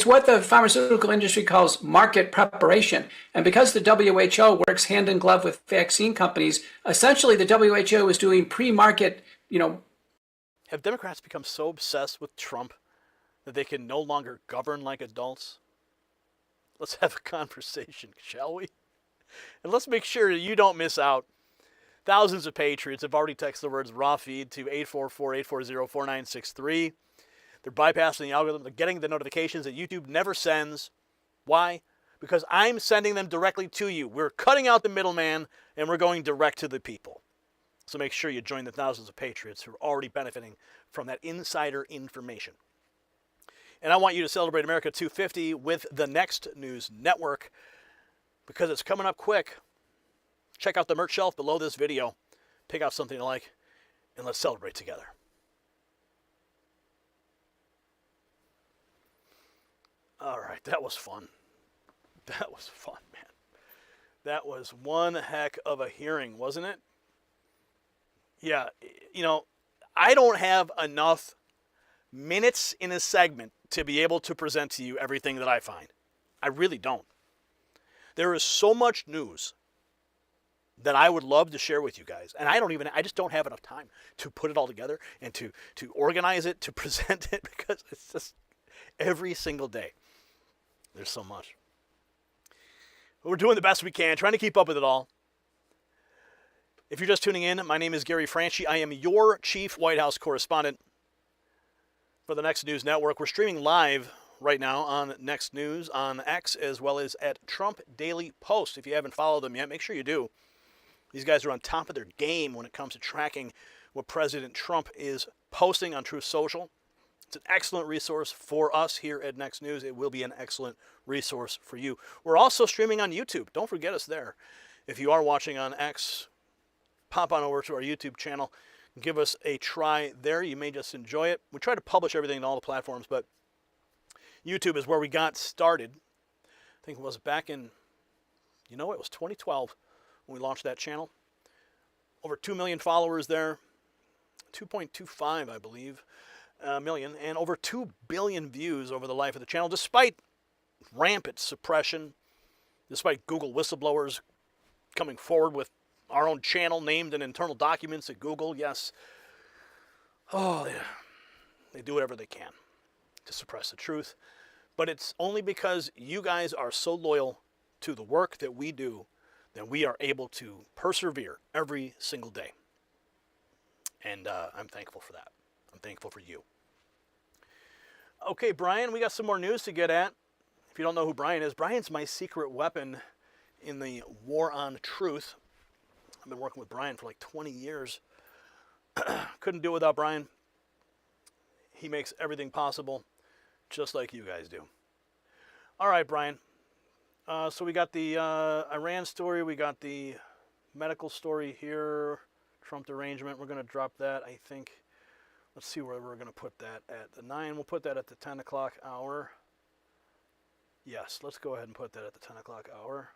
what the pharmaceutical industry calls market preparation. And because the WHO works hand in glove with vaccine companies, essentially the WHO is doing pre-market, Have Democrats become so obsessed with Trump that they can no longer govern like adults? Let's have a conversation, shall we? And let's make sure that you don't miss out. Thousands of patriots have already texted the words raw feed to 844-840-4963. They're bypassing the algorithm. They're getting the notifications that YouTube never sends. Why? Because I'm sending them directly to you. We're cutting out the middleman, and we're going direct to the people. So make sure you join the thousands of patriots who are already benefiting from that insider information. And I want you to celebrate America 250 with the Next News Network because it's coming up quick. Check out the merch shelf below this video. Pick out something you like, and let's celebrate together. All right, that was fun. That was fun, man. That was one heck of a hearing, wasn't it? Yeah, I don't have enough minutes in a segment to be able to present to you everything that I find. I really don't. There is so much news that I would love to share with you guys. And I just don't have enough time to put it all together and to organize it, to present it, because it's just every single day. There's so much. We're doing the best we can, trying to keep up with it all. If you're just tuning in, my name is Gary Franchi. I am your chief White House correspondent for the Next News Network. We're streaming live right now on Next News, on X, as well as at Trump Daily Post. If you haven't followed them yet, make sure you do. These guys are on top of their game when it comes to tracking what President Trump is posting on Truth Social. It's an excellent resource for us here at Next News. It will be an excellent resource for you. We're also streaming on YouTube. Don't forget us there. If you are watching on X, pop on over to our YouTube channel. Give us a try there. You may just enjoy it. We try to publish everything on all the platforms, but YouTube is where we got started. I think it was back in, it was 2012 when we launched that channel. Over 2 million followers there. 2.25, I believe. Million, and over 2 billion views over the life of the channel, despite rampant suppression, despite Google whistleblowers coming forward with our own channel named in internal documents at Google. Yes. Oh, they do whatever they can to suppress the truth. But it's only because you guys are so loyal to the work that we do that we are able to persevere every single day. And I'm thankful for that. I'm thankful for you. Okay, Brian, we got some more news to get at. If you don't know who Brian is, Brian's my secret weapon in the war on truth. I've been working with Brian for like 20 years. Couldn't do it without Brian. He makes everything possible, just like you guys do. All right, Brian. So we got the Iran story. We got the medical story here. Trump derangement. We're going to drop that, I think. Let's see where we're going to put that at the 9. We'll put that at the 10 o'clock hour. Yes, let's go ahead and put that at the 10 o'clock hour.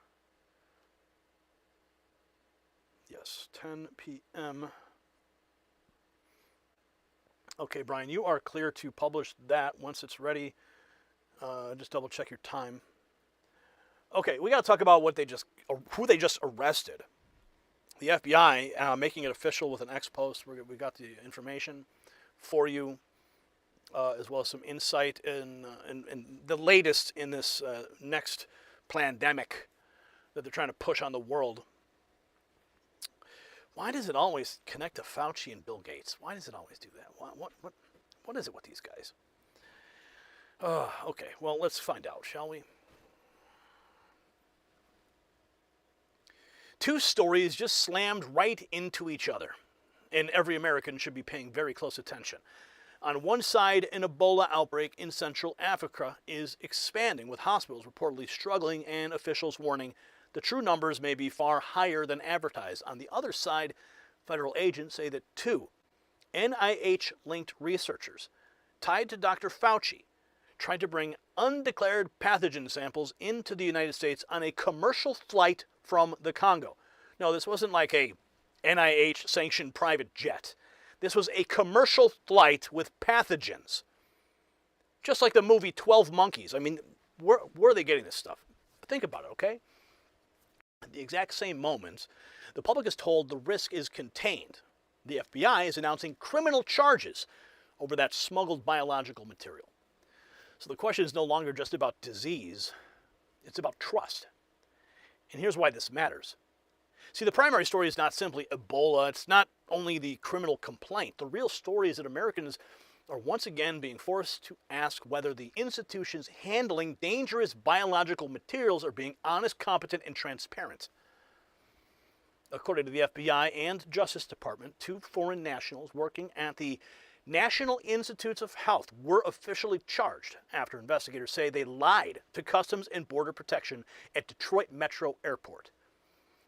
Yes, 10 p.m. Okay, Brian, you are clear to publish that once it's ready. Just double check your time. Okay, we got to talk about who they just arrested. The FBI making it official with an X post. We got the information for you, as well as some insight in the latest in this next pandemic that they're trying to push on the world. Why does it always connect to Fauci and Bill Gates? Why does it always do that? What is it with these guys? Okay, well, let's find out, shall we? Two stories just slammed right into each other, and every American should be paying very close attention. On one side, an Ebola outbreak in Central Africa is expanding, with hospitals reportedly struggling and officials warning the true numbers may be far higher than advertised. On the other side, federal agents say that 2 NIH-linked researchers tied to Dr. Fauci tried to bring undeclared pathogen samples into the United States on a commercial flight from the Congo. No, this wasn't like a NIH-sanctioned private jet. This was a commercial flight with pathogens Just like the movie 12 Monkeys. I mean, where are they getting this stuff? Think about it, okay? At the exact same moments, the public is told the risk is contained. The FBI is announcing criminal charges over that smuggled biological material. So the question is no longer just about disease, it's about trust. And here's why this matters. See, the primary story is not simply Ebola, it's not only the criminal complaint. The real story is that Americans are once again being forced to ask whether the institutions handling dangerous biological materials are being honest, competent, and transparent. According to the FBI and Justice Department, 2 foreign nationals working at the National Institutes of Health were officially charged after investigators say they lied to Customs and Border Protection at Detroit Metro Airport.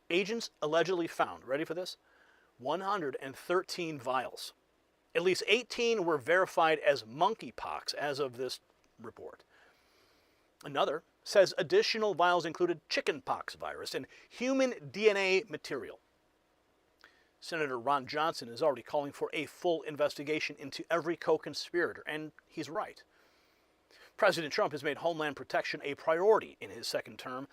Agents allegedly found, ready for this, 113 vials. At least 18 were verified as monkeypox as of this report. Another says additional vials included chickenpox virus and human DNA material. Senator Ron Johnson is already calling for a full investigation into every co-conspirator, and he's right. President Trump has made Homeland Protection a priority in his second term,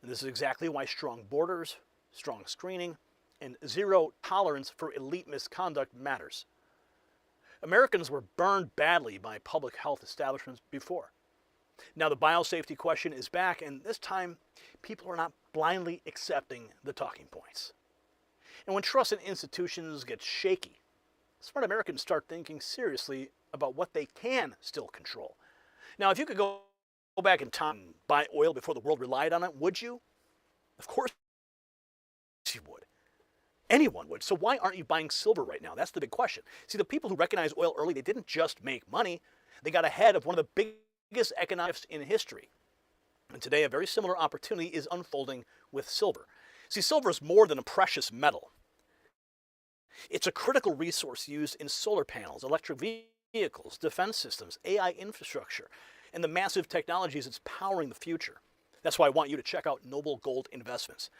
and this is exactly why strong borders, strong screening, and zero tolerance for elite misconduct matters. Americans were burned badly by public health establishments before. Now the biosafety question is back, and this time people are not blindly accepting the talking points. And when trust in institutions gets shaky, smart Americans start thinking seriously about what they can still control. Now, if you could go back in time and buy oil before the world relied on it, would you? Of course you would. Anyone would. So why aren't you buying silver right now? That's the big question. See, the people who recognized oil early, they didn't just make money. They got ahead of one of the biggest economics in history. And today, a very similar opportunity is unfolding with silver. See, silver is more than a precious metal. It's a critical resource used in solar panels, electric vehicles, defense systems, AI infrastructure, and the massive technologies that's powering the future. That's why I want you to check out Noble Gold Investments.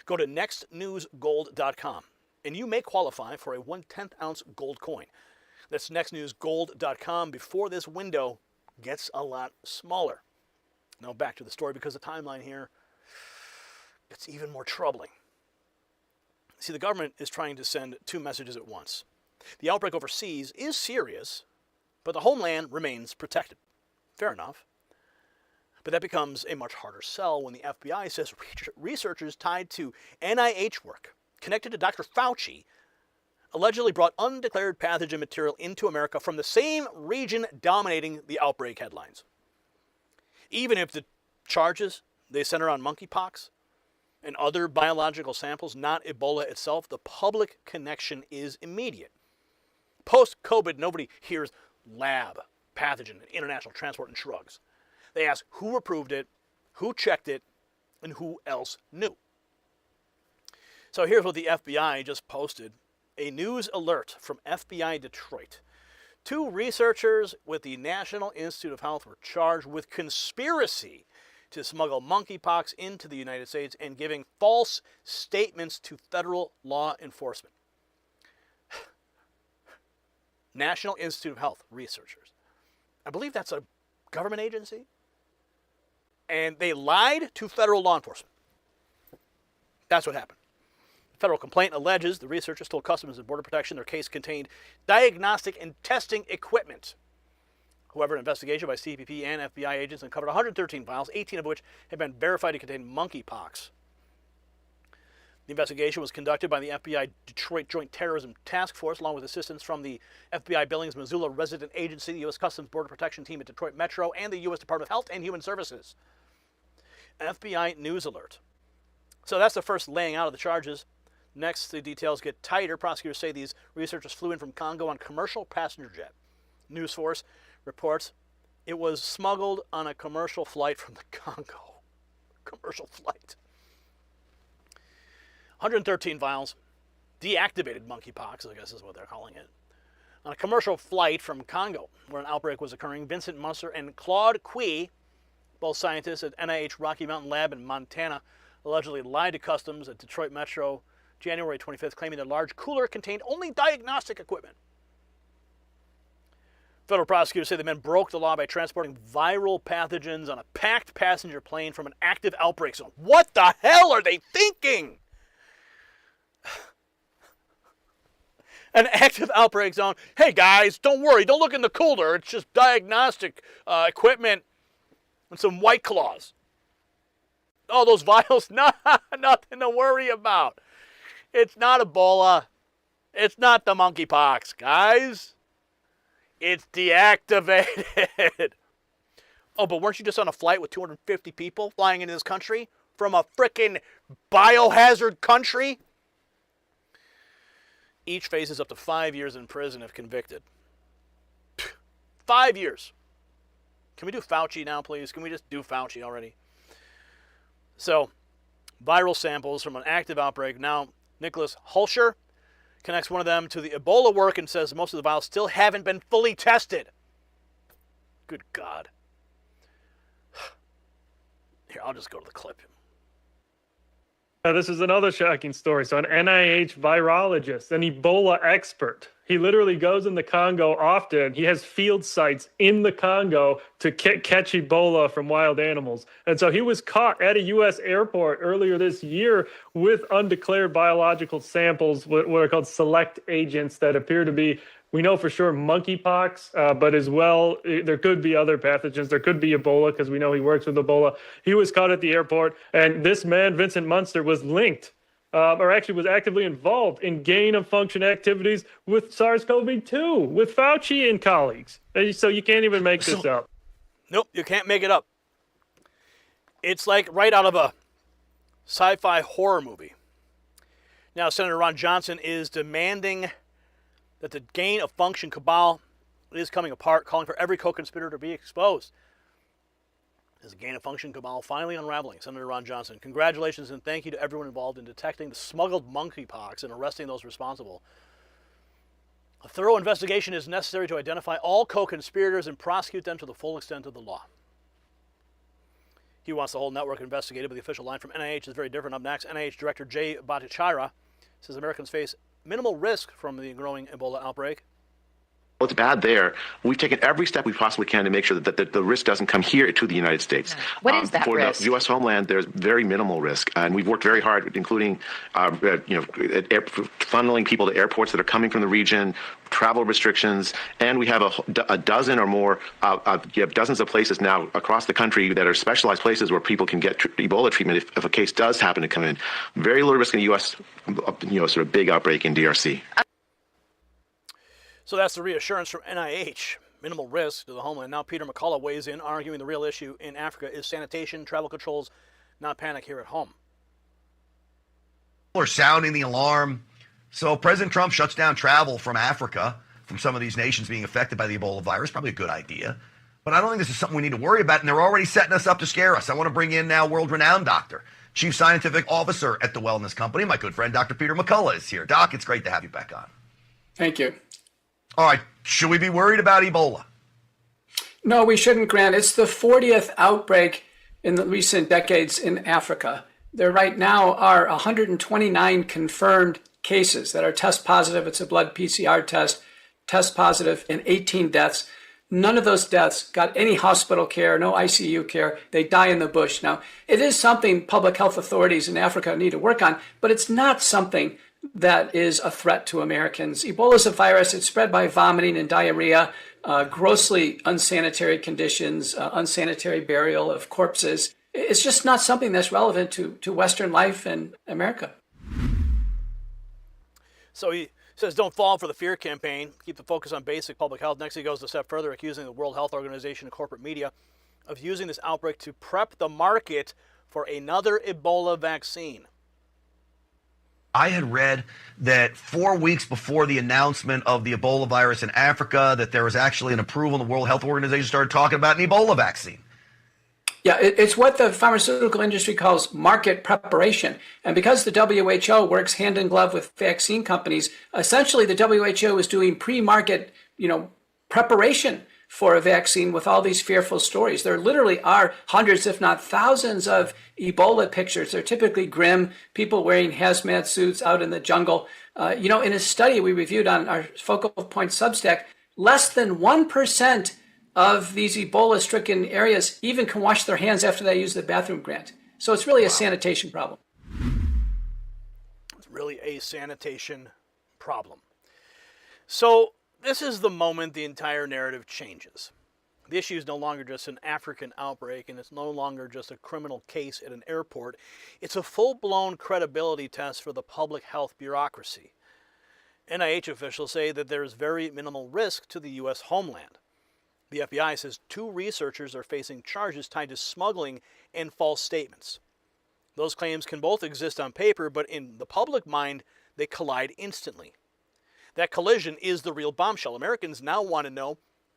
Go to nextnewsgold.com, and you may qualify for a 1/10 ounce gold coin. That's nextnewsgold.com before this window gets a lot smaller. Now back to the story, because the timeline here, it's even more troubling. See, the government is trying to send 2 messages at once. The outbreak overseas is serious, but the homeland remains protected. Fair enough. But that becomes a much harder sell when the FBI says researchers tied to NIH work, connected to Dr. Fauci, allegedly brought undeclared pathogen material into America from the same region dominating the outbreak headlines. Even if the charges, they center on monkeypox and other biological samples, not Ebola itself, the public connection is immediate. Post-COVID, nobody hears lab, pathogen, and international transport and shrugs. They ask who approved it, who checked it, and who else knew. So here's what the FBI just posted. A news alert from FBI Detroit. 2 researchers with the National Institute of Health were charged with conspiracy to smuggle monkeypox into the United States and giving false statements to federal law enforcement. National Institute of Health researchers. I believe that's a government agency. And they lied to federal law enforcement. That's what happened. The federal complaint alleges the researchers told Customs and Border Protection their case contained diagnostic and testing equipment. However, an investigation by CBP and FBI agents uncovered 113 vials, 18 of which had been verified to contain monkeypox. The investigation was conducted by the FBI Detroit Joint Terrorism Task Force, along with assistance from the FBI Billings, Missoula Resident Agency, the U.S. Customs Border Protection Team at Detroit Metro, and the U.S. Department of Health and Human Services. FBI News Alert. So that's the first laying out of the charges. Next, the details get tighter. Prosecutors say these researchers flew in from Congo on commercial passenger jet. News Source reports it was smuggled on a commercial flight from the Congo. Commercial flight. 113 vials, deactivated monkeypox, I guess is what they're calling it, on a commercial flight from Congo, where an outbreak was occurring. Vincent Musser and Claude Cui, both scientists at NIH Rocky Mountain Lab in Montana, allegedly lied to Customs at Detroit Metro January 25th, claiming the large cooler contained only diagnostic equipment. Federal prosecutors say the men broke the law by transporting viral pathogens on a packed passenger plane from an active outbreak zone. What the hell are they thinking? An active outbreak zone. Hey guys, don't worry. Don't look in the cooler. It's just diagnostic equipment and some White Claws. Oh, those vials, nothing to worry about. It's not Ebola. It's not the monkeypox, guys. It's deactivated. Oh, but weren't you just on a flight with 250 people flying into this country from a frickin' biohazard country? Each faces up to 5 years in prison if convicted. 5 years. Can we do Fauci now, please? Can we just do Fauci already? So, viral samples from an active outbreak. Now, Nicholas Hulscher connects one of them to the Ebola work and says most of the vials still haven't been fully tested. Good God. Here, I'll just go to the clip. This is another shocking story. So an NIH virologist, an Ebola expert, he literally goes in the Congo often. He has field sites in the Congo to catch Ebola from wild animals. And so he was caught at a U.S. airport earlier this year with undeclared biological samples, what are called select agents that appear to be, we know for sure, monkeypox, but as well, there could be other pathogens. There could be Ebola because we know he works with Ebola. He was caught at the airport, and this man, Vincent Munster, was linked, or actually was actively involved in gain-of-function activities with SARS-CoV-2, with Fauci and colleagues. So you can't even make this up. Nope, you can't make it up. It's like right out of a sci-fi horror movie. Now, Senator Ron Johnson is demanding that the gain-of-function cabal is coming apart, calling for every co-conspirator to be exposed. Is the gain-of-function cabal finally unraveling? Senator Ron Johnson, congratulations and thank you to everyone involved in detecting the smuggled monkeypox and arresting those responsible. A thorough investigation is necessary to identify all co-conspirators and prosecute them to the full extent of the law. He wants the whole network investigated, but the official line from NIH is very different. Up next, NIH Director Jay Bhattacharya says Americans face minimal risk from the growing Ebola outbreak. It's bad there. We've taken every step we possibly can to make sure that the risk doesn't come here to the United States. What is that risk? For the U.S. homeland, there's very minimal risk, and we've worked very hard, including funneling people to airports that are coming from the region, travel restrictions, and we have a dozen or more, dozens of places now across the country that are specialized places where people can get Ebola treatment if a case does happen to come in. Very low risk in the U.S. Sort of big outbreak in DRC. So that's the reassurance from NIH. Minimal risk to the homeland. Now Peter McCullough weighs in, arguing the real issue in Africa is sanitation, travel controls, not panic here at home. People are sounding the alarm. So President Trump shuts down travel from Africa, from some of these nations being affected by the Ebola virus. Probably a good idea. But I don't think this is something we need to worry about, and they're already setting us up to scare us. I want to bring in now world-renowned doctor, Chief Scientific Officer at the Wellness Company. My good friend, Dr. Peter McCullough, is here. Doc, it's great to have you back on. Thank you. All right, should we be worried about Ebola? No, we shouldn't, Grant. It's the 40th outbreak in the recent decades in Africa. There right now are 129 confirmed cases that are test positive. It's a blood PCR test positive, and 18 deaths. None of those deaths got any hospital care, no ICU care. They die in the bush. Now, it is something public health authorities in Africa need to work on, but it's not something that is a threat to Americans. Ebola is a virus. It's spread by vomiting and diarrhea, grossly unsanitary conditions, unsanitary burial of corpses. It's just not something that's relevant to Western life in America. So he says don't fall for the fear campaign. Keep the focus on basic public health. Next, he goes a step further, accusing the World Health Organization and corporate media of using this outbreak to prep the market for another Ebola vaccine. I had read that 4 weeks before the announcement of the Ebola virus in Africa, that there was actually an approval, and the World Health Organization started talking about an Ebola vaccine. Yeah, it's what the pharmaceutical industry calls market preparation. And because the WHO works hand in glove with vaccine companies, essentially the WHO is doing pre-market, preparation for a vaccine with all these fearful stories. There literally are hundreds, if not thousands, of Ebola pictures. They're typically grim, people wearing hazmat suits out in the jungle. In a study we reviewed on our Focal Point Substack, less than 1% of these Ebola-stricken areas even can wash their hands after they use the bathroom, Grant. So it's really a sanitation problem. It's really a sanitation problem. So this is the moment the entire narrative changes. The issue is no longer just an African outbreak, and it's no longer just a criminal case at an airport. It's a full-blown credibility test for the public health bureaucracy. NIH officials say that there is very minimal risk to the U.S. homeland. The FBI says 2 researchers are facing charges tied to smuggling and false statements. Those claims can both exist on paper, but in the public mind, they collide instantly. That collision is the real bombshell. Americans now want to know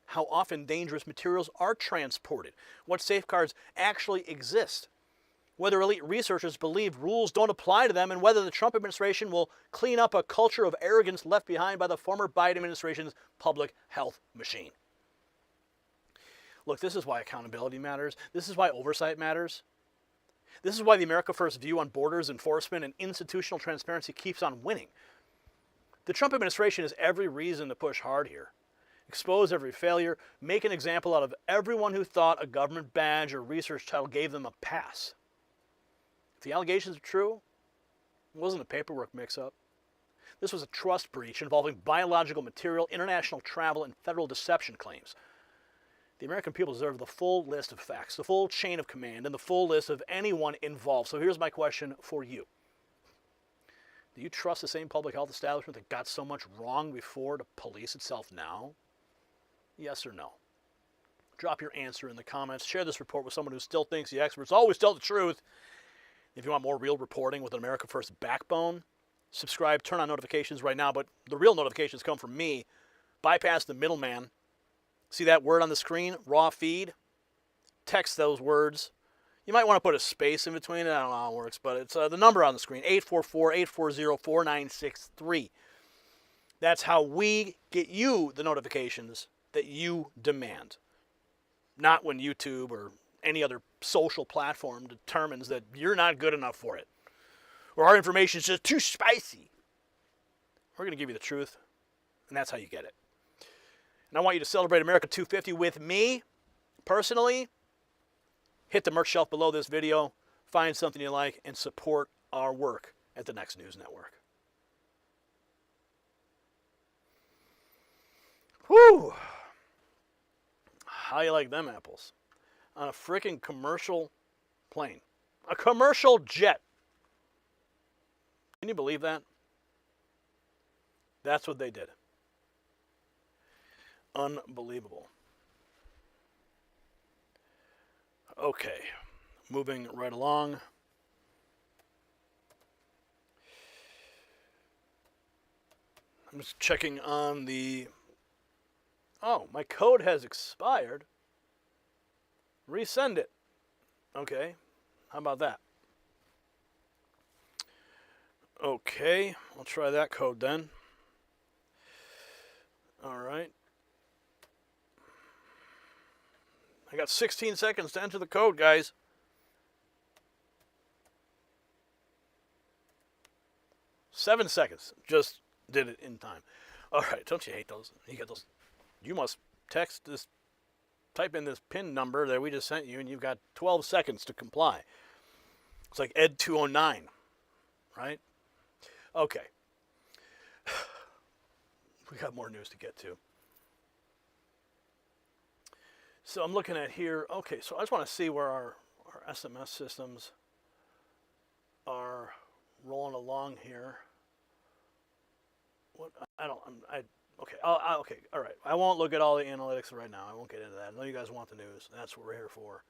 how often dangerous materials are transported, what safeguards actually exist, whether elite researchers believe rules don't apply to them, and whether the Trump administration will clean up a culture of arrogance left behind by the former Biden administration's public health machine. Look, this is why accountability matters. This is why oversight matters. This is why the America First view on borders enforcement and institutional transparency keeps on winning. The Trump administration has every reason to push hard here. Expose every failure, make an example out of everyone who thought a government badge or research title gave them a pass. If the allegations are true, it wasn't a paperwork mix-up. This was a trust breach involving biological material, international travel, and federal deception claims. The American people deserve the full list of facts, the full chain of command, and the full list of anyone involved. So here's my question for you. Do you trust the same public health establishment that got so much wrong before to police itself now? Yes or no? Drop your answer in the comments. Share this report with someone who still thinks the experts always tell the truth. If you want more real reporting with an America First backbone, subscribe, turn on notifications right now. But the real notifications come from me. Bypass the middleman. See that word on the screen? Raw feed. Text those words. You might want to put a space in between it. I don't know how it works, but it's the number on the screen, 844-840-4963. That's how we get you the notifications that you demand. Not when YouTube or any other social platform determines that you're not good enough for it, or our information is just too spicy. We're going to give you the truth, and that's how you get it. And I want you to celebrate America 250 with me, personally. Hit the merch shelf below this video, find something you like, and support our work at the Next News Network. Whew! How you like them apples? On a freaking commercial plane. A commercial jet. Can you believe that? That's what they did. Unbelievable. Okay, moving right along. I'm just checking on the... Oh, my code has expired. Resend it. Okay, how about that? Okay, I'll try that code then. All right. I got 16 seconds to enter the code, guys. Seven seconds. Just did it in time. All right, don't you hate those? You get those. You must text this, type in this PIN number that we just sent you, and you've got 12 seconds to comply. It's like Ed 209, right? Okay. We got more news to get to. So I'm looking at here, okay, so I just want to see where our SMS systems are rolling along here. What, okay, okay, all right. I won't look at all the analytics right now. I won't get into that. I know you guys want the news. That's what we're here for.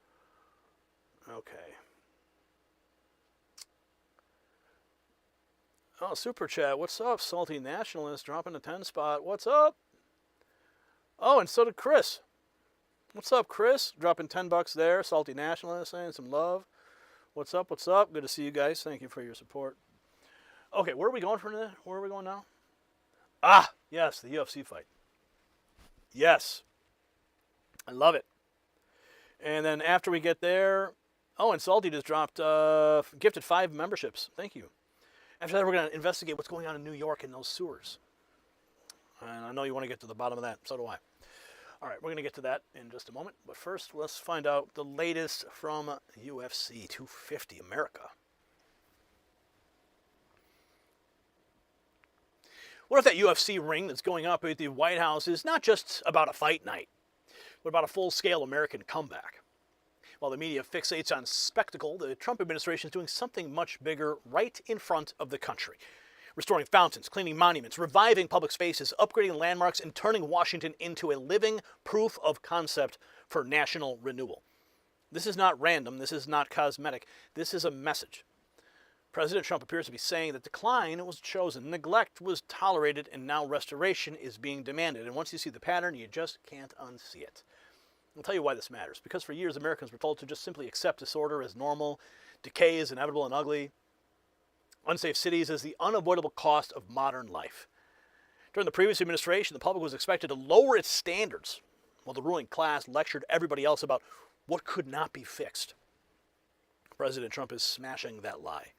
Okay. Oh, Super Chat, what's up? Salty Nationalist dropping the 10 spot. What's up? Oh, and so did Chris. What's up, Chris? Dropping $10 there. Salty Nationalist saying some love. What's up? What's up? Good to see you guys. Thank you for your support. Okay, where are we going from there? Where are we going now? Ah, yes, the UFC fight. Yes. I love it. And then after we get there, oh, and Salty just dropped, gifted 5 memberships. Thank you. After that, we're going to investigate what's going on in New York in those sewers. And I know you want to get to the bottom of that. So do I. All right, we're going to get to that in just a moment. But first, let's find out the latest from UFC 250 America. What if that UFC ring that's going up at the White House is not just about a fight night, but about a full-scale American comeback? While the media fixates on spectacle, the Trump administration is doing something much bigger right in front of the country. Restoring fountains, cleaning monuments, reviving public spaces, upgrading landmarks, and turning Washington into a living proof of concept for national renewal. This is not random. This is not cosmetic. This is a message. President Trump appears to be saying that decline was chosen, neglect was tolerated, and now restoration is being demanded. And once you see the pattern, you just can't unsee it. I'll tell you why this matters. Because for years, Americans were told to just simply accept disorder as normal, decay is inevitable and ugly, unsafe cities as the unavoidable cost of modern life. During the previous administration, the public was expected to lower its standards, while the ruling class lectured everybody else about what could not be fixed. President Trump is smashing that lie.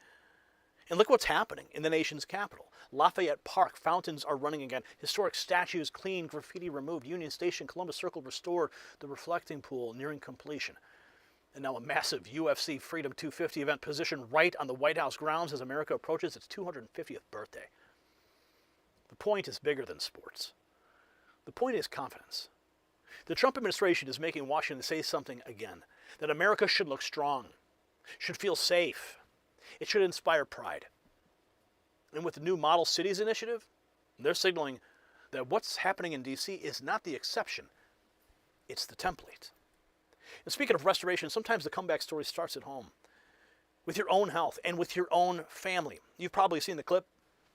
And look what's happening in the nation's capital. Lafayette Park, fountains are running again. Historic statues cleaned, graffiti removed. Union Station, Columbus Circle restored. The reflecting pool nearing completion. And now a massive UFC Freedom 250 event positioned right on the White House grounds as America approaches its 250th birthday. The point is bigger than sports. The point is confidence. The Trump administration is making Washington say something again, that America should look strong, should feel safe. It should inspire pride. And with the new Model Cities initiative, they're signaling that what's happening in D.C. is not the exception, it's the template. And speaking of restoration, sometimes the comeback story starts at home, with your own health and with your own family. You've probably seen the clip.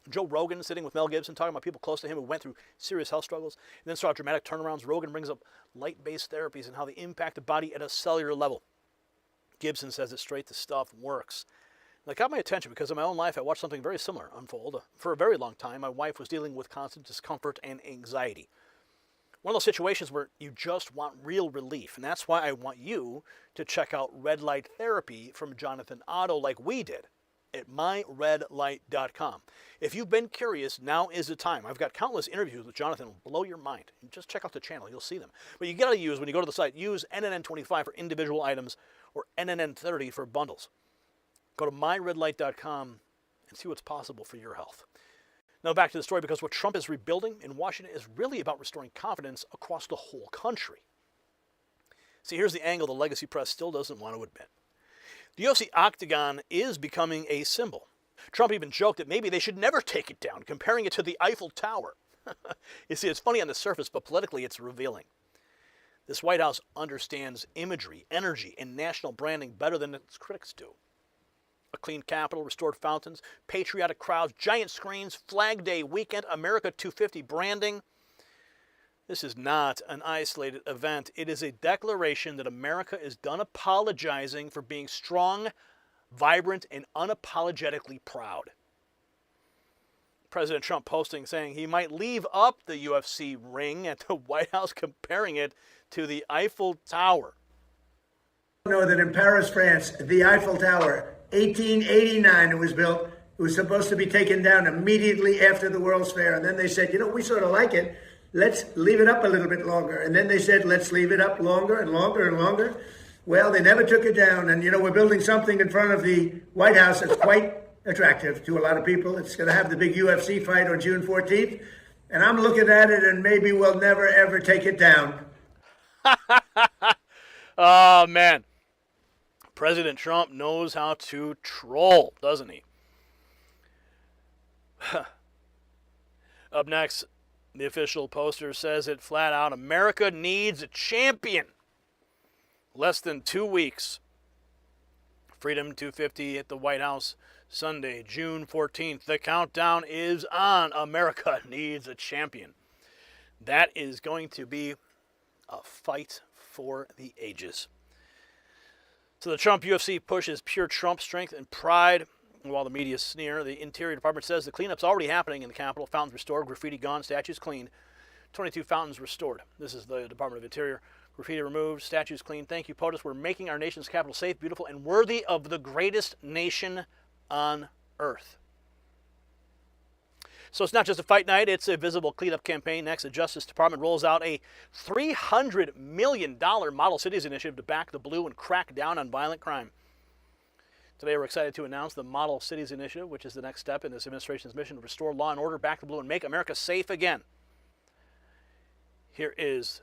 Joe Rogan sitting with Mel Gibson talking about people close to him who went through serious health struggles and then saw dramatic turnarounds. Rogan brings up light-based therapies and how they impact the body at a cellular level. Gibson says that straight to stuff works. That got my attention because in my own life I watched something very similar unfold. For a very long time, my wife was dealing with constant discomfort and anxiety. One of those situations where you just want real relief, and that's why I want you to check out Red Light Therapy from Jonathan Otto like we did at myredlight.com. If you've been curious, now is the time. I've got countless interviews with Jonathan. It'll blow your mind. Just check out the channel. You'll see them. But you got to use, when you go to the site, use NNN25 for individual items or NNN30 for bundles. Go to myredlight.com and see what's possible for your health. Now back to the story, because what Trump is rebuilding in Washington is really about restoring confidence across the whole country. See, here's the angle the legacy press still doesn't want to admit. The UFC Octagon is becoming a symbol. Trump even joked that maybe they should never take it down, comparing it to the Eiffel Tower. You see, it's funny on the surface, but politically it's revealing. This White House understands imagery, energy, and national branding better than its critics do. A clean Capitol, restored fountains, patriotic crowds, giant screens, Flag Day weekend, America 250 branding. This is not an isolated event. It is a declaration that America is done apologizing for being strong, vibrant, and unapologetically proud. President Trump posting saying he might leave up the UFC ring at the White House, comparing it to the Eiffel Tower. Know that in Paris, France, the Eiffel Tower, 1889 it was built. It was supposed to be taken down immediately after the World's Fair. And then they said, we sort of like it. Let's leave it up a little bit longer. And then they said, let's leave it up longer and longer and longer. Well, they never took it down. And, we're building something in front of the White House that's quite attractive to a lot of people. It's going to have the big UFC fight on June 14th. And I'm looking at it, and maybe we'll never, ever take it down. Oh, man. President Trump knows how to troll, doesn't he? Up next, the official poster says it flat out: America needs a champion. Less than 2 weeks. Freedom 250 at the White House, Sunday, June 14th. The countdown is on. America needs a champion. That is going to be a fight for the ages. So the Trump UFC push is pure Trump strength and pride. And while the media sneer, the Interior Department says the cleanup's already happening in the Capitol. Fountains restored, graffiti gone, statues cleaned. 22 fountains restored. This is the Department of Interior. Graffiti removed, statues cleaned. Thank you, POTUS. We're making our nation's capital safe, beautiful, and worthy of the greatest nation on earth. So it's not just a fight night, it's a visible cleanup campaign. Next, the Justice Department rolls out a $300 million Model Cities initiative to back the blue and crack down on violent crime. Today, we're excited to announce the Model Cities Initiative, which is the next step in this administration's mission to restore law and order, back the blue, and make America safe again. Here is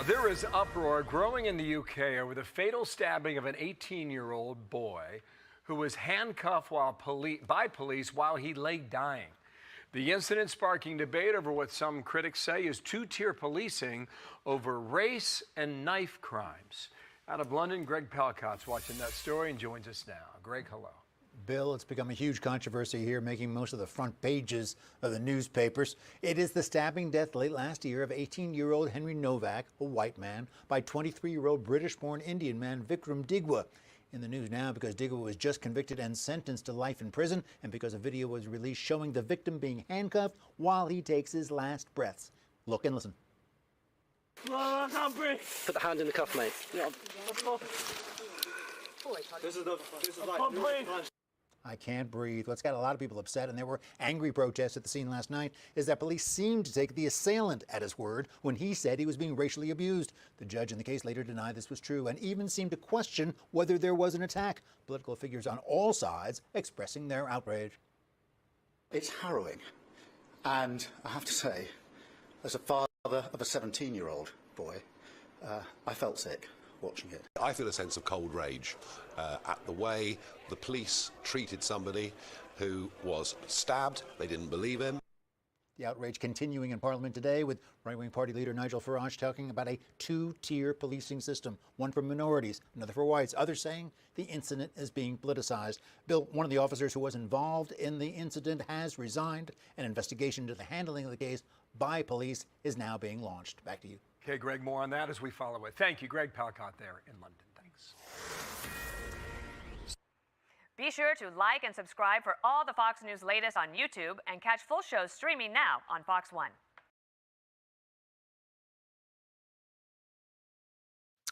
There is uproar growing in the UK over the fatal stabbing of an 18-year-old boy who was handcuffed by police while he lay dying. The incident sparking debate over what some critics say is two-tier policing over race and knife crimes. Out of London, Greg Palcott's watching that story and joins us now. Greg, hello. Bill, it's become a huge controversy here, making most of the front pages of the newspapers. It is the stabbing death late last year of 18-year-old Henry Novak, a white man, by 23-year-old British-born Indian man Vikram Digwa. In the news now because Digwa was just convicted and sentenced to life in prison, and because a video was released showing the victim being handcuffed while he takes his last breaths. Look and listen. I can't breathe. Put the hand in the cuff, mate. Yeah. I can't breathe. What's got a lot of people upset, and there were angry protests at the scene last night, is that police seemed to take the assailant at his word when he said he was being racially abused. The judge in the case later denied this was true and even seemed to question whether there was an attack. Political figures on all sides expressing their outrage. It's harrowing, and I have to say, as a father of a 17-year-old boy, I felt sick watching it. I feel a sense of cold rage at the way the police treated somebody who was stabbed. They didn't believe him. The outrage continuing in Parliament today with right-wing party leader Nigel Farage talking about a two-tier policing system, one for minorities, another for whites, others saying the incident is being politicized. Bill, one of the officers who was involved in the incident has resigned. An investigation into the handling of the case by police is now being launched. Back to you. Okay, Greg, more on that as we follow it. Thank you, Greg Palcott there in London. Thanks. Be sure to like and subscribe for all the Fox News latest on YouTube and catch full shows streaming now on Fox One.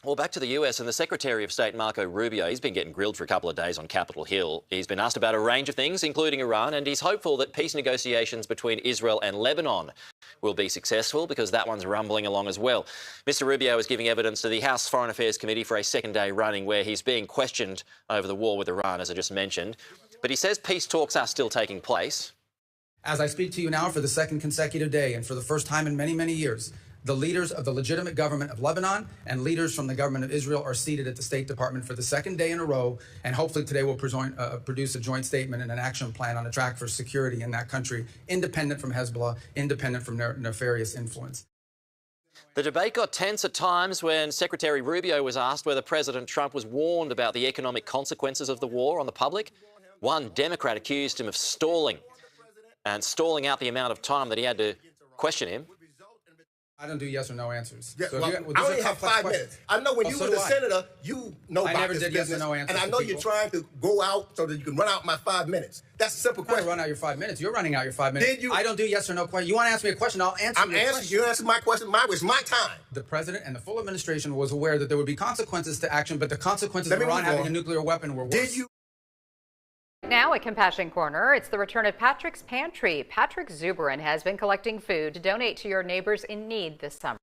Well, back to the US, and the Secretary of State, Marco Rubio, he's been getting grilled for a couple of days on Capitol Hill. He's been asked about a range of things, including Iran, and he's hopeful that peace negotiations between Israel and Lebanon will be successful because that one's rumbling along as well. Mr. Rubio is giving evidence to the House Foreign Affairs Committee for a second day running where he's being questioned over the war with Iran, as I just mentioned. But he says peace talks are still taking place. As I speak to you now for the second consecutive day and for the first time in many, many years, the leaders of the legitimate government of Lebanon and leaders from the government of Israel are seated at the State Department for the second day in a row, and hopefully today we'll produce a joint statement and an action plan on a track for security in that country, independent from Hezbollah, independent from nefarious influence. The debate got tense at times when Secretary Rubio was asked whether President Trump was warned about the economic consequences of the war on the public. One Democrat accused him of stalling out the amount of time that he had to question him. I don't do yes or no answers. Yeah, so I only have 5 minutes. I know when you were the senator, you know about this business. I never did yes or no answers. And I know you're trying to go out so that you can run out my 5 minutes. That's a simple question. Run out your 5 minutes. You're running out your 5 minutes. Did you? I don't do yes or no questions. You want to ask me a question, I'll answer your question. You answer my question. It's my time. The president and the full administration was aware that there would be consequences to action, but the consequences of Iran having a nuclear weapon were worse. Did you? Now at Compassion Corner, it's the return of Patrick's Pantry. Patrick Zuberin has been collecting food to donate to your neighbors in need this summer.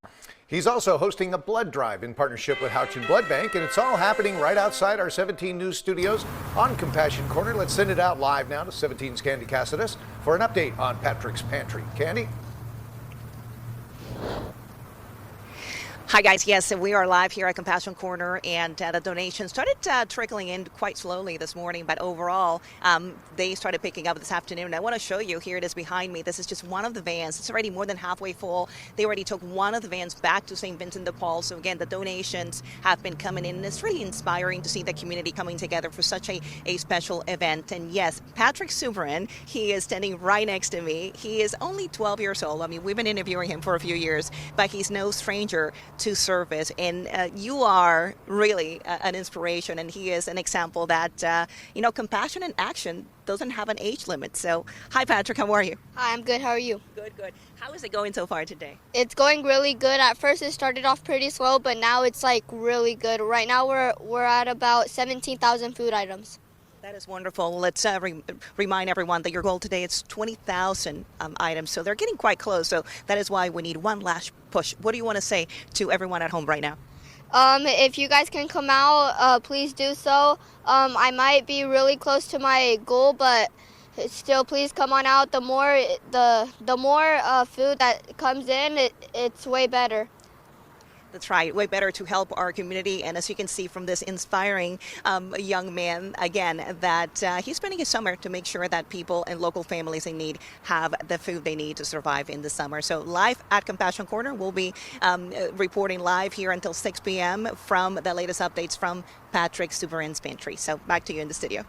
He's also hosting a blood drive in partnership with Houchin Blood Bank, and it's all happening right outside our 17 News studios on Compassion Corner. Let's send it out live now to 17's Candy Cassidy for an update on Patrick's Pantry. Candy? Hi, guys. Yes, we are live here at Compassion Corner, and the donations started trickling in quite slowly this morning, but overall, they started picking up this afternoon. And I want to show you, here it is behind me. This is just one of the vans. It's already more than halfway full. They already took one of the vans back to St. Vincent de Paul. So again, the donations have been coming in, and it's really inspiring to see the community coming together for such a special event. And yes, Patrick Subrin, he is standing right next to me. He is only 12 years old. I mean, we've been interviewing him for a few years, but he's no stranger to service, and you are really an inspiration, and he is an example that compassion and action doesn't have an age limit. So hi, Patrick, how are you? Hi, I'm good. How are you? Good. How is it going so far today? It's going really good. At first it started off pretty slow, but now it's like really good. Right now we're at about 17,000 food items. That is wonderful. Let's remind everyone that your goal today is 20,000 items. So they're getting quite close. So that is why we need one last push. What do you want to say to everyone at home right now? If you guys can come out, please do so. I might be really close to my goal, but still, please come on out. The more food that comes in, it's way better. That's right. Way better to help our community. And as you can see from this inspiring young man, again, that he's spending his summer to make sure that people and local families in need have the food they need to survive in the summer. So live at Compassion Corner, we'll be reporting live here until 6 p.m. from the latest updates from Patrick Subrin's pantry. So back to you in the studio.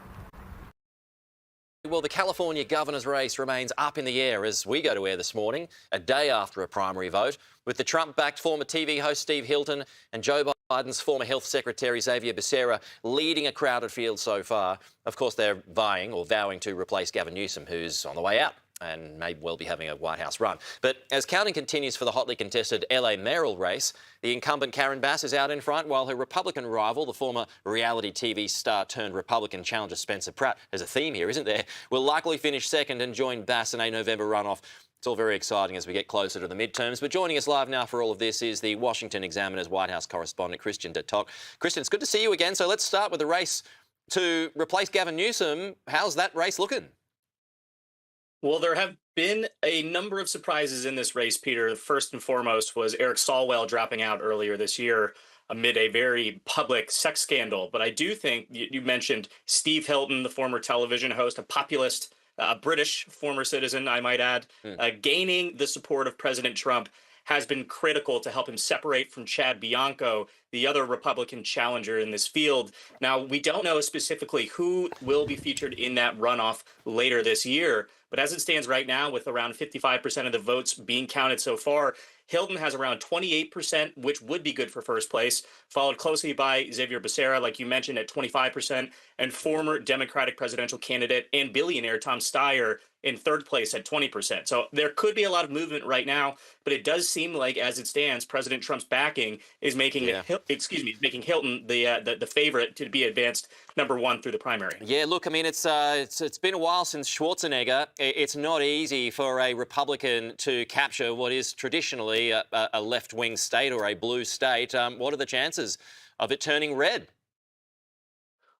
Well, the California governor's race remains up in the air as we go to air this morning, a day after a primary vote, with the Trump-backed former TV host Steve Hilton and Joe Biden's former health secretary Xavier Becerra leading a crowded field so far. Of course, they're vying or vowing to replace Gavin Newsom, who's on the way out and may well be having a White House run. But as counting continues for the hotly contested LA mayoral race, the incumbent Karen Bass is out in front, while her Republican rival, the former reality TV star turned Republican challenger Spencer Pratt, there's a theme here, isn't there, will likely finish second and join Bass in a November runoff. It's all very exciting as we get closer to the midterms. But joining us live now for all of this is the Washington Examiner's White House correspondent, Christian de Toc. Christian, it's good to see you again. So let's start with the race to replace Gavin Newsom. How's that race looking? Well, there have been a number of surprises in this race, Peter. First and foremost was Eric Swalwell dropping out earlier this year amid a very public sex scandal. But I do think you mentioned Steve Hilton, the former television host, a populist, a British former citizen, I might add, gaining the support of President Trump has been critical to help him separate from Chad Bianco, the other Republican challenger in this field. Now, we don't know specifically who will be featured in that runoff later this year, but as it stands right now, with around 55% of the votes being counted so far, Hilton has around 28%, which would be good for first place, followed closely by Xavier Becerra, like you mentioned, at 25%, and former Democratic presidential candidate and billionaire Tom Steyer in third place at 20%. So there could be a lot of movement right now, but it does seem like, as it stands, President Trump's backing is making making Hilton the favorite to be advanced number one through the primary. Yeah, look, I mean, it's been a while since Schwarzenegger. It's not easy for a Republican to capture what is traditionally a left-wing state or a blue state. What are the chances of it turning red?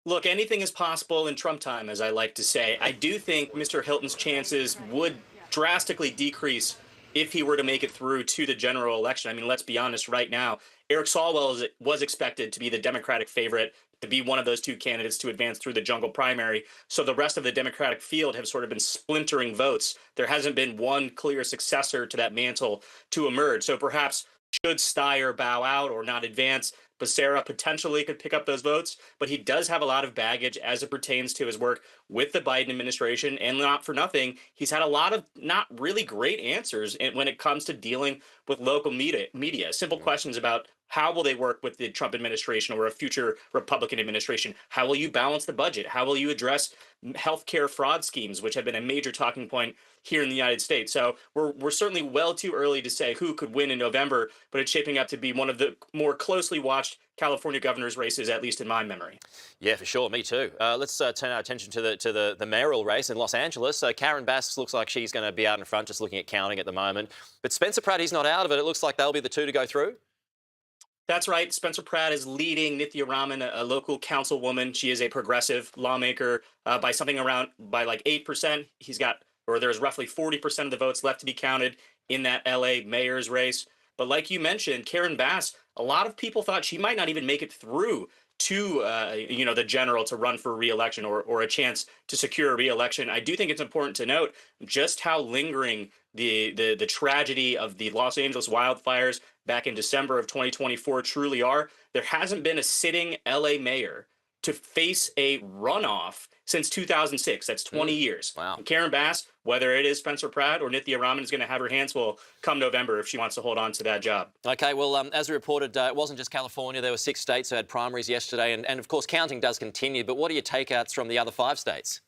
Look, anything is possible in Trump time, as I like to say. I do think Mr. Hilton's chances would drastically decrease if he were to make it through to the general election. I mean, let's be honest right now. Eric Swalwell was expected to be the Democratic favorite, to be one of those two candidates to advance through the jungle primary. So the rest of the Democratic field have sort of been splintering votes. There hasn't been one clear successor to that mantle to emerge. So perhaps should Steyer bow out or not advance, Becerra potentially could pick up those votes, but he does have a lot of baggage as it pertains to his work with the Biden administration, and not for nothing, he's had a lot of not really great answers when it comes to dealing with local media. Simple questions about how will they work with the Trump administration or a future Republican administration? How will you balance the budget? How will you address healthcare fraud schemes, which have been a major talking point here in the United States? So we're certainly well too early to say who could win in November, but it's shaping up to be one of the more closely watched California governor's races, at least in my memory. Yeah, for sure. Me too. Let's turn our attention to the mayoral race in Los Angeles. Karen Bass looks like she's going to be out in front, just looking at counting at the moment. But Spencer Pratt, he's not out of it. It looks like they'll be the two to go through. That's right. Spencer Pratt is leading Nithya Raman, a local councilwoman. She is a progressive lawmaker by like 8%. There's roughly 40% of the votes left to be counted in that LA mayor's race. But like you mentioned, Karen Bass, a lot of people thought she might not even make it through to the general to run for re-election or a chance to secure a re-election. I do think it's important to note just how lingering the tragedy of the Los Angeles wildfires back in December of 2024 truly are. There hasn't been a sitting LA mayor to face a runoff since 2006. That's 20 years. Wow. And Karen Bass, whether it is Spencer Pratt or Nithya Raman, is going to have her hands full come November if she wants to hold on to that job. Okay, well, as we reported, it wasn't just California. There were 6 states who had primaries yesterday, and of course, counting does continue. But what are your takeouts from the other 5 states?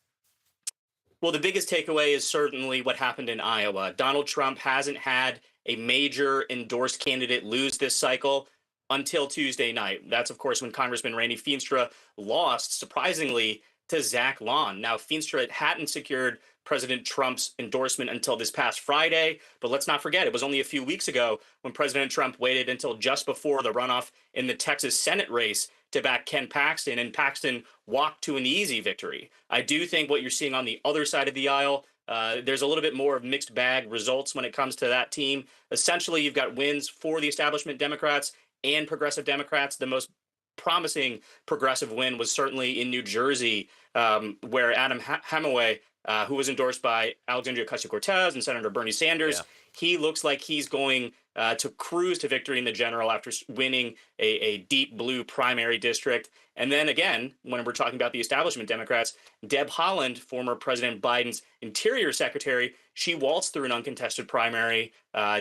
Well, the biggest takeaway is certainly what happened in Iowa. Donald Trump hasn't had a major endorsed candidate lose this cycle until Tuesday night. That's, of course, when Congressman Randy Feenstra lost, surprisingly, to Zach Long. Now, Feenstra hadn't secured President Trump's endorsement until this past Friday, but let's not forget, it was only a few weeks ago when President Trump waited until just before the runoff in the Texas Senate race to back Ken Paxton, and Paxton walked to an easy victory. I do think what you're seeing on the other side of the aisle, there's a little bit more of mixed bag results when it comes to that team. Essentially, you've got wins for the establishment Democrats and progressive Democrats. The most promising progressive win was certainly in New Jersey, where Adam Hamaway, who was endorsed by Alexandria Ocasio-Cortez and Senator Bernie Sanders, he looks like he's going to cruise to victory in the general after winning a deep blue primary district. And then again, when we're talking about the establishment Democrats, Deb Haaland, former President Biden's Interior Secretary, she waltzed through an uncontested primary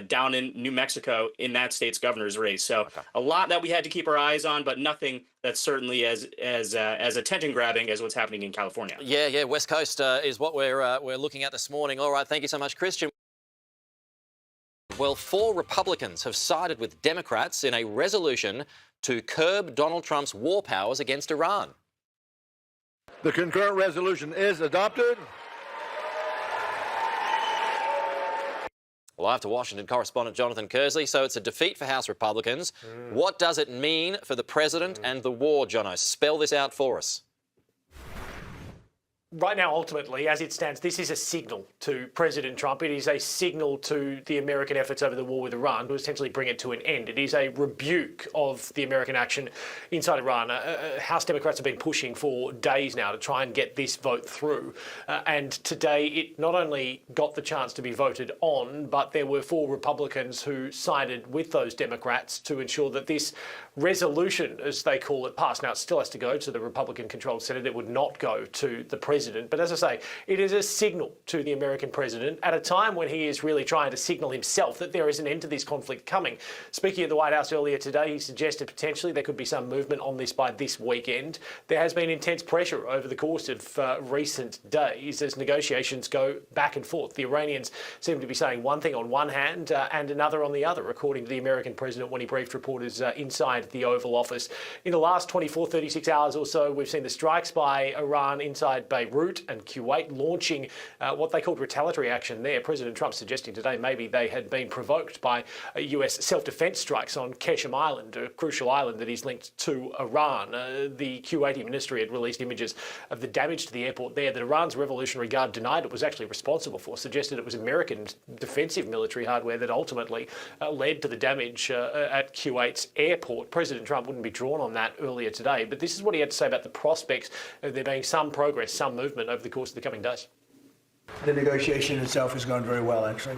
down in New Mexico in that state's governor's race. So a lot that we had to keep our eyes on, but nothing that's certainly as attention grabbing as what's happening in California. Yeah. West Coast is what we're looking at this morning. All right, thank you so much, Christian. Well, 4 Republicans have sided with Democrats in a resolution to curb Donald Trump's war powers against Iran. The concurrent resolution is adopted. Live to Washington correspondent Jonathan Kersley. So it's a defeat for House Republicans. What does it mean for the president and the war, Jono? Spell this out for us. Right now, ultimately, as it stands, this is a signal to President Trump. It is a signal to the American efforts over the war with Iran to essentially bring it to an end. It is a rebuke of the American action inside Iran. House Democrats have been pushing for days now to try and get this vote through. And today, it not only got the chance to be voted on, but there were 4 Republicans who sided with those Democrats to ensure that this resolution, as they call it, passed. Now, it still has to go to the Republican-controlled Senate. It would not go to the president. But as I say, it is a signal to the American president at a time when he is really trying to signal himself that there is an end to this conflict coming. Speaking at the White House earlier today, he suggested potentially there could be some movement on this by this weekend. There has been intense pressure over the course of recent days as negotiations go back and forth. The Iranians seem to be saying one thing on one hand and another on the other, according to the American president when he briefed reporters inside the Oval Office. In the last 36 hours or so, we've seen the strikes by Iran inside Beirut and Kuwait launching what they called retaliatory action there. President Trump suggesting today maybe they had been provoked by US self-defense strikes on Qeshm Island, a crucial island that is linked to Iran. The Kuwaiti ministry had released images of the damage to the airport there that Iran's Revolutionary Guard denied it was actually responsible for, suggested it was American defensive military hardware that ultimately led to the damage at Kuwait's airport. President Trump wouldn't be drawn on that earlier today, but this is what he had to say about the prospects of there being some progress, some movement over the course of the coming days. The negotiation itself has gone very well, actually.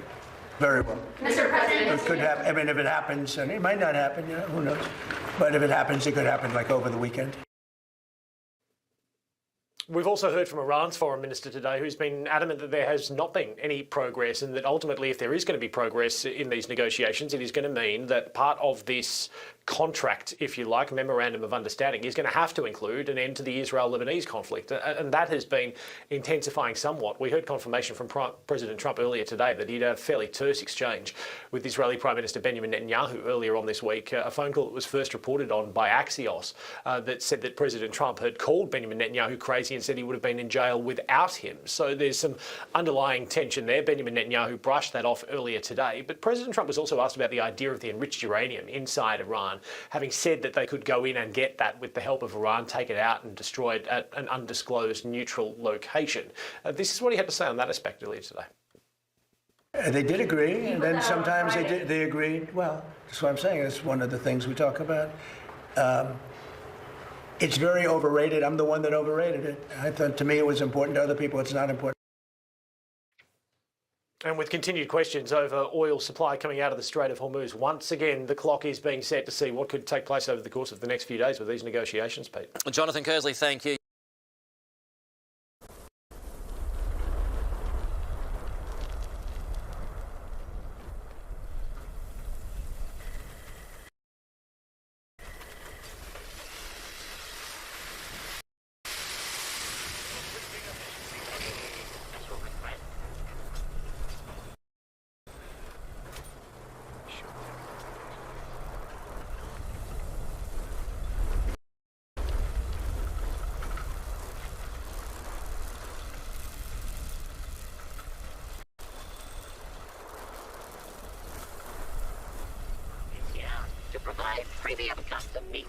Very well. Mr. President. It could happen. I mean, if it happens, and it might not happen, who knows? But if it happens, it could happen like over the weekend. We've also heard from Iran's foreign minister today, who's been adamant that there has not been any progress and that ultimately if there is going to be progress in these negotiations, it is going to mean that part of this contract, if you like, memorandum of understanding, is going to have to include an end to the Israel-Lebanese conflict. And that has been intensifying somewhat. We heard confirmation from President Trump earlier today that he'd had a fairly terse exchange with Israeli Prime Minister Benjamin Netanyahu earlier on this week, a phone call that was first reported on by Axios that said that President Trump had called Benjamin Netanyahu crazy and said he would have been in jail without him. So there's some underlying tension there. Benjamin Netanyahu brushed that off earlier today. But President Trump was also asked about the idea of the enriched uranium inside Iran, having said that they could go in and get that with the help of Iran, take it out and destroy it at an undisclosed neutral location. This is what he had to say on that aspect earlier today. They did agree, and then sometimes they agreed. Well, that's what I'm saying. It's one of the things we talk about. It's very overrated. I'm the one that overrated it. I thought, to me, it was important. To other people, it's not important. And with continued questions over oil supply coming out of the Strait of Hormuz, once again, the clock is being set to see what could take place over the course of the next few days with these negotiations, Pete. Jonathan Kersley, thank you. To provide premium custom meat.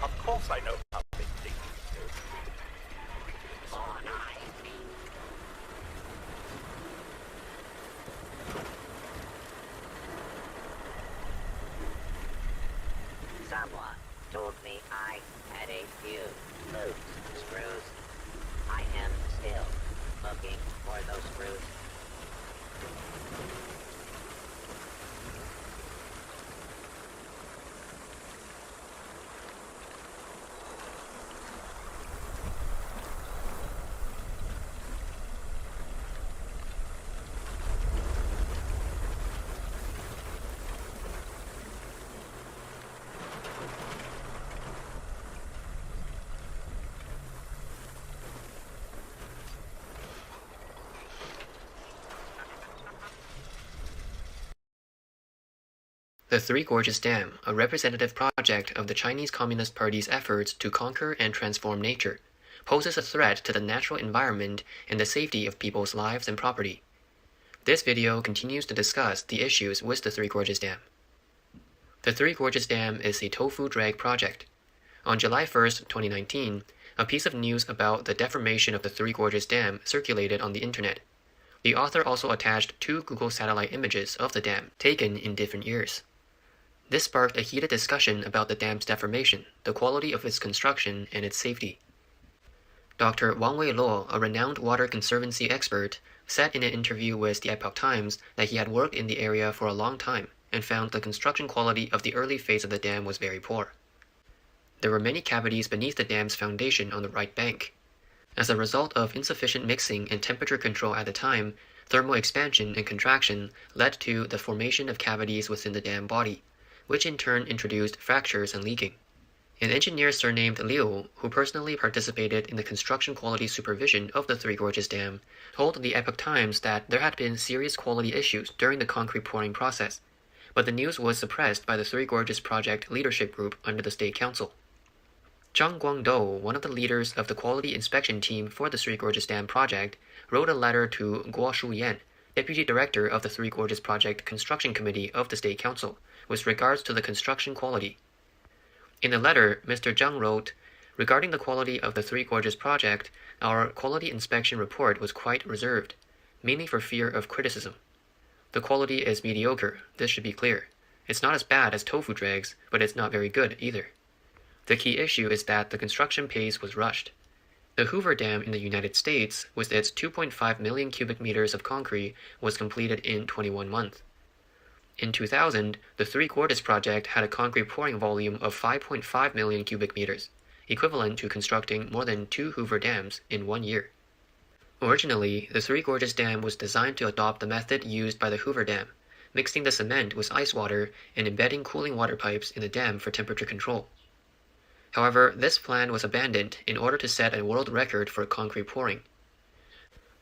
Of course I know how big things Someone told me I had a few loose screws. I am still looking for those screws. The Three Gorges Dam, a representative project of the Chinese Communist Party's efforts to conquer and transform nature, poses a threat to the natural environment and the safety of people's lives and property. This video continues to discuss the issues with the Three Gorges Dam. The Three Gorges Dam is a tofu drag project. On July 1st, 2019, a piece of news about the deformation of the Three Gorges Dam circulated on the internet. The author also attached 2 Google satellite images of the dam, taken in different years. This sparked a heated discussion about the dam's deformation, the quality of its construction, and its safety. Dr. Wang Weiluo, a renowned water conservancy expert, said in an interview with the Epoch Times that he had worked in the area for a long time and found the construction quality of the early phase of the dam was very poor. There were many cavities beneath the dam's foundation on the right bank. As a result of insufficient mixing and temperature control at the time, thermal expansion and contraction led to the formation of cavities within the dam body, which in turn introduced fractures and leaking. An engineer surnamed Liu, who personally participated in the construction quality supervision of the Three Gorges Dam, told the Epoch Times that there had been serious quality issues during the concrete pouring process, but the news was suppressed by the Three Gorges Project leadership group under the State Council. Zhang Guangdou, one of the leaders of the quality inspection team for the Three Gorges Dam project, wrote a letter to Guo Shuyan, Deputy Director of the Three Gorges Project Construction Committee of the State Council, with regards to the construction quality. In the letter, Mr. Zhang wrote, "Regarding the quality of the Three Gorges project, our quality inspection report was quite reserved, mainly for fear of criticism. The quality is mediocre, this should be clear. It's not as bad as tofu drags, but it's not very good either. The key issue is that the construction pace was rushed. The Hoover Dam in the United States, with its 2.5 million cubic meters of concrete, was completed in 21 months. In 2000, the Three Gorges project had a concrete pouring volume of 5.5 million cubic meters, equivalent to constructing more than 2 Hoover dams in 1 year. Originally, the Three Gorges Dam was designed to adopt the method used by the Hoover Dam, mixing the cement with ice water and embedding cooling water pipes in the dam for temperature control. However, this plan was abandoned in order to set a world record for concrete pouring.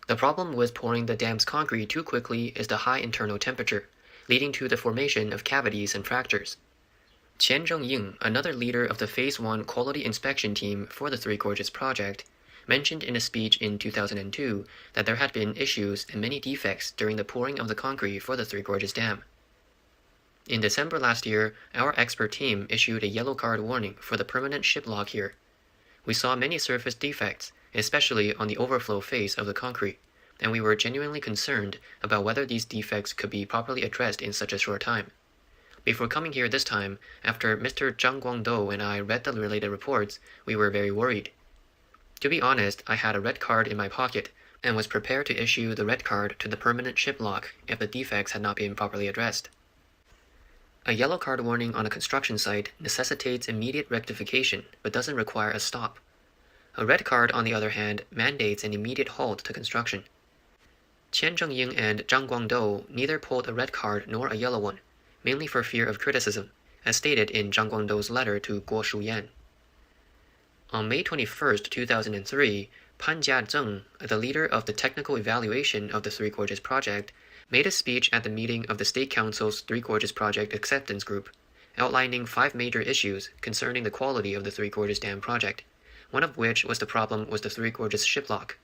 The problem with pouring the dam's concrete too quickly is the high internal temperature, leading to the formation of cavities and fractures. Qian Zhengying, another leader of the Phase 1 quality inspection team for the Three Gorges project, mentioned in a speech in 2002 that there had been issues and many defects during the pouring of the concrete for the Three Gorges Dam. In December last year, our expert team issued a yellow card warning for the permanent ship lock here. We saw many surface defects, especially on the overflow phase of the concrete, and we were genuinely concerned about whether these defects could be properly addressed in such a short time. Before coming here this time, after Mr. Zhang Guangdou and I read the related reports, we were very worried. To be honest, I had a red card in my pocket and was prepared to issue the red card to the permanent ship lock if the defects had not been properly addressed. A yellow card warning on a construction site necessitates immediate rectification but doesn't require a stop. A red card, on the other hand, mandates an immediate halt to construction. Qian Zhengying and Zhang Guangdou neither pulled a red card nor a yellow one, mainly for fear of criticism, as stated in Zhang Guangdou's letter to Guo Shuyan. On May 21, 2003, Pan Jiazeng, the leader of the technical evaluation of the Three Gorges project, made a speech at the meeting of the State Council's Three Gorges Project Acceptance Group, outlining 5 major issues concerning the quality of the Three Gorges Dam project, one of which was the problem with the Three Gorges ship lock.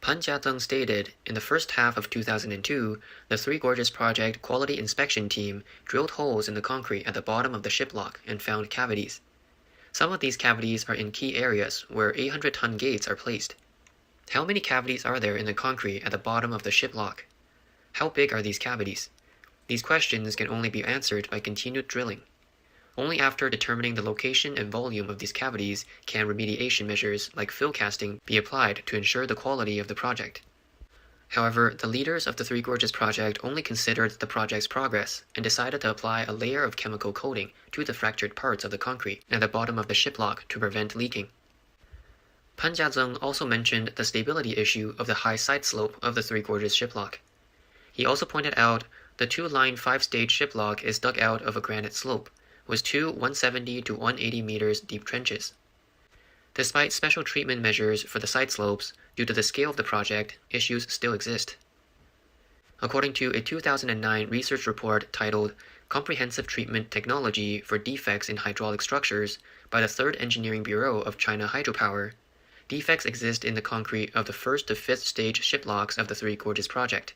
Pan Jiazeng stated, in the first half of 2002, the Three Gorges Project Quality Inspection Team drilled holes in the concrete at the bottom of the ship lock and found cavities. Some of these cavities are in key areas where 800-ton gates are placed. How many cavities are there in the concrete at the bottom of the ship lock? How big are these cavities? These questions can only be answered by continued drilling. Only after determining the location and volume of these cavities can remediation measures like fill casting be applied to ensure the quality of the project. However, the leaders of the Three Gorges project only considered the project's progress and decided to apply a layer of chemical coating to the fractured parts of the concrete at the bottom of the ship lock to prevent leaking. Pan Jiazeng also mentioned the stability issue of the high side slope of the Three Gorges ship lock. He also pointed out the 2-line 5-stage ship lock is dug out of a granite slope, with 2 170 to 180 meters deep trenches. Despite special treatment measures for the side slopes, due to the scale of the project, issues still exist. According to a 2009 research report titled Comprehensive Treatment Technology for Defects in Hydraulic Structures by the 3rd Engineering Bureau of China Hydropower, defects exist in the concrete of the 1st to 5th stage ship locks of the Three Gorges project.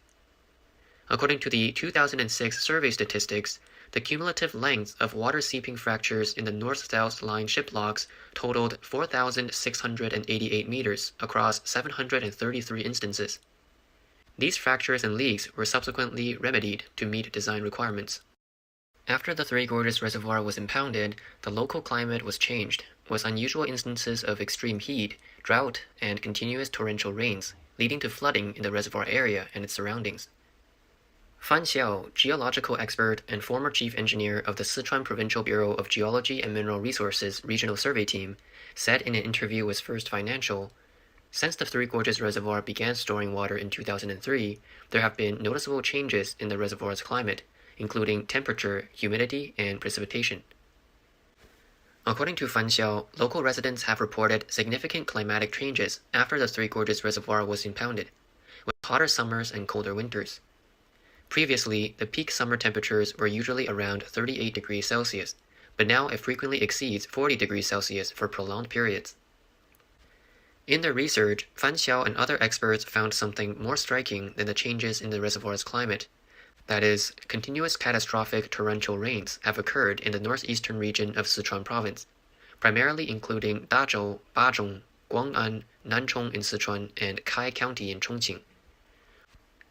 According to the 2006 survey statistics, the cumulative length of water-seeping fractures in the north-south line ship locks totaled 4,688 meters across 733 instances. These fractures and leaks were subsequently remedied to meet design requirements. After the Three Gorges Reservoir was impounded, the local climate was changed, with unusual instances of extreme heat, drought, and continuous torrential rains, leading to flooding in the reservoir area and its surroundings. Fan Xiao, geological expert and former chief engineer of the Sichuan Provincial Bureau of Geology and Mineral Resources Regional Survey Team, said in an interview with First Financial, "Since the Three Gorges Reservoir began storing water in 2003, there have been noticeable changes in the reservoir's climate, including temperature, humidity, and precipitation." According to Fan Xiao, local residents have reported significant climatic changes after the Three Gorges Reservoir was impounded, with hotter summers and colder winters. Previously, the peak summer temperatures were usually around 38 degrees Celsius, but now it frequently exceeds 40 degrees Celsius for prolonged periods. In their research, Fan Xiao and other experts found something more striking than the changes in the reservoir's climate. That is, continuous catastrophic torrential rains have occurred in the northeastern region of Sichuan province, primarily including Dazhou, Bazhong, Guang'an, Nanchong in Sichuan, and Kai County in Chongqing.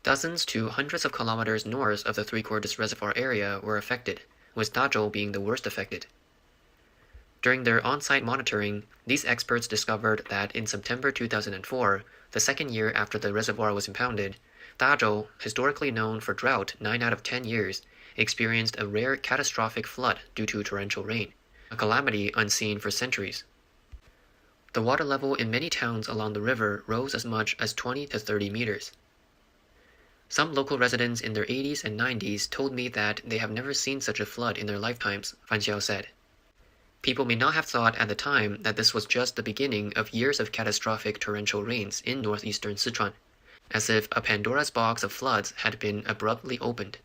Dozens to hundreds of kilometers north of the Three Gorges Reservoir area were affected, with Dazhou being the worst affected. During their on-site monitoring, these experts discovered that in September 2004, the second year after the reservoir was impounded, Dazhou, historically known for drought 9 out of 10 years, experienced a rare catastrophic flood due to torrential rain, a calamity unseen for centuries. The water level in many towns along the river rose as much as 20 to 30 meters. Some local residents in their 80s and 90s told me that they have never seen such a flood in their lifetimes, Fan Xiao said. People may not have thought at the time that this was just the beginning of years of catastrophic torrential rains in northeastern Sichuan, as if a Pandora's box of floods had been abruptly opened.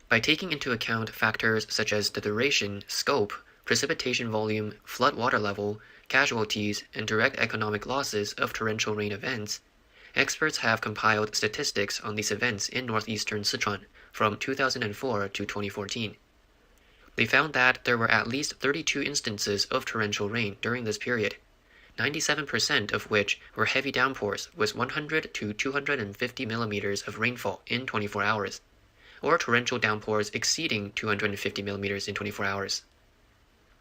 By taking into account factors such as the duration, scope, precipitation volume, flood water level, casualties, and direct economic losses of torrential rain events, experts have compiled statistics on these events in northeastern Sichuan from 2004 to 2014. They found that there were at least 32 instances of torrential rain during this period, 97% of which were heavy downpours with 100 to 250 millimeters of rainfall in 24 hours, or torrential downpours exceeding 250 millimeters in 24 hours.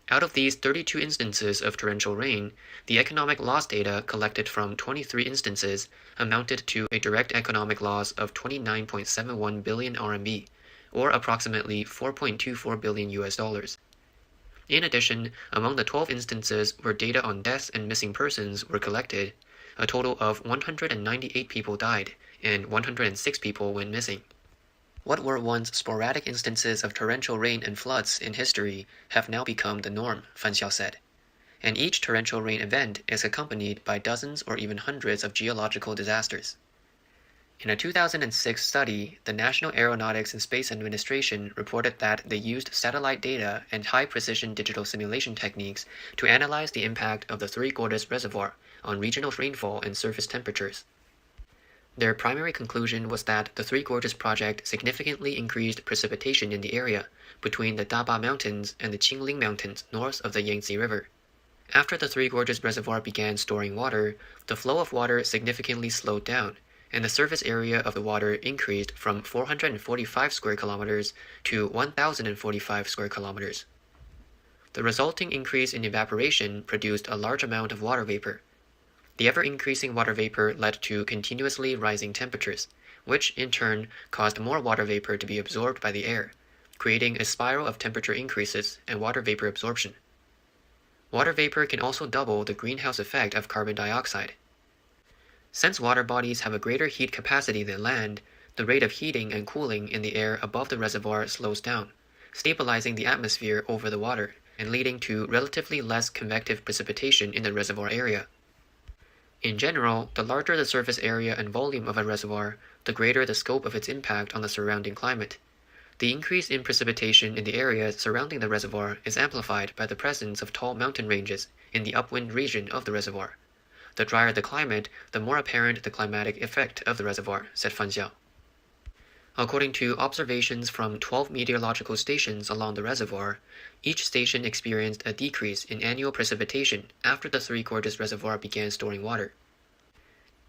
Out of these 32 instances of torrential rain, the economic loss data collected from 23 instances amounted to a direct economic loss of 29.71 billion RMB, or approximately 4.24 billion US dollars. In addition, among the 12 instances where data on deaths and missing persons were collected, a total of 198 people died and 106 people went missing. What were once sporadic instances of torrential rain and floods in history have now become the norm, Fan Xiao said. And each torrential rain event is accompanied by dozens or even hundreds of geological disasters. In a 2006 study, the National Aeronautics and Space Administration reported that they used satellite data and high-precision digital simulation techniques to analyze the impact of the Three Gorges Reservoir on regional rainfall and surface temperatures. Their primary conclusion was that the Three Gorges project significantly increased precipitation in the area between the Daba Mountains and the Qingling Mountains north of the Yangtze River. After the Three Gorges Reservoir began storing water, the flow of water significantly slowed down, and the surface area of the water increased from 445 square kilometers to 1,045 square kilometers. The resulting increase in evaporation produced a large amount of water vapor. The ever-increasing water vapor led to continuously rising temperatures, which in turn caused more water vapor to be absorbed by the air, creating a spiral of temperature increases and water vapor absorption. Water vapor can also double the greenhouse effect of carbon dioxide. Since water bodies have a greater heat capacity than land, the rate of heating and cooling in the air above the reservoir slows down, stabilizing the atmosphere over the water and leading to relatively less convective precipitation in the reservoir area. In general, the larger the surface area and volume of a reservoir, the greater the scope of its impact on the surrounding climate. The increase in precipitation in the areas surrounding the reservoir is amplified by the presence of tall mountain ranges in the upwind region of the reservoir. The drier the climate, the more apparent the climatic effect of the reservoir, said Fan Xiao. According to observations from 12 meteorological stations along the reservoir, each station experienced a decrease in annual precipitation after the Three Gorges Reservoir began storing water.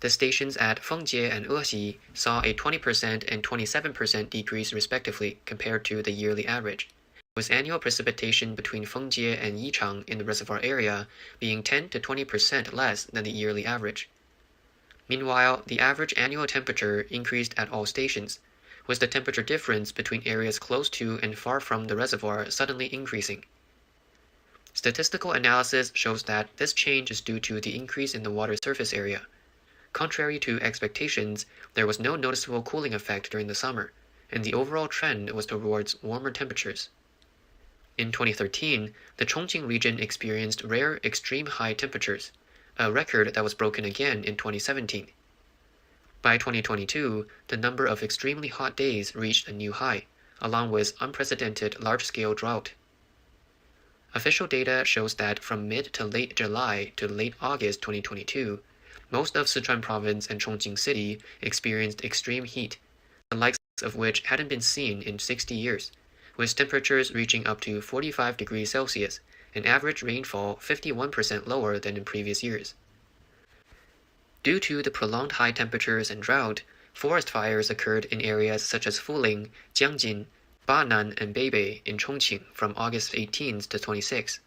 The stations at Fengjie and Exi saw a 20% and 27% decrease respectively compared to the yearly average, with annual precipitation between Fengjie and Yichang in the reservoir area being 10 to 20% less than the yearly average. Meanwhile, the average annual temperature increased at all stations, with the temperature difference between areas close to and far from the reservoir suddenly increasing. Statistical analysis shows that this change is due to the increase in the water surface area. Contrary to expectations, there was no noticeable cooling effect during the summer, and the overall trend was towards warmer temperatures. In 2013, the Chongqing region experienced rare extreme high temperatures, a record that was broken again in 2017. By 2022, the number of extremely hot days reached a new high, along with unprecedented large-scale drought. Official data shows that from mid to late July to late August 2022, most of Sichuan province and Chongqing city experienced extreme heat, the likes of which hadn't been seen in 60 years, with temperatures reaching up to 45 degrees Celsius and average rainfall 51% lower than in previous years. Due to the prolonged high temperatures and drought, forest fires occurred in areas such as Fuling, Jiangjin, Banan, and Beibei in Chongqing from August 18 to 26.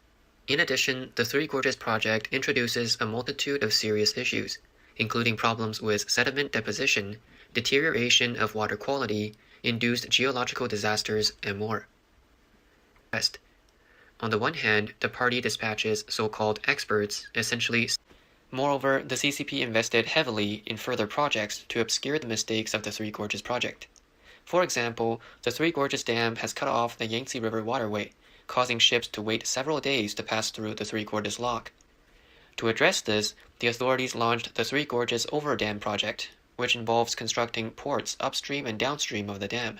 In addition, the Three Gorges project introduces a multitude of serious issues, including problems with sediment deposition, deterioration of water quality, induced geological disasters, and more. On the one hand, the party dispatches so-called experts, essentially. Moreover, the CCP invested heavily in further projects to obscure the mistakes of the Three Gorges project. For example, the Three Gorges Dam has cut off the Yangtze River waterway, causing ships to wait several days to pass through the Three Gorges Lock. To address this, the authorities launched the Three Gorges Overdam project, which involves constructing ports upstream and downstream of the dam.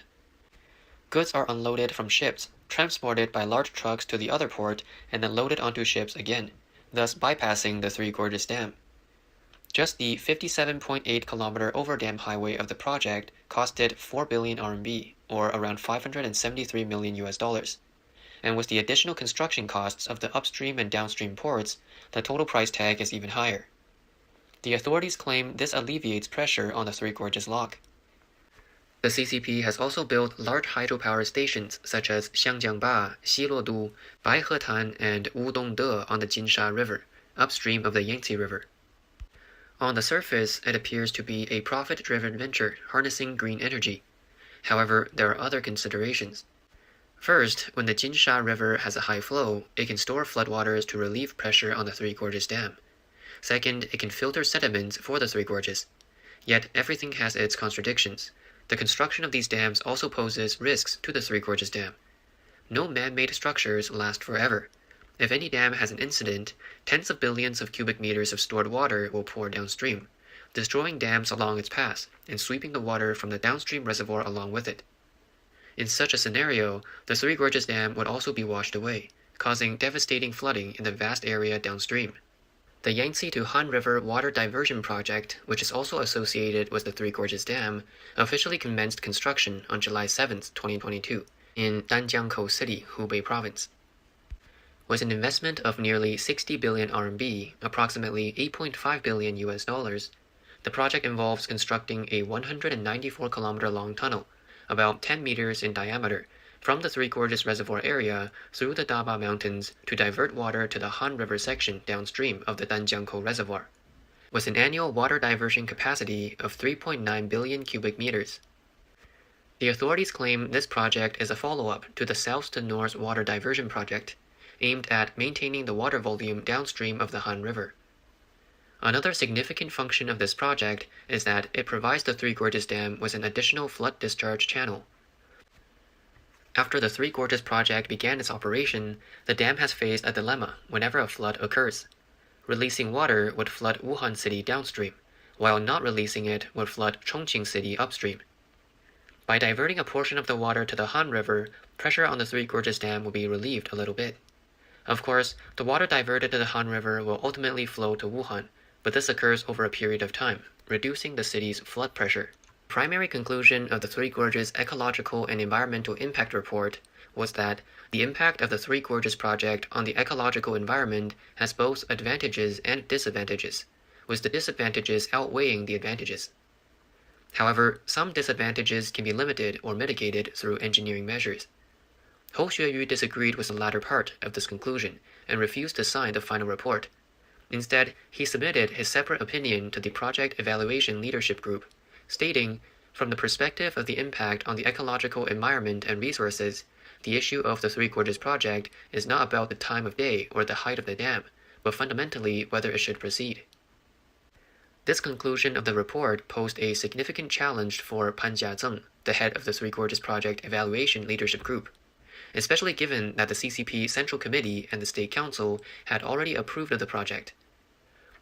Goods are unloaded from ships, transported by large trucks to the other port, and then loaded onto ships again, thus bypassing the Three Gorges Dam. Just the 57.8-kilometer overdam highway of the project costed 4 billion RMB, or around $573 million US. And with the additional construction costs of the upstream and downstream ports, the total price tag is even higher. The authorities claim this alleviates pressure on the Three Gorges Lock. The CCP has also built large hydropower stations such as Xiangjiangba, Xiluodu, Baihetan, and Wudongde on the Jinsha River, upstream of the Yangtze River. On the surface, it appears to be a profit-driven venture harnessing green energy. However, there are other considerations. First, when the Jinsha River has a high flow, it can store floodwaters to relieve pressure on the Three Gorges Dam. Second, it can filter sediments for the Three Gorges. Yet, everything has its contradictions. The construction of these dams also poses risks to the Three Gorges Dam. No man-made structures last forever. If any dam has an incident, tens of billions of cubic meters of stored water will pour downstream, destroying dams along its path and sweeping the water from the downstream reservoir along with it. In such a scenario, the Three Gorges Dam would also be washed away, causing devastating flooding in the vast area downstream. The Yangtze to Han River Water Diversion Project, which is also associated with the Three Gorges Dam, officially commenced construction on July 7, 2022, in Danjiangkou City, Hubei Province. With an investment of nearly 60 billion RMB, approximately $8.5 billion US, the project involves constructing a 194-kilometer long tunnel, about 10 meters in diameter, from the Three Gorges Reservoir area through the Daba Mountains to divert water to the Han River section downstream of the Danjiangkou Reservoir, with an annual water diversion capacity of 3.9 billion cubic meters. The authorities claim this project is a follow-up to the South to North Water Diversion Project, aimed at maintaining the water volume downstream of the Han River. Another significant function of this project is that it provides the Three Gorges Dam with an additional flood discharge channel. After the Three Gorges project began its operation, the dam has faced a dilemma whenever a flood occurs. Releasing water would flood Wuhan City downstream, while not releasing it would flood Chongqing City upstream. By diverting a portion of the water to the Han River, pressure on the Three Gorges Dam will be relieved a little bit. Of course, the water diverted to the Han River will ultimately flow to Wuhan, but this occurs over a period of time, reducing the city's flood pressure. The primary conclusion of the Three Gorges Ecological and Environmental Impact Report was that the impact of the Three Gorges project on the ecological environment has both advantages and disadvantages, with the disadvantages outweighing the advantages. However, some disadvantages can be limited or mitigated through engineering measures. Hou Xueyu disagreed with the latter part of this conclusion and refused to sign the final report. Instead, he submitted his separate opinion to the Project Evaluation Leadership Group, stating, from the perspective of the impact on the ecological environment and resources, the issue of the Three Gorges project is not about the time of day or the height of the dam, but fundamentally whether it should proceed. This conclusion of the report posed a significant challenge for Pan Jiazeng, the head of the Three Gorges Project Evaluation Leadership Group, especially given that the CCP Central Committee and the State Council had already approved of the project.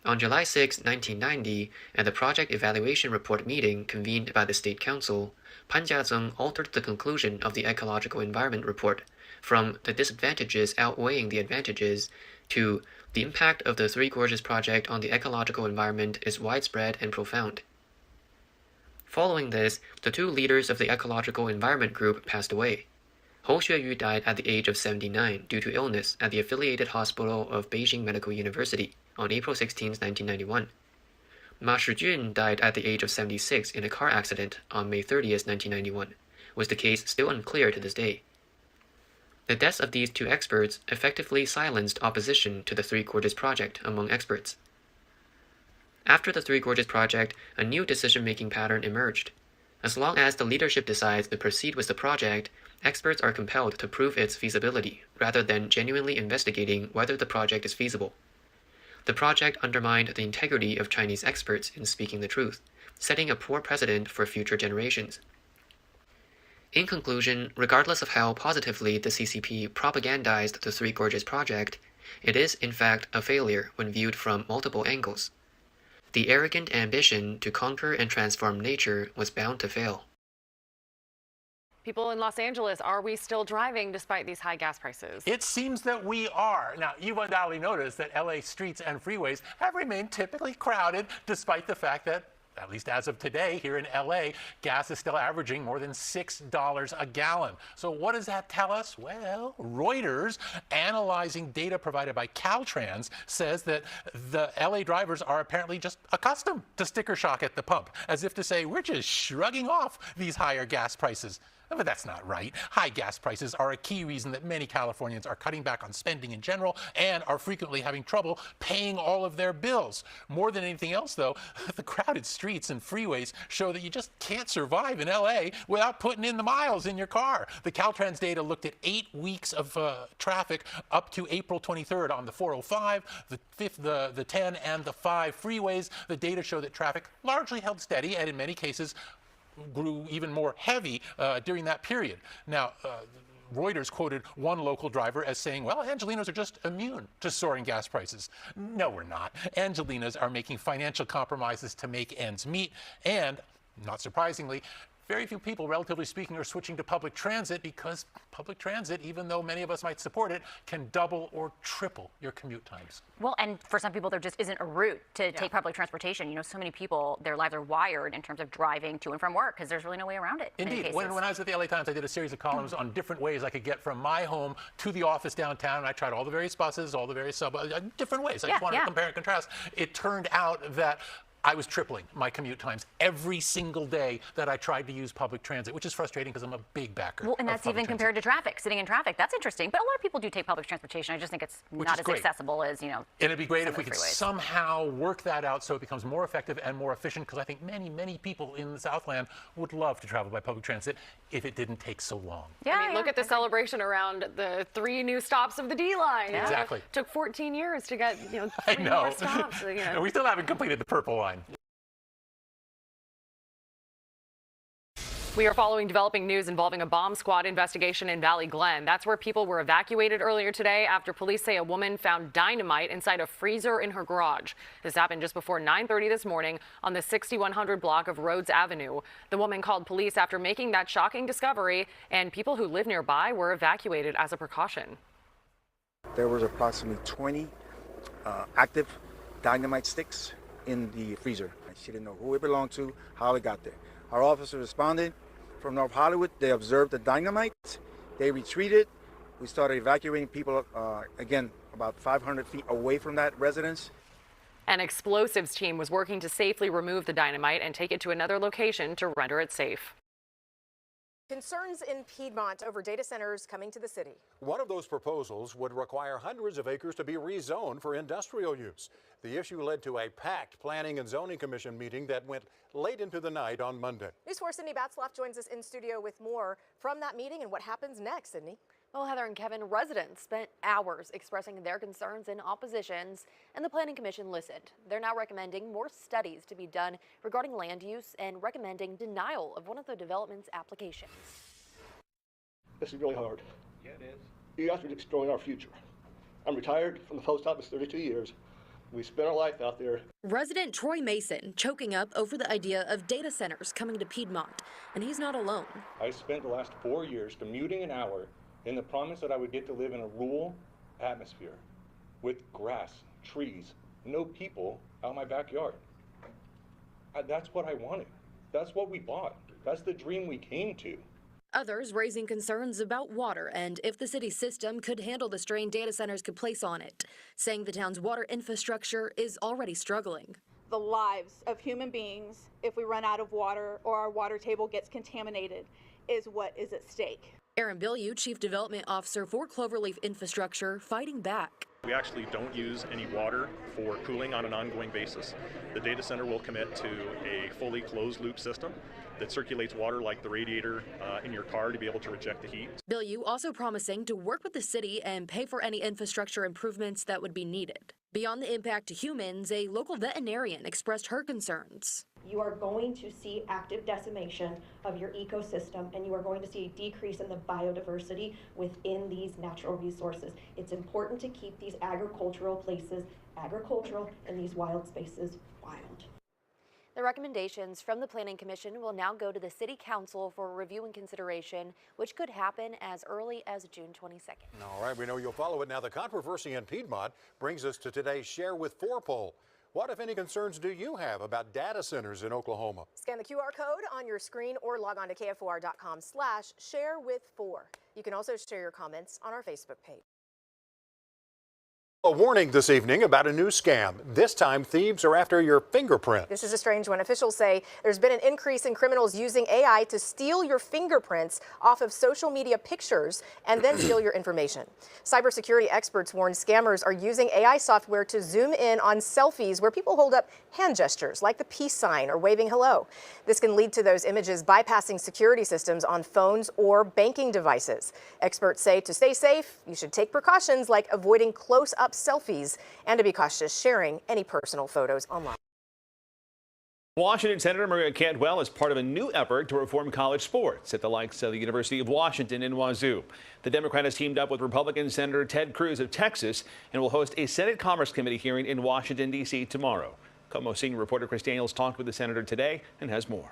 On July 6, 1990, at the Project Evaluation Report meeting convened by the State Council, Pan Jiazeng altered the conclusion of the Ecological Environment Report from the disadvantages outweighing the advantages to the impact of the Three Gorges project on the ecological environment is widespread and profound. Following this, the two leaders of the Ecological Environment Group passed away. Hou Xueyu died at the age of 79 due to illness at the affiliated hospital of Beijing Medical University on April 16, 1991. Ma Shijun died at the age of 76 in a car accident on May 30, 1991, with the case still unclear to this day. The deaths of these two experts effectively silenced opposition to the Three Gorges project among experts. After the Three Gorges project, a new decision-making pattern emerged. As long as the leadership decides to proceed with the project, experts are compelled to prove its feasibility, rather than genuinely investigating whether the project is feasible. The project undermined the integrity of Chinese experts in speaking the truth, setting a poor precedent for future generations. In conclusion, regardless of how positively the CCP propagandized the Three Gorges project, it is in fact a failure when viewed from multiple angles. The arrogant ambition to conquer and transform nature was bound to fail. People in Los Angeles, are we still driving despite these high gas prices? It seems that we are. Now, you've undoubtedly noticed that LA streets and freeways have remained typically crowded, despite the fact that, at least as of today, here in LA, gas is still averaging more than $6 a gallon. So what does that tell us? Well, Reuters, analyzing data provided by Caltrans, says that the LA drivers are apparently just accustomed to sticker shock at the pump, as if to say, we're just shrugging off these higher gas prices. But that's not right. High gas prices are a key reason that many Californians are cutting back on spending in general and are frequently having trouble paying all of their bills. More than anything else, though, the crowded streets and freeways show that you just can't survive in LA without putting in the miles in your car. The Caltrans data looked at 8 weeks of traffic up to April 23rd on the 405, the 10, and the 5 freeways. The data show that traffic largely held steady and in many cases grew even more heavy during that period. Now, Reuters quoted one local driver as saying, well, Angelinos are just immune to soaring gas prices. No, we're not. Angelinos are making financial compromises to make ends meet, and, not surprisingly, very few people, relatively speaking, are switching to public transit because public transit, even though many of us might support it, can double or triple your commute times. Well, and for some people, there just isn't a route to take public transportation. You know, so many people, their lives are wired in terms of driving to and from work because there's really no way around it. Indeed. When I was at the LA Times, I did a series of columns on different ways I could get from my home to the office downtown. And I tried all the various buses, all the various different ways. I just wanted to compare and contrast. It turned out that I was tripling my commute times every single day that I tried to use public transit, which is frustrating because I'm a big backer. Well, and that's even compared to traffic, sitting in traffic. That's interesting. But a lot of people do take public transportation. I just think it's not as accessible as, you know. And it'd be great if we could somehow work that out so it becomes more effective and more efficient, because I think many, many people in the Southland would love to travel by public transit if it didn't take so long. Yeah, I mean, look at the celebration around the 3 new stops of the D line. Exactly. It took 14 years to get, 3 more stops. And we still haven't completed the Purple Line. We are following developing news involving a bomb squad investigation in Valley Glen. That's where people were evacuated earlier today after police say a woman found dynamite inside a freezer in her garage. This happened just before 9:30 this morning on the 6100 block of Rhodes Avenue. The woman called police after making that shocking discovery, and people who live nearby were evacuated as a precaution. There was approximately 20 active dynamite sticks in the freezer. She didn't know who it belonged to, how it got there. Our officers responded from North Hollywood. They observed the dynamite. They retreated. We started evacuating people, again, about 500 feet away from that residence. An explosives team was working to safely remove the dynamite and take it to another location to render it safe. Concerns in Piedmont over data centers coming to the city. One of those proposals would require hundreds of acres to be rezoned for industrial use. The issue led to a packed Planning and Zoning Commission meeting that went late into the night on Monday. News 4 Sydney Batzlaff joins us in studio with more from that meeting and what happens next, Sydney. Well, Heather and Kevin, residents spent hours expressing their concerns and oppositions, and the Planning Commission listened. They're now recommending more studies to be done regarding land use and recommending denial of one of the development's applications. This is really hard. Yeah, it is. You guys are destroying our future. I'm retired from the post office 32 years. We spent our life out there. Resident Troy Mason choking up over the idea of data centers coming to Piedmont, and he's not alone. I spent the last 4 years commuting an hour in the promise that I would get to live in a rural atmosphere with grass, trees, no people out my backyard. That's what I wanted. That's what we bought. That's the dream we came to. Others raising concerns about water and if the city system could handle the strain data centers could place on it, saying the town's water infrastructure is already struggling. The lives of human beings, if we run out of water or our water table gets contaminated, is what is at stake. Aaron Bilyeu, Chief Development Officer for Cloverleaf Infrastructure, fighting back. We actually don't use any water for cooling on an ongoing basis. The data center will commit to a fully closed loop system that circulates water like the radiator in your car to be able to reject the heat. Bilyeu also promising to work with the city and pay for any infrastructure improvements that would be needed. Beyond the impact to humans, a local veterinarian expressed her concerns. You are going to see active decimation of your ecosystem, and you are going to see a decrease in the biodiversity within these natural resources. It's important to keep these agricultural places agricultural and these wild spaces wild. The recommendations from the Planning Commission will now go to the City Council for review and consideration, which could happen as early as June 22nd. All right, we know you'll follow it. Now, the controversy in Piedmont brings us to today's Share with 4 poll. What, if any, concerns do you have about data centers in Oklahoma? Scan the QR code on your screen or log on to KFOR.com/share-with-4. You can also share your comments on our Facebook page. A warning this evening about a new scam. This time, thieves are after your fingerprint. This is a strange one. Officials say there's been an increase in criminals using AI to steal your fingerprints off of social media pictures and then steal your information. Cybersecurity experts warn scammers are using AI software to zoom in on selfies where people hold up hand gestures like the peace sign or waving hello. This can lead to those images bypassing security systems on phones or banking devices. Experts say to stay safe, you should take precautions like avoiding close-up selfies and to be cautious sharing any personal photos online. Washington Senator Maria Cantwell is part of a new effort to reform college sports at the likes of the University of Washington and Wazoo. The Democrat has teamed up with Republican Senator Ted Cruz of Texas and will host a Senate Commerce Committee hearing in Washington, D.C. tomorrow. KOMO senior reporter Chris Daniels talked with the senator today and has more.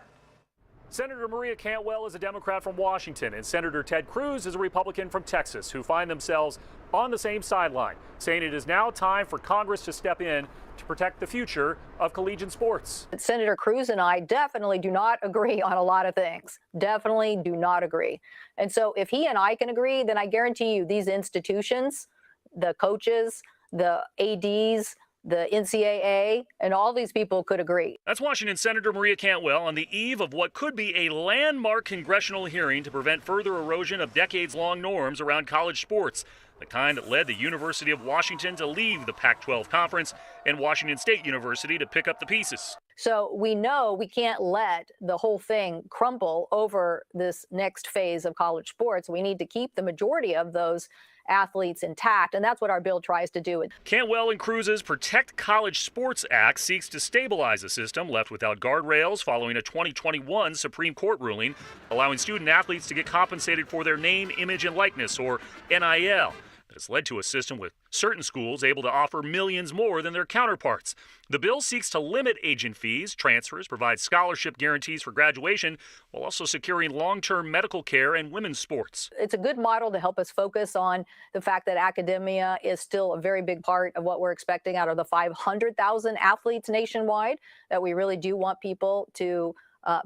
Senator Maria Cantwell is a Democrat from Washington, and Senator Ted Cruz is a Republican from Texas, who find themselves on the same sideline, saying it is now time for Congress to step in to protect the future of collegiate sports. Senator Cruz and I definitely do not agree on a lot of things. Definitely do not agree. And so if he and I can agree, then I guarantee you these institutions, the coaches, the ADs, the NCAA, and all these people could agree. That's Washington Senator Maria Cantwell on the eve of what could be a landmark congressional hearing to prevent further erosion of decades-long norms around college sports, the kind that led the University of Washington to leave the Pac-12 conference and Washington State University to pick up the pieces. So we know we can't let the whole thing crumble over this next phase of college sports. We need to keep the majority of those athletes intact, and that's what our bill tries to do. Cantwell and Cruz's Protect College Sports Act seeks to stabilize a system left without guardrails following a 2021 Supreme Court ruling allowing student athletes to get compensated for their name, image, and likeness, or NIL. That has led to a system with certain schools able to offer millions more than their counterparts. The bill seeks to limit agent fees, transfers, provide scholarship guarantees for graduation, while also securing long-term medical care and women's sports. It's a good model to help us focus on the fact that academia is still a very big part of what we're expecting out of the 500,000 athletes nationwide, that we really do want people to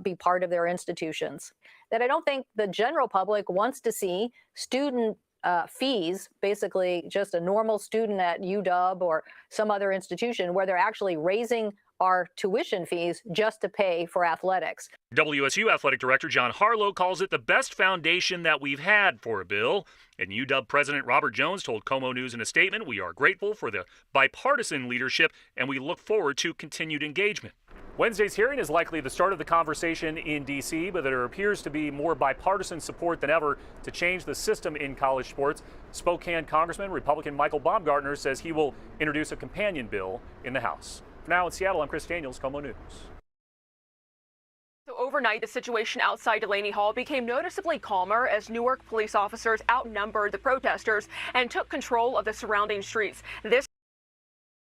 be part of their institutions. That I don't think the general public wants to see student fees, basically just a normal student at UW or some other institution where they're actually raising our tuition fees just to pay for athletics. WSU Athletic Director John Harlow calls it the best foundation that we've had for a bill. And UW President Robert Jones told KOMO News in a statement, "We are grateful for the bipartisan leadership and we look forward to continued engagement." Wednesday's hearing is likely the start of the conversation in D.C., but there appears to be more bipartisan support than ever to change the system in college sports. Spokane Congressman Republican Michael Baumgartner says he will introduce a companion bill in the House. For now in Seattle, I'm Chris Daniels, KOMO News. So overnight, the situation outside Delaney Hall became noticeably calmer as Newark police officers outnumbered the protesters and took control of the surrounding streets. This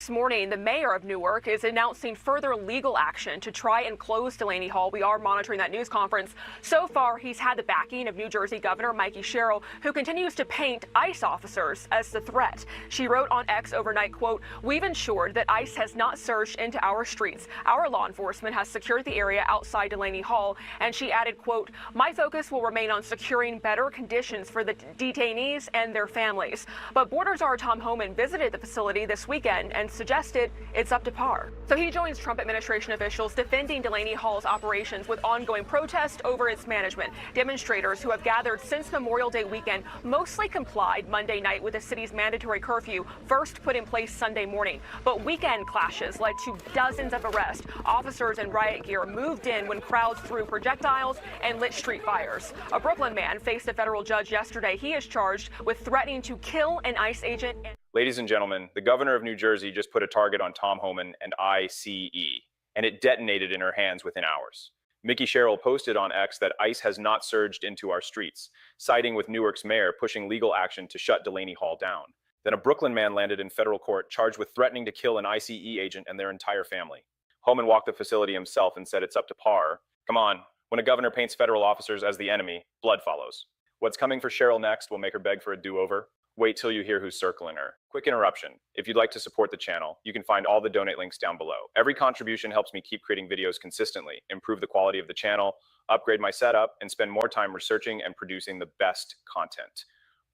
morning, the mayor of Newark is announcing further legal action to try and close Delaney Hall. We are monitoring that news conference. So far, he's had the backing of New Jersey Governor Mikey Sherrill, who continues to paint ICE officers as the threat. She wrote on X overnight, quote, "We've ensured that ICE has not surged into our streets. Our law enforcement has secured the area outside Delaney Hall." And she added, quote, "My focus will remain on securing better conditions for the detainees and their families." But Border Czar Tom Homan visited the facility this weekend and suggested it's up to par. So he joins Trump administration officials defending Delaney Hall's operations with ongoing protest over its management. Demonstrators who have gathered since Memorial Day weekend mostly complied Monday night with the city's mandatory curfew, first put in place Sunday morning. But weekend clashes led to dozens of arrests. Officers in riot gear moved in when crowds threw projectiles and lit street fires. A Brooklyn man faced a federal judge yesterday. He is charged with threatening to kill an ICE agent. Ladies and gentlemen, the governor of New Jersey just put a target on Tom Homan and ICE, and it detonated in her hands within hours. Mickey Sherrill posted on X that ICE has not surged into our streets, siding with Newark's mayor pushing legal action to shut Delaney Hall down. Then a Brooklyn man landed in federal court charged with threatening to kill an ICE agent and their entire family. Homan walked the facility himself and said it's up to par. Come on, when a governor paints federal officers as the enemy, blood follows. What's coming for Cheryl next will make her beg for a do-over. Wait till you hear who's circling her. Quick interruption. If you'd like to support the channel, you can find all the donate links down below. Every contribution helps me keep creating videos consistently, improve the quality of the channel, upgrade my setup, and spend more time researching and producing the best content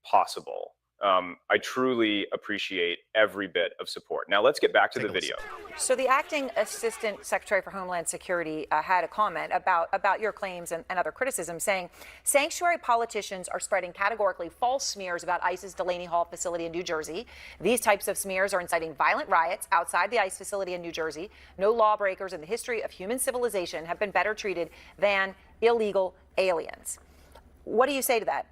possible. I truly appreciate every bit of support. Now let's get back to the video. So the acting assistant secretary for Homeland Security had a comment about your claims and other criticism, saying sanctuary politicians are spreading categorically false smears about ICE's Delaney Hall facility in New Jersey. These types of smears are inciting violent riots outside the ICE facility in New Jersey. No lawbreakers in the history of human civilization have been better treated than illegal aliens. What do you say to that?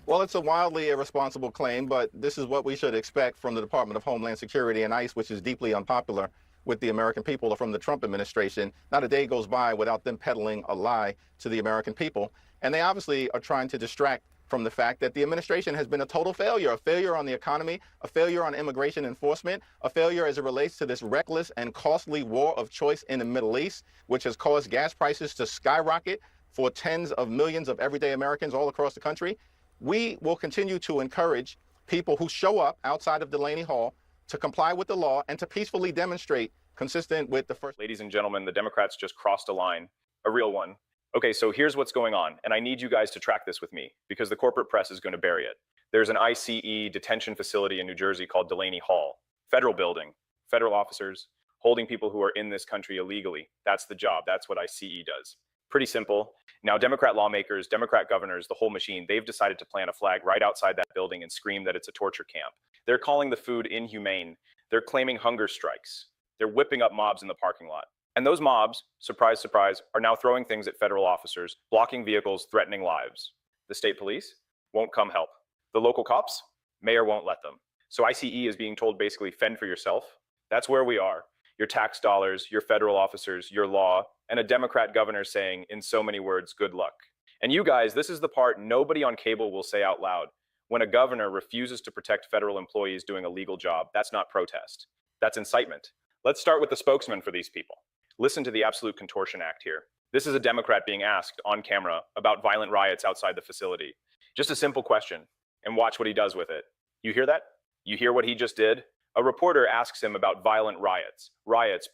Well, it's a wildly irresponsible claim, but this is what we should expect from the Department of Homeland Security and ICE, which is deeply unpopular with the American people or from the Trump administration. Not a day goes by without them peddling a lie to the American people. And they obviously are trying to distract from the fact that the administration has been a total failure, a failure on the economy, a failure on immigration enforcement, a failure as it relates to this reckless and costly war of choice in the Middle East, which has caused gas prices to skyrocket for tens of millions of everyday Americans all across the country. We will continue to encourage people who show up outside of Delaney Hall to comply with the law and to peacefully demonstrate consistent with the first. Ladies and gentlemen, the Democrats just crossed a line, a real one. Okay, so here's what's going on, and I need you guys to track this with me because the corporate press is going to bury it. There's an ICE detention facility in New Jersey called Delaney Hall, federal building, federal officers holding people who are in this country illegally. That's the job. That's what ICE does. Pretty simple. Now, Democrat lawmakers, Democrat governors, the whole machine, they've decided to plant a flag right outside that building and scream that it's a torture camp. They're calling the food inhumane. They're claiming hunger strikes. They're whipping up mobs in the parking lot. And those mobs, surprise, surprise, are now throwing things at federal officers, blocking vehicles, threatening lives. The state police won't come help. The local cops, mayor won't let them. So ICE is being told basically fend for yourself. That's where we are. Your tax dollars, your federal officers, your law, and a Democrat governor saying, in so many words, good luck. And you guys, this is the part nobody on cable will say out loud. When a governor refuses to protect federal employees doing a legal job, that's not protest. That's incitement. Let's start with the spokesman for these people. Listen to the absolute contortion act here. This is a Democrat being asked on camera about violent riots outside the facility. Just a simple question, and watch what he does with it. You hear that? You hear what he just did? A reporter asks him about violent riots,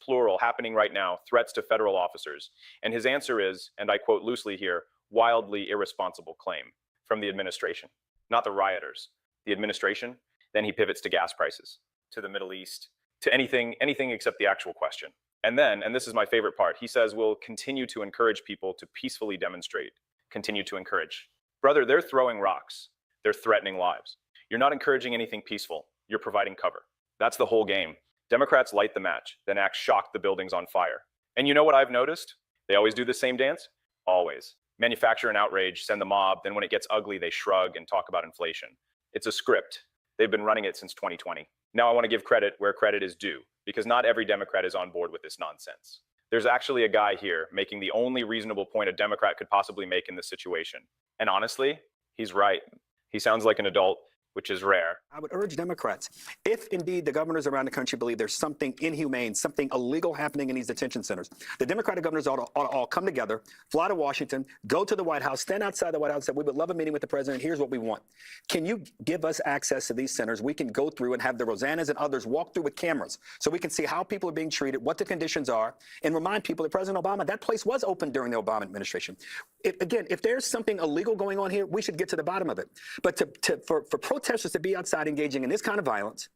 plural, happening right now, threats to federal officers. And his answer is, and I quote loosely here, wildly irresponsible claim from the administration. Not the rioters, the administration. Then he pivots to gas prices, to the Middle East, to anything except the actual question. And then, and this is my favorite part, he says we'll continue to encourage people to peacefully demonstrate, continue to encourage. Brother, they're throwing rocks. They're threatening lives. You're not encouraging anything peaceful. You're providing cover. That's the whole game. Democrats light the match, then act shocked the building's on fire. And you know what I've noticed? They always do the same dance? Always. Manufacture an outrage, send the mob, then when it gets ugly, they shrug and talk about inflation. It's a script. They've been running it since 2020. Now I want to give credit where credit is due, because not every Democrat is on board with this nonsense. There's actually a guy here making the only reasonable point a Democrat could possibly make in this situation. And honestly, he's right. He sounds like an adult, which is rare. I would urge Democrats, if indeed the governors around the country believe there's something inhumane, something illegal happening in these detention centers, the Democratic governors ought to all come together, fly to Washington, go to the White House, stand outside the White House, say, we would love a meeting with the president. Here's what we want. Can you give us access to these centers? We can go through and have the Rosannas and others walk through with cameras so we can see how people are being treated, what the conditions are, and remind people that President Obama, that place was open during the Obama administration. If there's something illegal going on here, we should get to the bottom of it. But for protesters to be outside engaging in this kind of violence,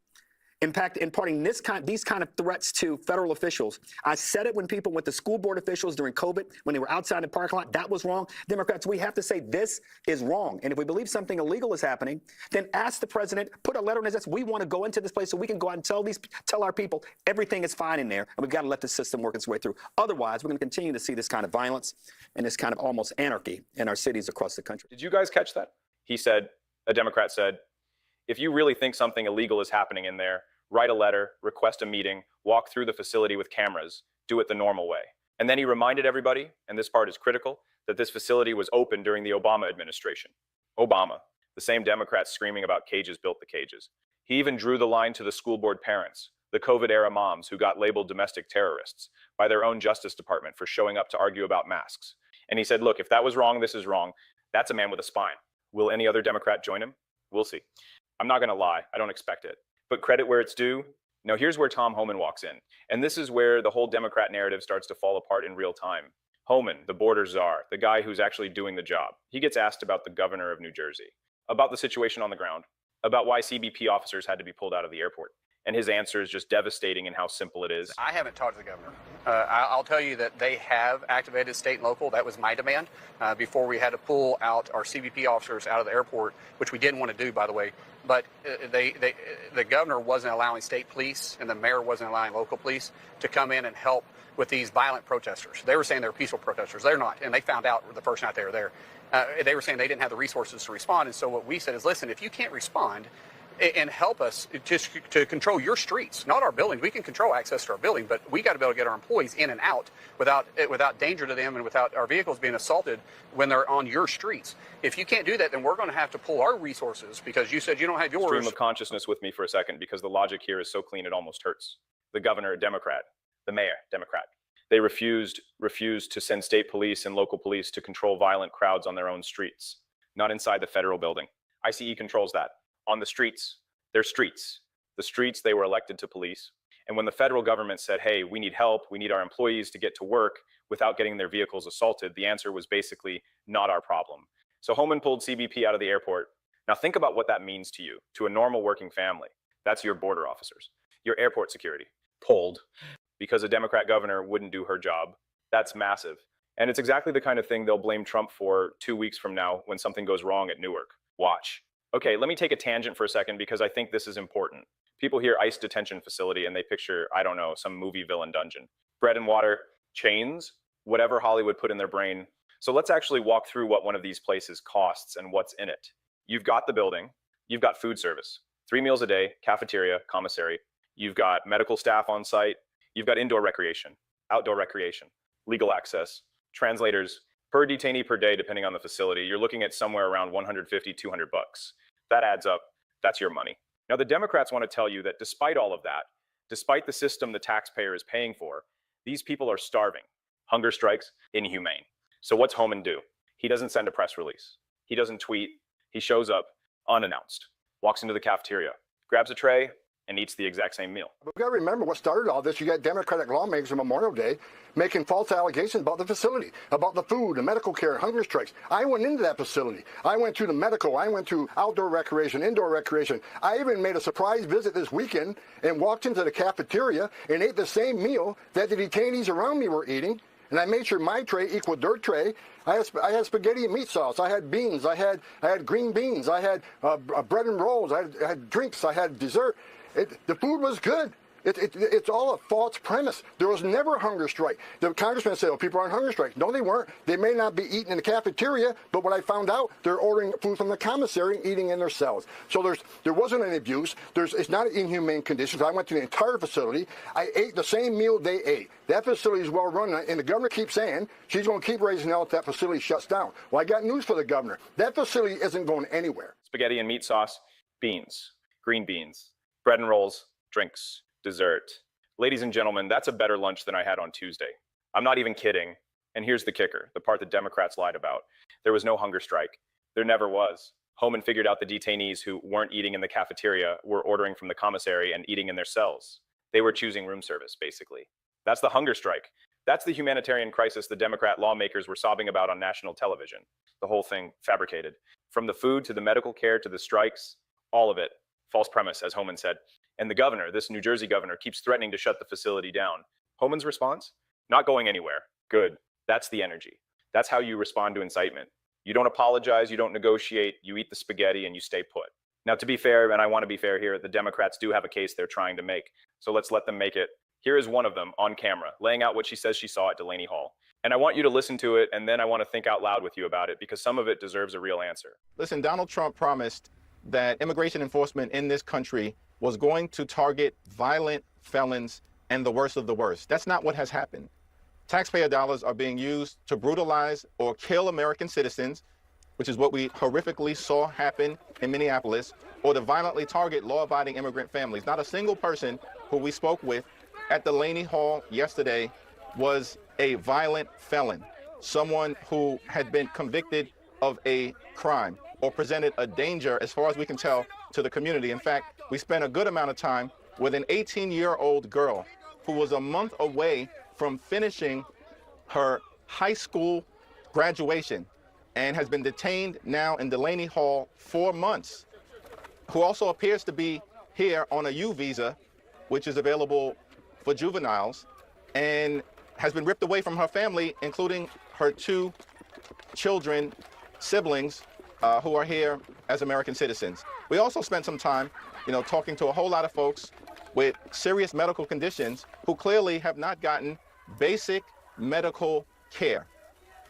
imparting these kind of threats to federal officials. I said it when people went to school board officials during COVID, when they were outside the parking lot, that was wrong. Democrats, we have to say this is wrong. And if we believe something illegal is happening, then ask the president, put a letter in his desk. We want to go into this place so we can go out and tell our people everything is fine in there, and we've got to let the system work its way through. Otherwise, we're going to continue to see this kind of violence and this kind of almost anarchy in our cities across the country. Did you guys catch that? He said, a Democrat said, if you really think something illegal is happening in there, write a letter, request a meeting, walk through the facility with cameras, do it the normal way. And then he reminded everybody, and this part is critical, that this facility was open during the Obama administration. Obama, the same Democrats screaming about cages built the cages. He even drew the line to the school board parents. the COVID-era moms who got labeled domestic terrorists by their own Justice Department for showing up to argue about masks. And he said, look, if that was wrong, this is wrong. That's a man with a spine. Will any other Democrat join him? We'll see. I'm not going to lie. I don't expect it. But credit where it's due. Now, here's where Tom Homan walks in. And this is where the whole Democrat narrative starts to fall apart in real time. Homan, the border czar, the guy who's actually doing the job, he gets asked about the governor of New Jersey, about the situation on the ground, about why CBP officers had to be pulled out of the airport. And his answer is just devastating in how simple it is. I haven't talked to the governor. I'll tell you that they have activated state and local. That was my demand before we had to pull out our CBP officers out of the airport, which we didn't want to do, by the way. But the governor wasn't allowing state police and the mayor wasn't allowing local police to come in and help with these violent protesters. They were saying they're peaceful protesters. They're not. And they found out the first night they were there. They were saying they didn't have the resources to respond. And so what we said is, listen, if you can't respond and help us just to control your streets, not our buildings. We can control access to our building, but we got to be able to get our employees in and out without danger to them and without our vehicles being assaulted when they're on your streets. If you can't do that, then we're going to have to pull our resources because you said you don't have yours. Stream of consciousness with me for a second because the logic here is so clean it almost hurts. The governor, a Democrat. The mayor, Democrat. They refused to send state police and local police to control violent crowds on their own streets, not inside the federal building. ICE controls that. On the streets, they're streets. The streets they were elected to police. And when the federal government said, hey, we need help, we need our employees to get to work without getting their vehicles assaulted, the answer was basically not our problem. So Homan pulled CBP out of the airport. Now think about what that means to you, to a normal working family. That's your border officers, your airport security, pulled because a Democrat governor wouldn't do her job. That's massive. And it's exactly the kind of thing they'll blame Trump for 2 weeks from now when something goes wrong at Newark. Watch. Okay, let me take a tangent for a second because I think this is important. People hear ICE detention facility and they picture, I don't know, some movie villain dungeon. Bread and water, chains, whatever Hollywood put in their brain. So let's actually walk through what one of these places costs and what's in it. You've got the building, you've got food service, 3 meals a day, cafeteria, commissary. You've got medical staff on site, you've got indoor recreation, outdoor recreation, legal access, translators. Per detainee per day, depending on the facility, you're looking at somewhere around $150, $200. That adds up. That's your money. Now, the Democrats want to tell you that despite all of that, despite the system the taxpayer is paying for, these people are starving. Hunger strikes, inhumane. So what's Homan do? He doesn't send a press release. He doesn't tweet. He shows up unannounced, walks into the cafeteria, grabs a tray, and eats the exact same meal. We've got to remember what started all this. You got Democratic lawmakers on Memorial Day making false allegations about the facility, about the food, the medical care, hunger strikes. I went into that facility. I went to the medical. I went to outdoor recreation, indoor recreation. I even made a surprise visit this weekend and walked into the cafeteria and ate the same meal that the detainees around me were eating. And I made sure my tray equaled their tray. I had spaghetti and meat sauce. I had beans. I had green beans. I had bread and rolls. I had drinks. I had dessert. The food was good. It's all a false premise. There was never a hunger strike. The congressman said, oh, people are on hunger strike. No, they weren't. They may not be eating in the cafeteria, but what I found out, they're ordering food from the commissary and eating in their cells. So there wasn't any abuse. It's not inhumane conditions. I went to the entire facility. I ate the same meal they ate. That facility is well run, and the governor keeps saying she's going to keep raising hell if that facility shuts down. Well, I got news for the governor. That facility isn't going anywhere. Spaghetti and meat sauce, beans, green beans, bread and rolls, drinks, dessert. Ladies and gentlemen, that's a better lunch than I had on Tuesday. I'm not even kidding. And here's the kicker, the part that Democrats lied about. There was no hunger strike. There never was. Homan figured out the detainees who weren't eating in the cafeteria were ordering from the commissary and eating in their cells. They were choosing room service, basically. That's the hunger strike. That's the humanitarian crisis the Democrat lawmakers were sobbing about on national television. The whole thing fabricated. From the food to the medical care to the strikes, all of it. False premise, as Homan said. And the governor, this New Jersey governor, keeps threatening to shut the facility down. Homan's response? Not going anywhere. Good. That's the energy. That's how you respond to incitement. You don't apologize, you don't negotiate, you eat the spaghetti and you stay put. Now, to be fair, and I want to be fair here, the Democrats do have a case they're trying to make. So let's let them make it. Here is one of them on camera, laying out what she says she saw at Delaney Hall. And I want you to listen to it, and then I want to think out loud with you about it, because some of it deserves a real answer. Listen, Donald Trump promised that immigration enforcement in this country was going to target violent felons and the worst of the worst. That's not what has happened. Taxpayer dollars are being used to brutalize or kill American citizens which is what we horrifically saw happen in Minneapolis, or to violently target law-abiding immigrant families. Not a single person who we spoke with at Delaney Hall yesterday was a violent felon, someone who had been convicted of a crime or presented a danger, as far as we can tell, to the community. In fact, we spent a good amount of time with an 18-year-old girl who was a month away from finishing her high school graduation and has been detained now in Delaney Hall 4 months, who also appears to be here on a U visa, which is available for juveniles, and has been ripped away from her family, including her 2 children, siblings, who are here as American citizens. We also spent some time, talking to a whole lot of folks with serious medical conditions who clearly have not gotten basic medical care.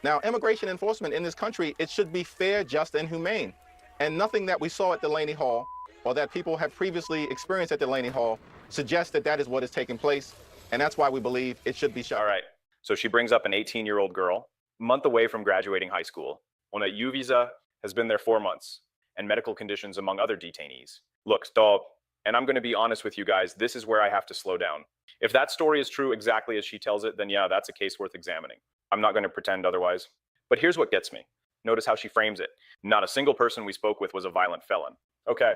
Now, immigration enforcement in this country, it should be fair, just, and humane. And nothing that we saw at Delaney Hall, or that people have previously experienced at Delaney Hall, suggests that that is what is taking place. And that's why we believe it should be shut. All right. So she brings up an 18-year-old girl, a month away from graduating high school, on a U visa, has been there 4 months, and medical conditions among other detainees. Look, stop. And I'm going to be honest with you guys, this is where I have to slow down. If that story is true exactly as she tells it, then yeah, that's a case worth examining. I'm not going to pretend otherwise. But here's what gets me. Notice how she frames it. Not a single person we spoke with was a violent felon. Okay,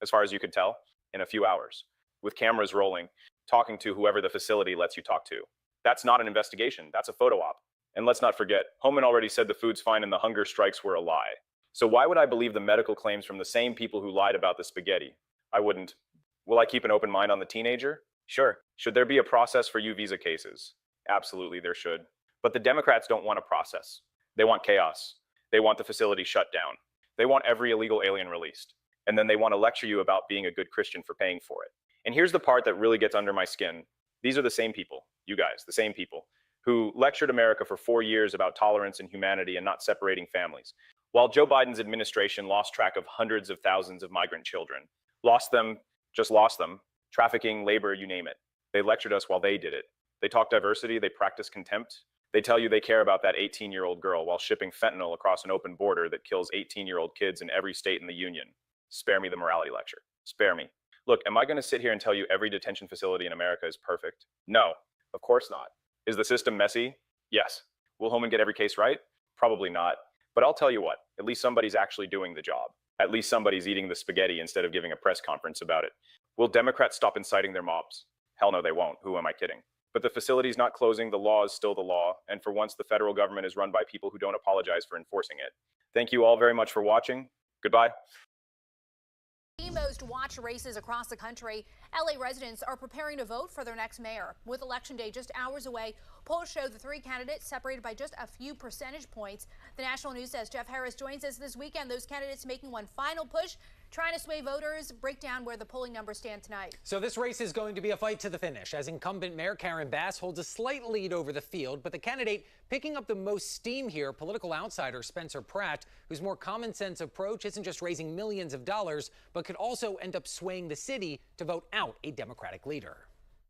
as far as you could tell, in a few hours, with cameras rolling, talking to whoever the facility lets you talk to. That's not an investigation, that's a photo op. And let's not forget, Homan already said the food's fine and the hunger strikes were a lie. So why would I believe the medical claims from the same people who lied about the spaghetti? I wouldn't. Will I keep an open mind on the teenager? Sure. Should there be a process for U visa cases? Absolutely, there should. But the Democrats don't want a process. They want chaos. They want the facility shut down. They want every illegal alien released. And then they want to lecture you about being a good Christian for paying for it. And here's the part that really gets under my skin. These are the same people, you guys, the same people, who lectured America for 4 years about tolerance and humanity and not separating families. While Joe Biden's administration lost track of hundreds of thousands of migrant children, lost them, trafficking, labor, you name it. They lectured us while they did it. They talk diversity, they practice contempt. They tell you they care about that 18-year-old girl while shipping fentanyl across an open border that kills 18-year-old kids in every state in the union. Spare me the morality lecture. Spare me. Look, am I going to sit here and tell you every detention facility in America is perfect? No, of course not. Is the system messy? Yes. Will Homan get every case right? Probably not. But I'll tell you what, at least somebody's actually doing the job. At least somebody's eating the spaghetti instead of giving a press conference about it. Will Democrats stop inciting their mobs? Hell no, they won't. Who am I kidding? But the facility's not closing. The law is still the law. And for once, the federal government is run by people who don't apologize for enforcing it. Thank you all very much for watching. Goodbye. The most watched races across the country, LA residents are preparing to vote for their next mayor. With Election Day just hours away, polls show the 3 candidates separated by just a few percentage points. The National News says Jeff Harris joins us this weekend. Those candidates making one final push, trying to sway voters. Break down where the polling numbers stand tonight. So this race is going to be a fight to the finish, as incumbent Mayor Karen Bass holds a slight lead over the field. But the candidate picking up the most steam here, political outsider Spencer Pratt, whose more common sense approach isn't just raising millions of dollars, but could also end up swaying the city to vote out a Democratic leader.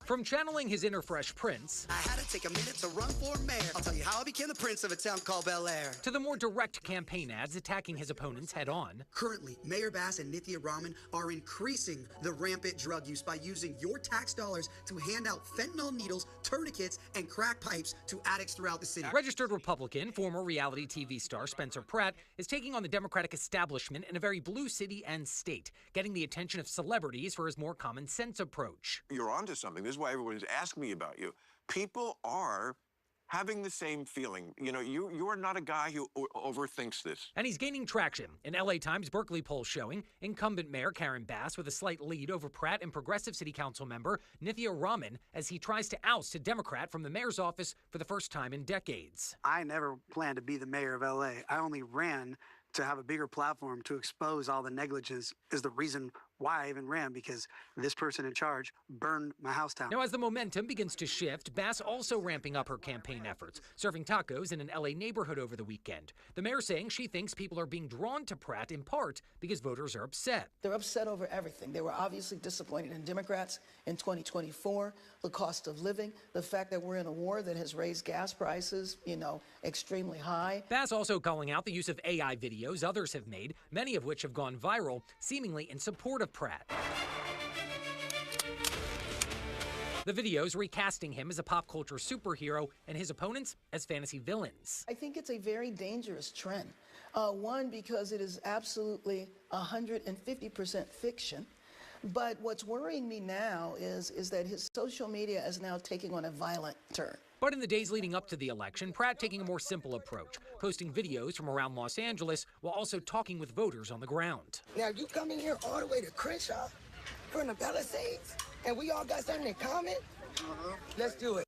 From channeling his inner Fresh Prince, I had to take a minute to run for mayor. I'll tell you how I became the prince of a town called Bel Air. to the more direct campaign ads attacking his opponents head on. Currently, Mayor Bass and Nithya Raman are increasing the rampant drug use by using your tax dollars to hand out fentanyl needles, tourniquets, and crack pipes to addicts throughout the city. Registered Republican, former reality TV star Spencer Pratt is taking on the Democratic establishment in a very blue city and state, getting the attention of celebrities for his more common sense approach. You're onto something. This is why everyone's asking me about you. People are having the same feeling. You know, you are not a guy who overthinks this. And he's gaining traction. An LA Times Berkeley poll showing incumbent Mayor Karen Bass with a slight lead over Pratt and Progressive City Council member Nithya Raman as he tries to oust a Democrat from the mayor's office for the first time in decades. I never planned to be the mayor of LA. I only ran to have a bigger platform to expose all the negligence is the reason why I even ran, because this person in charge burned my house down. Now, as the momentum begins to shift, Bass also ramping up her campaign efforts, serving tacos in an LA neighborhood over the weekend. The mayor saying she thinks people are being drawn to Pratt in part because voters are upset. They're upset over everything. They were obviously disappointed in Democrats in 2024, the cost of living, the fact that we're in a war that has raised gas prices, extremely high. Bass also calling out the use of AI videos others have made, many of which have gone viral, seemingly in support of Pratt. The videos recasting him as a pop culture superhero and his opponents as fantasy villains. I think it's a very dangerous trend. One, because it is absolutely 150% fiction. But what's worrying me now is that his social media is now taking on a violent turn. But in the days leading up to the election, Pratt taking a more simple approach, posting videos from around Los Angeles while also talking with voters on the ground. Now, you coming here all the way to Crenshaw from the Palisades, and we all got something in common? Let's do it.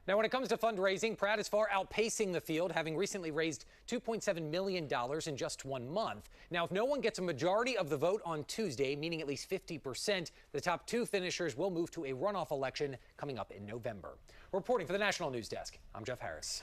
Now, when it comes to fundraising, Pratt is far outpacing the field, having recently raised $2.7 million in just 1 month. Now, if no one gets a majority of the vote on Tuesday, meaning at least 50%, the top 2 finishers will move to a runoff election coming up in November. Reporting for the National News Desk, I'm Jeff Harris.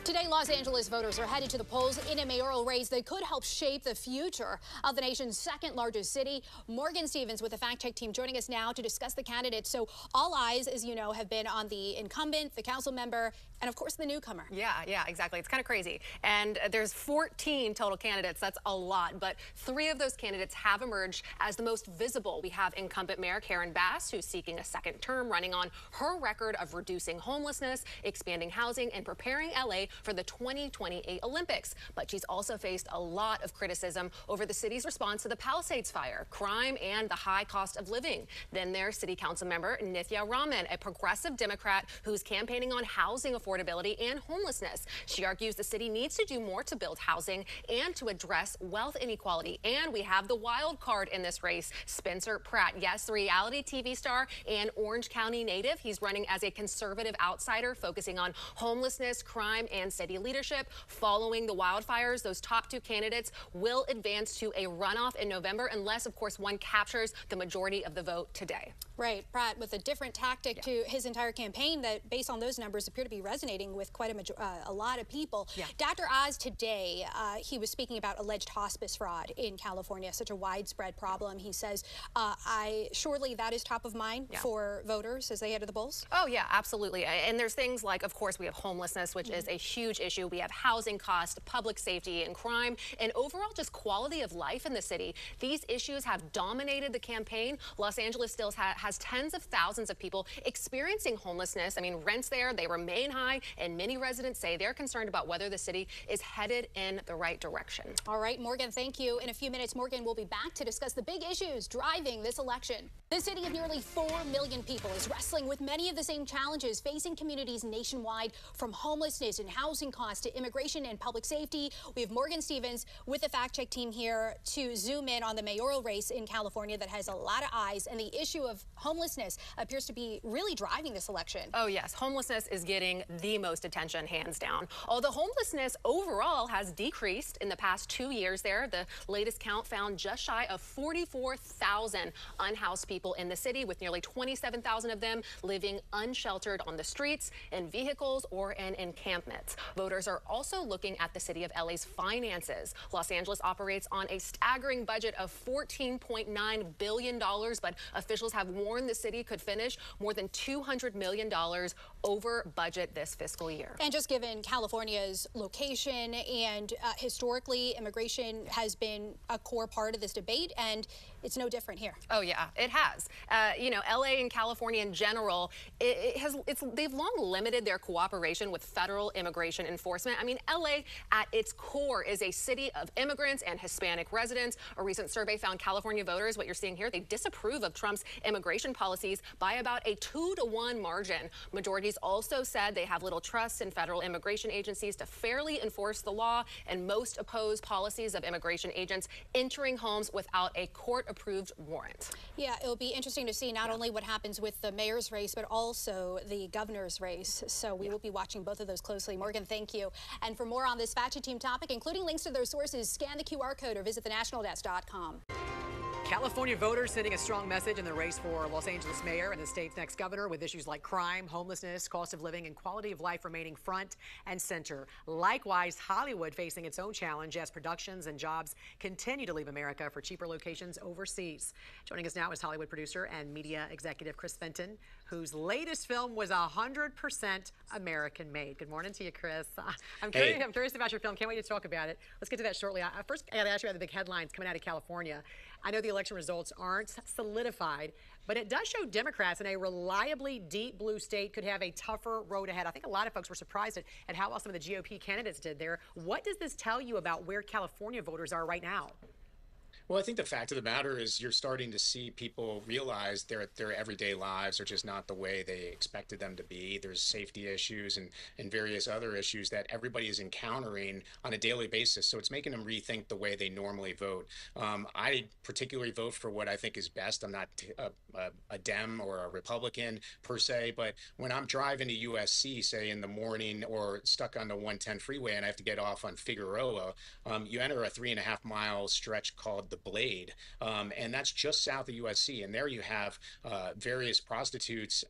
Today, Los Angeles voters are headed to the polls in a mayoral race that could help shape the future of the nation's second largest city. Morgan Stevens with the Fact Check team joining us now to discuss the candidates. So all eyes, as you know, have been on the incumbent, the council member, and of course the newcomer. Yeah, exactly. It's kind of crazy. And there's 14 total candidates. That's a lot. But 3 of those candidates have emerged as the most visible. We have incumbent Mayor Karen Bass, who's seeking a second term, running on her record of reducing homelessness, expanding housing, and preparing LA for the 2028 Olympics. But she's also faced a lot of criticism over the city's response to the Palisades fire, crime, and the high cost of living. Then there's City Council member Nithya Raman, a progressive Democrat who's campaigning on housing affordability and homelessness. She argues the city needs to do more to build housing and to address wealth inequality. And we have the wild card in this race, Spencer Pratt. Yes, the reality TV star and Orange County native. He's running as a conservative outsider, focusing on homelessness, crime, and city leadership. Following the wildfires, those top 2 candidates will advance to a runoff in November, unless, of course, one captures the majority of the vote today. Right, Pratt with a different tactic to his entire campaign that, based on those numbers, appear to be resonating with quite a lot of people. Dr. Oz today, he was speaking about alleged hospice fraud in California, such a widespread problem. He says, surely that is top of mind for voters as they head to the polls? Oh, yeah, absolutely. And there's things like, of course, we have homelessness, which is a huge issue. We have housing costs, public safety, and crime, and overall just quality of life in the city. These issues have dominated the campaign. Los Angeles still has tens of thousands of people experiencing homelessness. I mean, rents there, they remain high, and many residents say they're concerned about whether the city is headed in the right direction. All right, Morgan, thank you. In a few minutes, Morgan will be back to discuss the big issues driving this election. The city of nearly 4 million people is wrestling with many of the same challenges facing communities nationwide, from homelessness and housing costs to immigration and public safety. We have Morgan Stevens with the Fact Check team here to zoom in on the mayoral race in California that has a lot of eyes, and the issue of homelessness appears to be really driving this election. Oh, yes. Homelessness is getting the most attention, hands down. Although homelessness overall has decreased in the past 2 years there, the latest count found just shy of 44,000 unhoused people in the city, with nearly 27,000 of them living unsheltered on the streets, in vehicles, or in encampments. Voters are also looking at the city of LA's finances. Los Angeles operates on a staggering budget of $14.9 billion, but officials have warned the city could finish more than $200 million over budget this fiscal year. And just given California's location and historically, immigration has been a core part of this debate, and it's no different here. Oh, yeah, it has. LA and California in general, they've long limited their cooperation with federal immigration enforcement. I mean, LA at its core is a city of immigrants and Hispanic residents. A recent survey found California voters, what you're seeing here, they disapprove of Trump's immigration policies by about a 2-to-1 margin. Majorities also said they have little trust in federal immigration agencies to fairly enforce the law, and most oppose policies of immigration agents entering homes without a court-approved warrant. Yeah, it'll be interesting to see not only what happens with the mayor's race, but also the governor's race. So we will be watching both of those closely. Morgan, thank you. And for more on this Fact Check team topic, including links to their sources, scan the QR code or visit thenationaldesk.com. California voters sending a strong message in the race for Los Angeles mayor and the state's next governor, with issues like crime, homelessness, cost of living, and quality of life remaining front and center. Likewise, Hollywood facing its own challenge as productions and jobs continue to leave America for cheaper locations overseas. Joining us now is Hollywood producer and media executive Chris Fenton, whose latest film was 100% American made. Good morning to you, Chris. I'm curious about your film. Can't wait to talk about it. Let's get to that shortly. First, I got to ask you about the big headlines coming out of California. I know the election results aren't solidified, but it does show Democrats in a reliably deep blue state could have a tougher road ahead. I think a lot of folks were surprised at how well some of the GOP candidates did there. What does this tell you about where California voters are right now? Well, I think the fact of the matter is you're starting to see people realize their everyday lives are just not the way they expected them to be. There's safety issues and various other issues that everybody is encountering on a daily basis. So it's making them rethink the way they normally vote. I particularly vote for what I think is best. I'm not a Dem or a Republican per se, but when I'm driving to USC, say in the morning, or stuck on the 110 freeway and I have to get off on Figueroa, you enter a 3.5-mile stretch called the Blade, and that's just south of USC. And there you have various prostitutes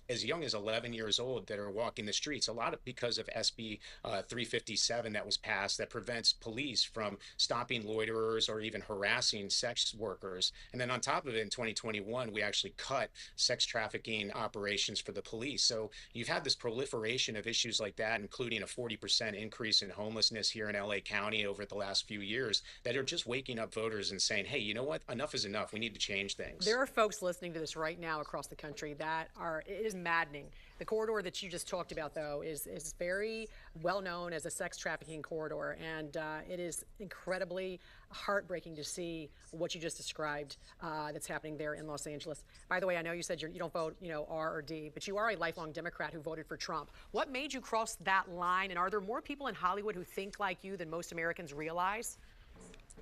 as young as 11 years old that are walking the streets. A lot of because of SB 357 that was passed that prevents police from stopping loiterers or even harassing sex workers. And then on top of it, in 2021, we actually cut sex trafficking operations for the police. So you've had this proliferation of issues like that, including a 40% increase in homelessness here in LA County over the last few years, that are just waking up voters and saying, hey, you know what? Enough is enough. We need to change things. There are folks listening to this right now across the country that it is maddening. The corridor that you just talked about, though, is very well known as a sex trafficking corridor, and it is incredibly heartbreaking to see what you just described that's happening there in Los Angeles. By the way, I know you said you don't vote, R or D, but you are a lifelong Democrat who voted for Trump. What made you cross that line, and are there more people in Hollywood who think like you than most Americans realize?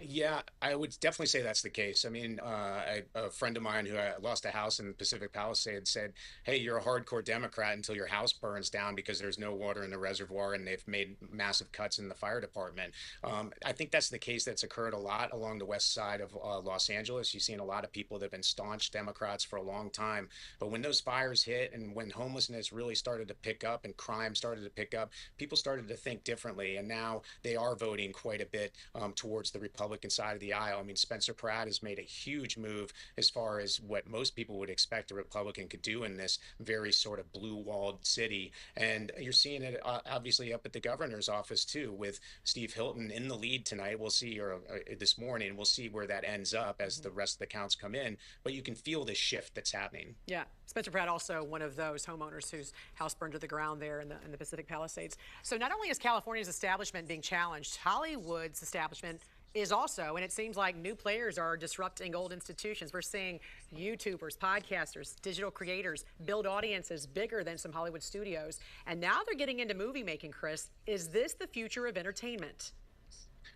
Yeah, I would definitely say that's the case. I mean, a friend of mine who lost a house in the Pacific Palisades said, hey, you're a hardcore Democrat until your house burns down because there's no water in the reservoir and they've made massive cuts in the fire department. I think that's the case that's occurred a lot along the west side of Los Angeles. You've seen a lot of people that have been staunch Democrats for a long time. But when those fires hit and when homelessness really started to pick up and crime started to pick up, people started to think differently. And now they are voting quite a bit towards the Republican side of the aisle. I mean, Spencer Pratt has made a huge move as far as what most people would expect a Republican could do in this very sort of blue-walled city. And you're seeing it obviously up at the governor's office too, with Steve Hilton in the lead tonight. We'll see, or this morning, we'll see where that ends up as the rest of the counts come in. But you can feel the shift that's happening. Yeah, Spencer Pratt also one of those homeowners whose house burned to the ground there in the Pacific Palisades. So not only is California's establishment being challenged, Hollywood's establishment is also, and it seems like new players are disrupting old institutions. We're seeing YouTubers, podcasters, digital creators build audiences bigger than some Hollywood studios. And now they're getting into movie making, Chris. Is this the future of entertainment?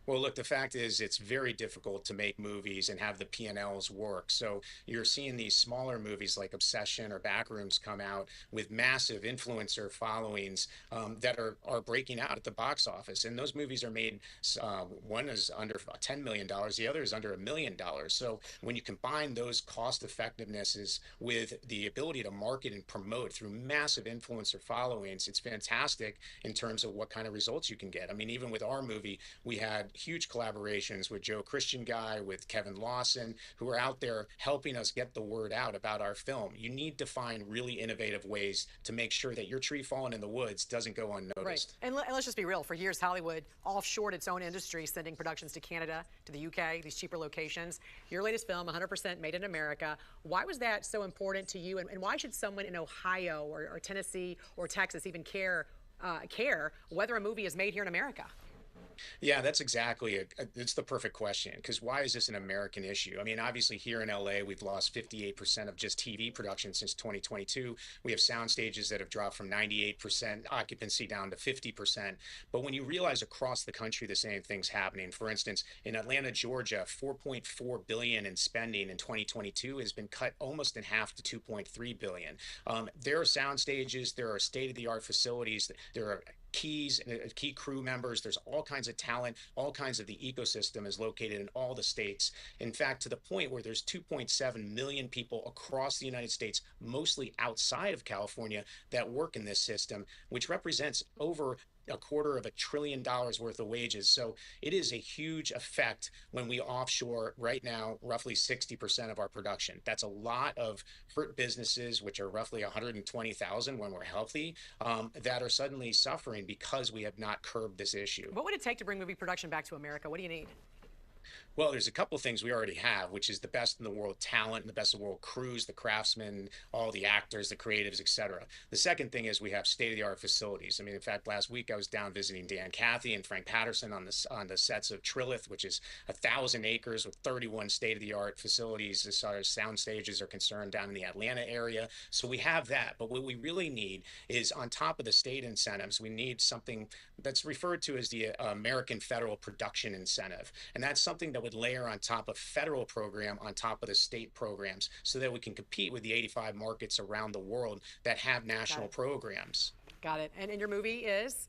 Well, look, the fact is it's very difficult to make movies and have the P&Ls work. So you're seeing these smaller movies like Obsession or Backrooms come out with massive influencer followings that are breaking out at the box office. And those movies are made, one is under $10 million, the other is under $1 million. So when you combine those cost effectivenesses with the ability to market and promote through massive influencer followings, it's fantastic in terms of what kind of results you can get. I mean, even with our movie, we had huge collaborations with Joe Christian Guy, with Kevin Lawson, who are out there helping us get the word out about our film. You need to find really innovative ways to make sure that your tree falling in the woods doesn't go unnoticed. Right. And let's just be real. For years, Hollywood offshored its own industry, sending productions to Canada, to the UK, these cheaper locations. Your latest film, 100% made in America. Why was that so important to you? And why should someone in Ohio or Tennessee or Texas even care whether a movie is made here in America? Yeah, that's exactly it's the perfect question, because why is this an American issue? I mean, obviously here in LA, we've lost 58% of just TV production since 2022. We have sound stages that have dropped from 98% occupancy down to 50%. But when you realize across the country the same thing's happening, for instance, in Atlanta, Georgia, $4.4 billion in spending in 2022 has been cut almost in half to $2.3 billion. There are sound stages, there are state-of-the-art facilities, there are keys, key crew members. There's all kinds of talent, all kinds of the ecosystem is located in all the states. In fact, to the point where there's 2.7 million people across the United States, mostly outside of California, that work in this system, which represents over $250 billion worth of wages. So it is a huge effect when we offshore right now roughly 60% of our production. That's a lot of hurt businesses, which are roughly 120,000 when we're healthy, that are suddenly suffering because we have not curbed this issue. What would it take to bring movie production back to America? What do you need? Well, there's a couple of things we already have, which is the best in the world talent and the best in the world crews, the craftsmen, all the actors, the creatives, et cetera. The second thing is we have state-of-the-art facilities. I mean, in fact, last week I was down visiting Dan Cathy and Frank Patterson on the sets of Trilith, which is 1,000 acres with 31 state-of-the-art facilities as far as sound stages are concerned down in the Atlanta area. So we have that. But what we really need is, on top of the state incentives, we need something that's referred to as the American Federal Production Incentive. And that's something that would layer on top of federal program on top of the state programs so that we can compete with the 85 markets around the world that have national programs. Got it. And your movie is?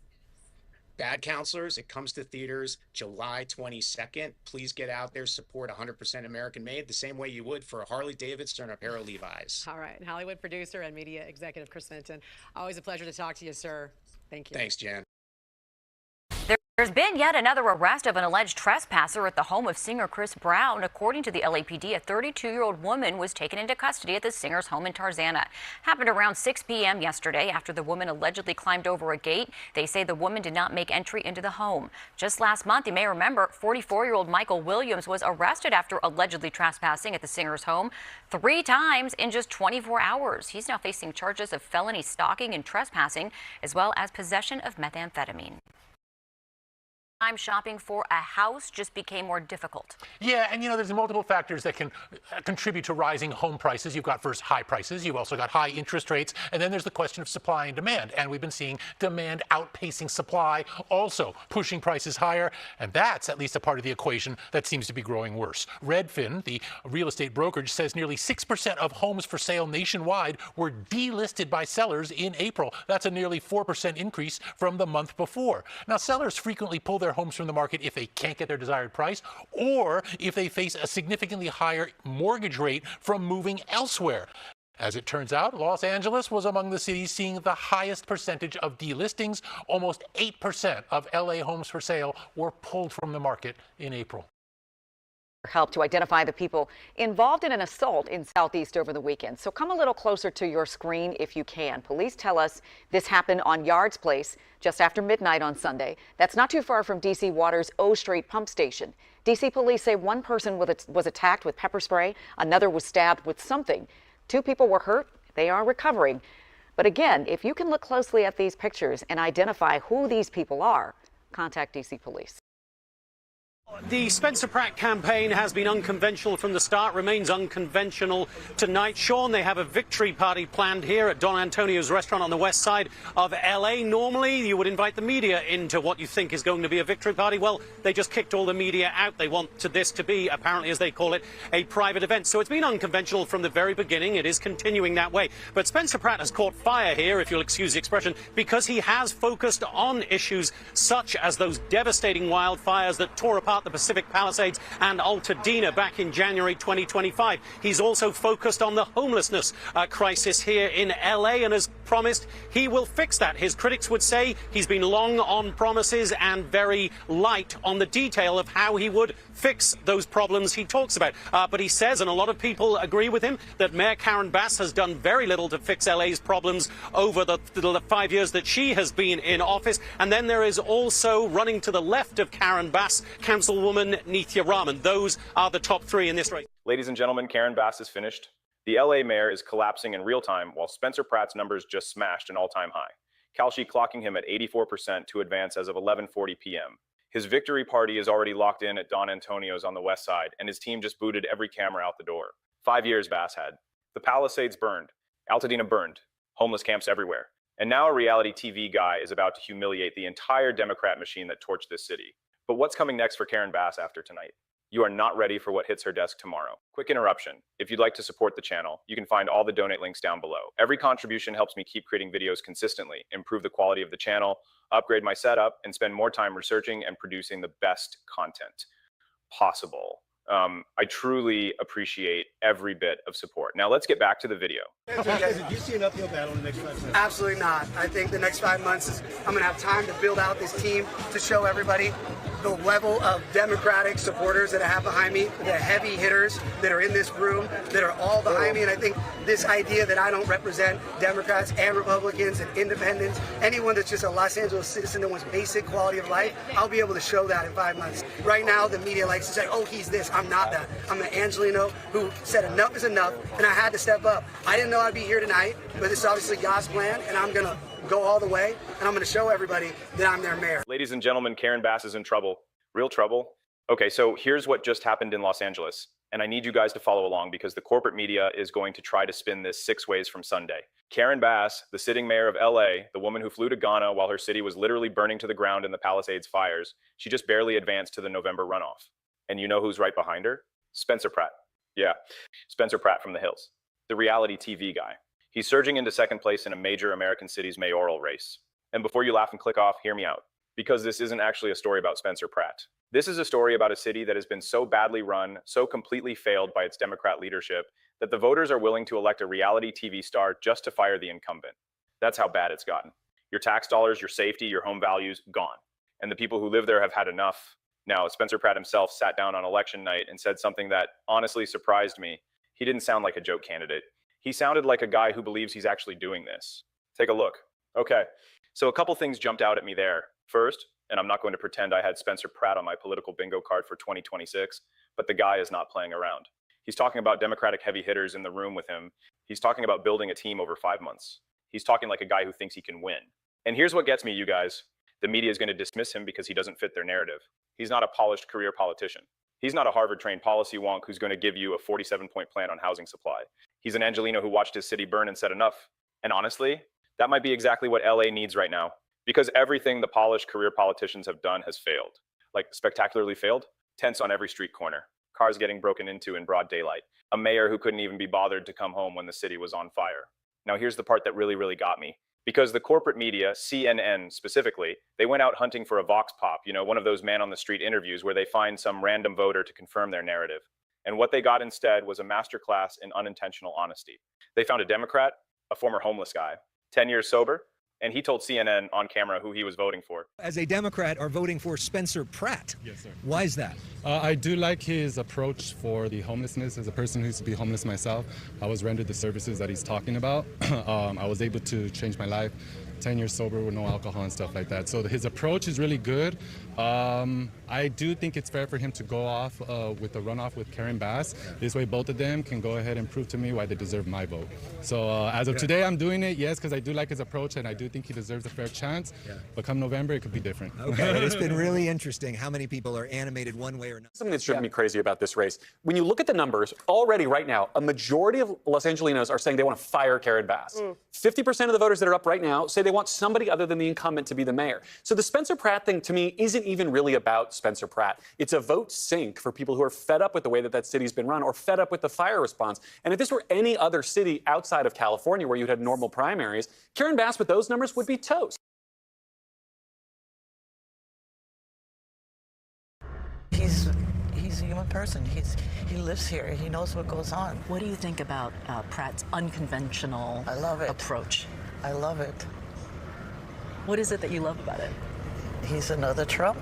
Bad Counselors. It comes to theaters July 22nd. Please get out there, support 100% American made the same way you would for a Harley Davidson or a pair of Levi's. All right. Hollywood producer and media executive Chris Vinton. Always a pleasure to talk to you, sir. Thank you. Thanks, Jan. There's been yet another arrest of an alleged trespasser at the home of singer Chris Brown. According to the LAPD, a 32-year-old woman was taken into custody at the singer's home in Tarzana. Happened around 6 p.m. yesterday after the woman allegedly climbed over a gate. They say the woman did not make entry into the home. Just last month, you may remember, 44-year-old Michael Williams was arrested after allegedly trespassing at the singer's home 3 times in just 24 hours. He's now facing charges of felony stalking and trespassing, as well as possession of methamphetamine. Time shopping for a house just became more difficult. Yeah, and there's multiple factors that can contribute to rising home prices. You've got first high prices, you've also got high interest rates, and then there's the question of supply and demand. And we've been seeing demand outpacing supply, also pushing prices higher. And that's at least a part of the equation that seems to be growing worse. Redfin, the real estate brokerage, says nearly 6% of homes for sale nationwide were delisted by sellers in April. That's a nearly 4% increase from the month before. Now, sellers frequently pull their homes from the market if they can't get their desired price, or if they face a significantly higher mortgage rate from moving elsewhere. As it turns out, Los Angeles was among the cities seeing the highest percentage of delistings. Almost 8% of LA homes for sale were pulled from the market in April. Help to identify the people involved in an assault in Southeast over the weekend. So come a little closer to your screen if you can. Police tell us this happened on Yards Place just after midnight on Sunday. That's not too far from DC Water's O Street pump station. DC police say one person was attacked with pepper spray, another was stabbed with something. 2 people were hurt. They are recovering. But again, if you can look closely at these pictures and identify who these people are, contact DC police. The Spencer Pratt campaign has been unconventional from the start, remains unconventional tonight. Sean, they have a victory party planned here at Don Antonio's restaurant on the west side of L.A. Normally, you would invite the media into what you think is going to be a victory party. Well, they just kicked all the media out. They want this to be, apparently, as they call it, a private event. So it's been unconventional from the very beginning. It is continuing that way. But Spencer Pratt has caught fire here, if you'll excuse the expression, because he has focused on issues such as those devastating wildfires that tore apart the Pacific Palisades and Altadena back in January 2025. He's also focused on the homelessness crisis here in LA and has promised he will fix that. His critics would say he's been long on promises and very light on the detail of how he would fix those problems he talks about. But he says, and a lot of people agree with him, that Mayor Karen Bass has done very little to fix LA's problems over the 5 years that she has been in office. And then there is also, running to the left of Karen Bass, Councilwoman Nithya Raman. Those are the top 3 in this race. Ladies and gentlemen, Karen Bass is finished. The LA mayor is collapsing in real time while Spencer Pratt's numbers just smashed an all-time high. Kalshi clocking him at 84% to advance as of 11:40 p.m. His victory party is already locked in at Don Antonio's on the west side, and his team just booted every camera out the door. 5 years Bass had. The Palisades burned. Altadena burned. Homeless camps everywhere. And now a reality TV guy is about to humiliate the entire Democrat machine that torched this city. But what's coming next for Karen Bass after tonight? You are not ready for what hits her desk tomorrow. Quick interruption. If you'd like to support the channel, you can find all the donate links down below. Every contribution helps me keep creating videos consistently, improve the quality of the channel, upgrade my setup, and spend more time researching and producing the best content possible. I truly appreciate every bit of support. Now let's get back to the video. Do you see an uphill battle in the next 5 months? Absolutely not. I think the next 5 months I'm going to have time to build out this team to show everybody the level of Democratic supporters that I have behind me, the heavy hitters that are in this room, that are all behind me. And I think this idea that I don't represent Democrats and Republicans and independents, anyone that's just a Los Angeles citizen that wants basic quality of life, I'll be able to show that in 5 months. Right now, the media likes to say, oh, he's this. I'm not that. I'm the Angelino who said enough is enough, and I had to step up. I didn't know I'd be here tonight, but this is obviously God's plan, and I'm going to go all the way, and I'm going to show everybody that I'm their mayor. Ladies and gentlemen, Karen Bass is in trouble. Real trouble. Okay, so here's what just happened in Los Angeles. And I need you guys to follow along because the corporate media is going to try to spin this 6 ways from Sunday. Karen Bass, the sitting mayor of LA, the woman who flew to Ghana while her city was literally burning to the ground in the Palisades fires, she just barely advanced to the November runoff. And you know who's right behind her? Spencer Pratt. Yeah, Spencer Pratt from The Hills, the reality TV guy. He's surging into second place in a major American city's mayoral race. And before you laugh and click off, hear me out, because this isn't actually a story about Spencer Pratt. This is a story about a city that has been so badly run, so completely failed by its Democrat leadership, that the voters are willing to elect a reality TV star just to fire the incumbent. That's how bad it's gotten. Your tax dollars, your safety, your home values, gone. And the people who live there have had enough. Now, Spencer Pratt himself sat down on election night and said something that honestly surprised me. He didn't sound like a joke candidate. He sounded like a guy who believes he's actually doing this. Take a look. Okay, so a couple things jumped out at me there. First, and I'm not going to pretend I had Spencer Pratt on my political bingo card for 2026, but the guy is not playing around. He's talking about Democratic heavy hitters in the room with him. He's talking about building a team over 5 months. He's talking like a guy who thinks he can win. And here's what gets me, you guys. The media is going to dismiss him because he doesn't fit their narrative. He's not a polished career politician. He's not a Harvard-trained policy wonk who's going to give you a 47-point plan on housing supply. He's an Angelino who watched his city burn and said enough. And honestly, that might be exactly what LA needs right now. Because everything the polished career politicians have done has failed. Like spectacularly failed, tents on every street corner, cars getting broken into in broad daylight, a mayor who couldn't even be bothered to come home when the city was on fire. Now here's the part that really got me. Because the corporate media, CNN specifically, they went out hunting for a vox pop, you know, one of those man on the street interviews where they find some random voter to confirm their narrative. And what they got instead was a masterclass in unintentional honesty. They found a Democrat, a former homeless guy, 10 years sober, and he told CNN on camera who he was voting for. As a Democrat, are voting for Spencer Pratt. Yes, sir. Why is that? I do like his approach for the homelessness. As a person who used to be homeless myself, I was rendered the services that he's talking about. I was able to change my life, 10 years sober with no alcohol and stuff like that. So his approach is really good. I do think it's fair for him to go off with the runoff with Karen Bass. This way both of them can go ahead and prove to me why they deserve my vote. So as of today, I'm doing it, yes, because I do like his approach and I do think he deserves a fair chance. But come November, it could be different. Okay, it's been really interesting how many people are animated one way or another. Something that's driven me crazy about this race. When you look at the numbers, already right now, a majority of Los Angelinos are saying they want to fire Karen Bass. 50% of the voters that are up right now say they want somebody other than the incumbent to be the mayor. So the Spencer Pratt thing, to me, isn't even really about Spencer Pratt. It's a vote sink for people who are fed up with the way that that city's been run or fed up with the fire response. And if this were any other city outside of California where you'd had normal primaries, Karen Bass with those numbers would be toast. He's a human person. He lives here. He knows what goes on. What do you think about Pratt's unconventional approach? I love it. What is it that you love about it? He's another Trump.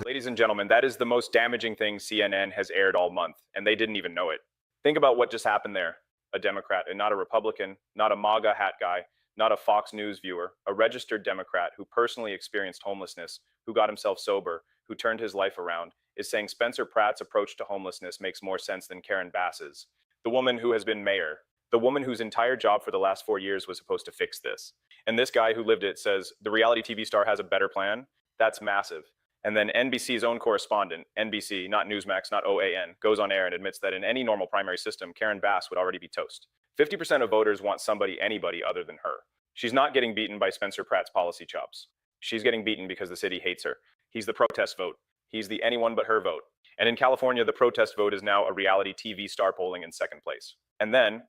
Ladies and gentlemen, that is the most damaging thing CNN has aired all month, and they didn't even know it. Think about what just happened there. A Democrat, and not a Republican, not a MAGA hat guy, not a Fox News viewer, a registered Democrat who personally experienced homelessness, who got himself sober, who turned his life around, is saying Spencer Pratt's approach to homelessness makes more sense than Karen Bass's. The woman who has been mayor, the woman whose entire job for the last 4 years was supposed to fix this. And this guy who lived it says the reality TV star has a better plan. That's massive. And then NBC's own correspondent, NBC, not Newsmax, not OAN, goes on air and admits that in any normal primary system, Karen Bass would already be toast. 50% of voters want anybody other than her. She's not getting beaten by Spencer Pratt's policy chops. She's getting beaten because the city hates her. He's the protest vote. He's the anyone but her vote. And in California, the protest vote is now a reality TV star polling in second place. And then,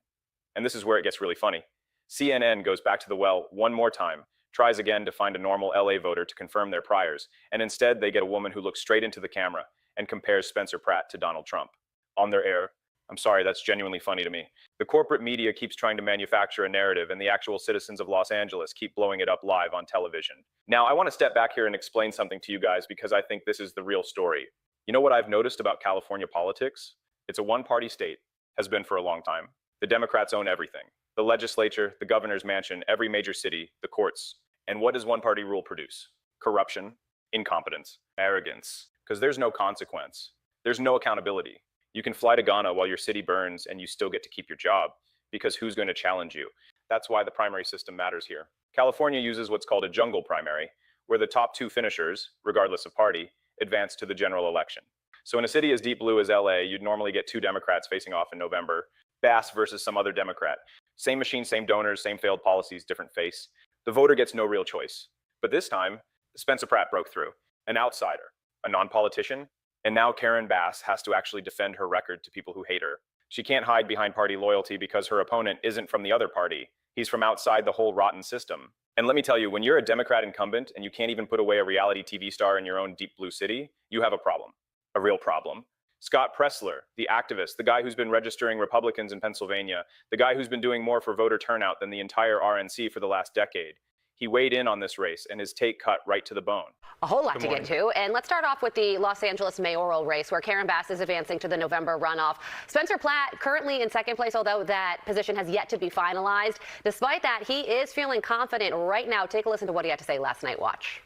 and this is where it gets really funny, CNN goes back to the well one more time, tries again to find a normal LA voter to confirm their priors, and instead they get a woman who looks straight into the camera and compares Spencer Pratt to Donald Trump. On their air, I'm sorry, that's genuinely funny to me. The corporate media keeps trying to manufacture a narrative, and the actual citizens of Los Angeles keep blowing it up live on television. Now, I want to step back here and explain something to you guys because I think this is the real story. You know what I've noticed about California politics? It's a one-party state, has been for a long time. The Democrats own everything. The legislature, the governor's mansion, every major city, the courts. And what does one-party rule produce? Corruption, incompetence, arrogance. Because there's no consequence. There's no accountability. You can fly to Ghana while your city burns and you still get to keep your job, because who's going to challenge you? That's why the primary system matters here. California uses what's called a jungle primary, where the top 2 finishers, regardless of party, advance to the general election. So in a city as deep blue as LA, you'd normally get 2 Democrats facing off in November, Bass versus some other Democrat. Same machine, same donors, same failed policies, different face. The voter gets no real choice. But this time, Spencer Pratt broke through, an outsider, a non-politician, and now Karen Bass has to actually defend her record to people who hate her. She can't hide behind party loyalty because her opponent isn't from the other party. He's from outside the whole rotten system. And let me tell you, when you're a Democrat incumbent and you can't even put away a reality TV star in your own deep blue city, you have a problem, a real problem. Scott Pressler, the activist, the guy who's been registering Republicans in Pennsylvania, the guy who's been doing more for voter turnout than the entire RNC for the last decade. He weighed in on this race, and his take cut right to the bone. A whole lot to get to. And let's start off with the Los Angeles mayoral race, where Karen Bass is advancing to the November runoff. Spencer Pratt currently in second place, although that position has yet to be finalized. Despite that, he is feeling confident right now. Take a listen to what he had to say last night. Watch.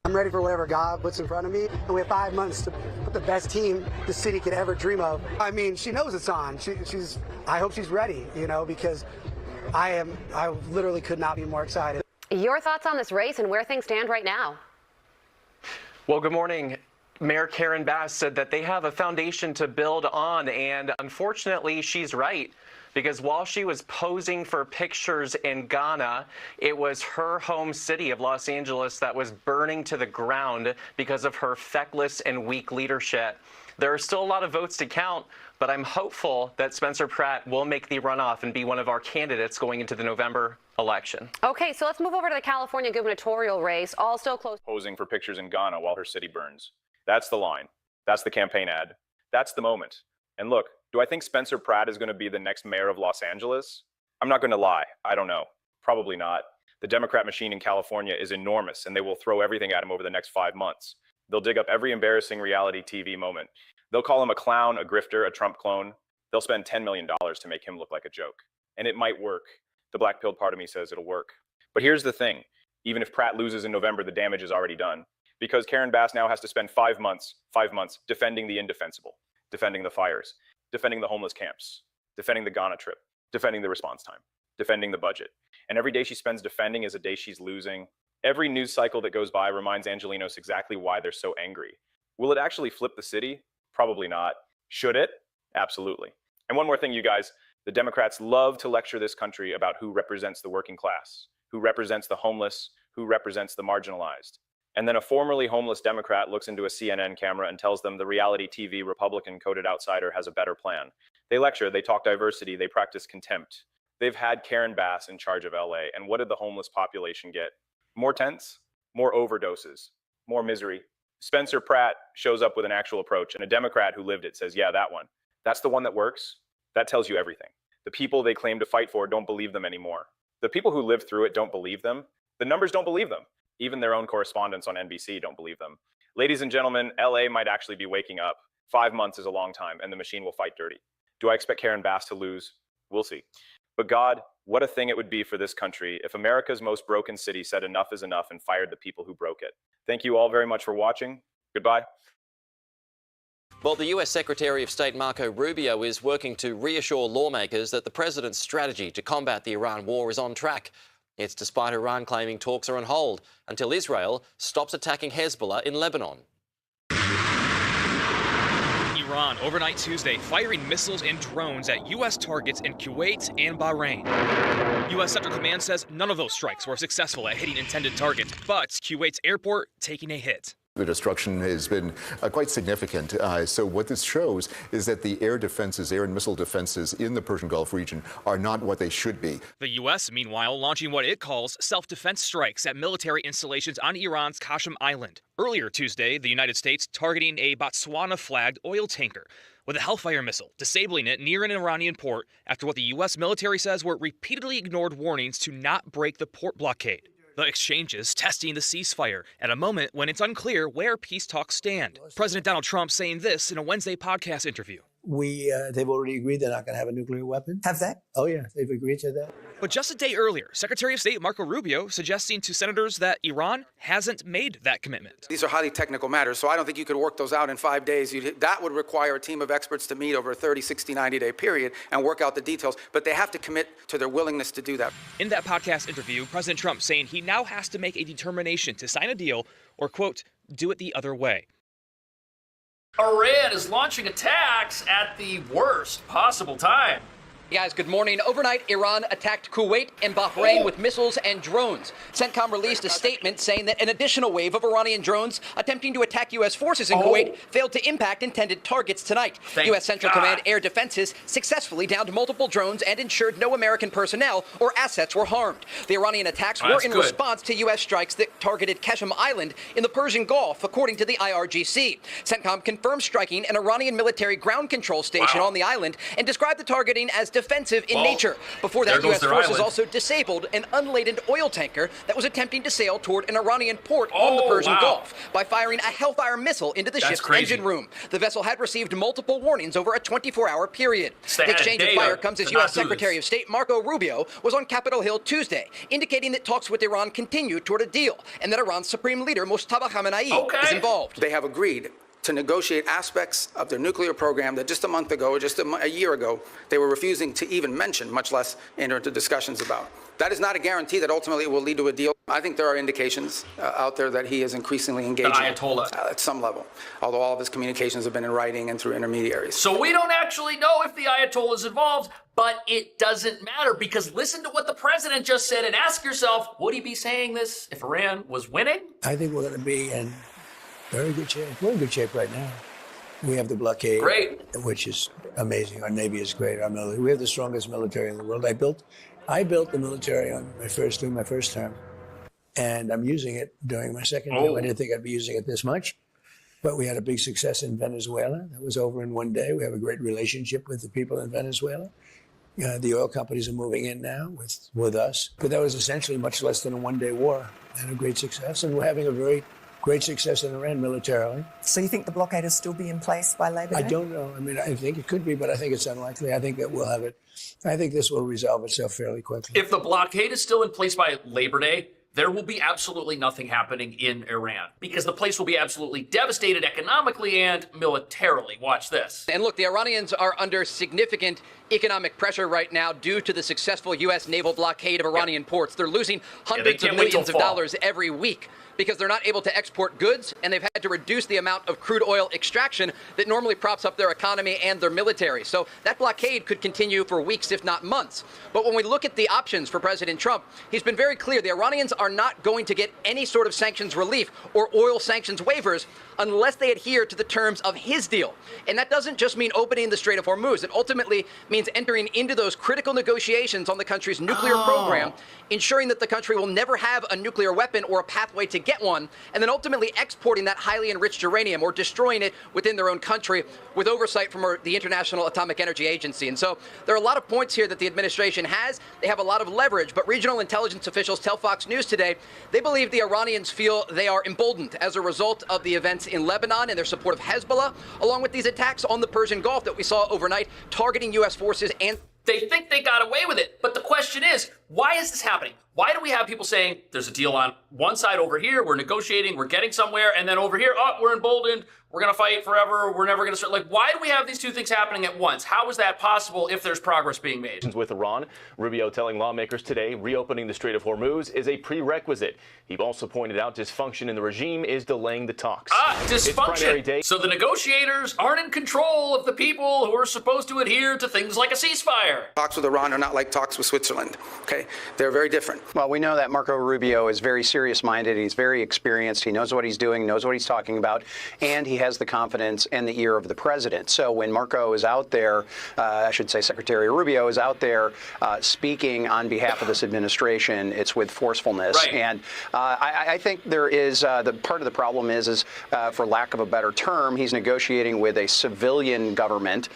I'm ready for whatever God puts in front of me. And we have 5 months to put the best team the city could ever dream of. I mean, she knows it's on. I hope she's ready, because I literally could not be more excited. Your thoughts on this race and where things stand right now? Well, good morning. Mayor Karen Bass said that they have a foundation to build on, and unfortunately, she's right. Because while she was posing for pictures in Ghana, it was her home city of Los Angeles that was burning to the ground because of her feckless and weak leadership. There are still a lot of votes to count, but I'm hopeful that Spencer Pratt will make the runoff and be one of our candidates going into the November election. Okay, so let's move over to the California gubernatorial race, all still close. Posing for pictures in Ghana while her city burns. That's the line. That's the campaign ad. That's the moment. And look, do I think Spencer Pratt is going to be the next mayor of Los Angeles? I'm not going to lie. I don't know. Probably not. The Democrat machine in California is enormous, and they will throw everything at him over the next 5 months. They'll dig up every embarrassing reality TV moment. They'll call him a clown, a grifter, a Trump clone. They'll spend $10 million to make him look like a joke. And it might work. The black-pilled part of me says it'll work. But here's the thing. Even if Pratt loses in November, the damage is already done. Because Karen Bass now has to spend 5 months defending the indefensible, defending the fires, defending the homeless camps, defending the Ghana trip, defending the response time, defending the budget. And every day she spends defending is a day she's losing. Every news cycle that goes by reminds Angelenos exactly why they're so angry. Will it actually flip the city? Probably not. Should it? Absolutely. And one more thing, you guys. The Democrats love to lecture this country about who represents the working class, who represents the homeless, who represents the marginalized. And then a formerly homeless Democrat looks into a CNN camera and tells them the reality TV Republican coded outsider has a better plan. They lecture, they talk diversity, they practice contempt. They've had Karen Bass in charge of LA, and what did the homeless population get? More tents, more overdoses, more misery. Spencer Pratt shows up with an actual approach, and a Democrat who lived it says, yeah, that one. That's the one that works. That tells you everything. The people they claim to fight for don't believe them anymore. The people who lived through it don't believe them. The numbers don't believe them. Even their own correspondents on NBC don't believe them. Ladies and gentlemen, LA might actually be waking up. 5 months is a long time, and the machine will fight dirty. Do I expect Karen Bass to lose? We'll see. But God, what a thing it would be for this country if America's most broken city said enough is enough and fired the people who broke it. Thank you all very much for watching. Goodbye. Well, the US Secretary of State Marco Rubio is working to reassure lawmakers that the president's strategy to combat the Iran war is on track. It's despite Iran claiming talks are on hold until Israel stops attacking Hezbollah in Lebanon. Iran overnight Tuesday firing missiles and drones at U.S. targets in Kuwait and Bahrain. U.S. Central Command says none of those strikes were successful at hitting intended targets, but Kuwait's airport taking a hit. The destruction has been quite significant. So what this shows is that the air defenses, air and missile defenses in the Persian Gulf region are not what they should be. The U.S., meanwhile, launching what it calls self-defense strikes at military installations on Iran's Qasem Island. Earlier Tuesday, the United States targeting a Botswana-flagged oil tanker with a Hellfire missile, disabling it near an Iranian port after what the U.S. military says were repeatedly ignored warnings to not break the port blockade. The exchanges testing the ceasefire at a moment when it's unclear where peace talks stand. President Donald Trump saying this in a Wednesday podcast interview. They've already agreed they're not going to have a nuclear weapon. Have they? Oh, yeah, they've agreed to that. But just a day earlier, Secretary of State Marco Rubio suggesting to senators that Iran hasn't made that commitment. These are highly technical matters, so I don't think you could work those out in 5 days. That would require a team of experts to meet over a 30, 60, 90-day period and work out the details, but they have to commit to their willingness to do that. In that podcast interview, President Trump saying he now has to make a determination to sign a deal or, quote, do it the other way. Iran is launching attacks at the worst possible time. Hey guys, good morning. Overnight, Iran attacked Kuwait and Bahrain with missiles and drones. CENTCOM released a statement saying that an additional wave of Iranian drones attempting to attack U.S. forces in Kuwait failed to impact intended targets tonight. U.S. Central Command Air Defenses successfully downed multiple drones and ensured no American personnel or assets were harmed. The Iranian attacks were in response to U.S. strikes that targeted Qasem Island in the Persian Gulf, according to the IRGC. CENTCOM confirmed striking an Iranian military ground control station on the island and described the targeting as defensive in nature. Before that, U.S. forces also disabled an unladen oil tanker that was attempting to sail toward an Iranian port on the Persian Gulf by firing a Hellfire missile into the ship's engine room. The vessel had received multiple warnings over a 24-hour period. The exchange of fire comes as U.S. Secretary of State Marco Rubio was on Capitol Hill Tuesday, indicating that talks with Iran continue toward a deal and that Iran's Supreme Leader Mustafa Khamenei is involved. They have agreed to negotiate aspects of their nuclear program that just a month ago, or just a year ago, they were refusing to even mention, much less enter into discussions about. That is not a guarantee that ultimately it will lead to a deal. I think there are indications out there that he is increasingly engaging at some level, although all of his communications have been in writing and through intermediaries. So we don't actually know if the Ayatollah is involved, but it doesn't matter because listen to what the president just said and ask yourself, would he be saying this if Iran was winning? I think we're going to be in very good shape. We're in good shape right now. We have the blockade, which is amazing. Our Navy is great. Our military. We have the strongest military in the world. I built the military on my first term, and I'm using it during my second term. I didn't think I'd be using it this much, but we had a big success in Venezuela. That was over in one day. We have a great relationship with the people in Venezuela. The oil companies are moving in now with us, but that was essentially much less than a one-day war and a great success. And we're having a very great success in Iran militarily. So you think the blockade will still be in place by Labor Day? I don't know. I mean, I think it could be, but I think it's unlikely. I think that we'll have it. I think this will resolve itself fairly quickly. If the blockade is still in place by Labor Day, there will be absolutely nothing happening in Iran because the place will be absolutely devastated economically and militarily. Watch this. And look, the Iranians are under significant economic pressure right now due to the successful U.S. naval blockade of Iranian ports. They're losing hundreds of millions of dollars every week because they're not able to export goods, and they've had to reduce the amount of crude oil extraction that normally props up their economy and their military. So that blockade could continue for weeks, if not months. But when we look at the options for President Trump, he's been very clear. The Iranians are not going to get any sort of sanctions relief or oil sanctions waivers unless they adhere to the terms of his deal. And that doesn't just mean opening the Strait of Hormuz. It ultimately means entering into those critical negotiations on the country's nuclear program, ensuring that the country will never have a nuclear weapon or a pathway to get one, and then ultimately exporting that highly enriched uranium or destroying it within their own country with oversight from the International Atomic Energy Agency. And so there are a lot of points here that the administration has. They have a lot of leverage, but regional intelligence officials tell Fox News today they believe the Iranians feel they are emboldened as a result of the events in Lebanon and their support of Hezbollah, along with these attacks on the Persian Gulf that we saw overnight targeting U.S. forces and they think they got away with it. But the question is, why is this happening? Why do we have people saying there's a deal on one side over here, we're negotiating, we're getting somewhere, and then over here, oh, we're emboldened, we're going to fight forever, we're never going to start. Like, why do we have these two things happening at once? How is that possible if there's progress being made? With Iran, Rubio telling lawmakers today reopening the Strait of Hormuz is a prerequisite. He also pointed out dysfunction in the regime is delaying the talks. Dysfunction. So the negotiators aren't in control of the people who are supposed to adhere to things like a ceasefire. Talks with Iran are not like talks with Switzerland. Okay? okay? They're very different. Well, we know that Marco Rubio is very serious-minded. He's very experienced. He knows what he's doing, knows what he's talking about, and he has the confidence and the ear of the president. So when Marco is out there, I should say Secretary Rubio is out there speaking on behalf of this administration, it's with forcefulness. Right. And I think there is, the part of the problem is for lack of a better term, he's negotiating with a civilian government,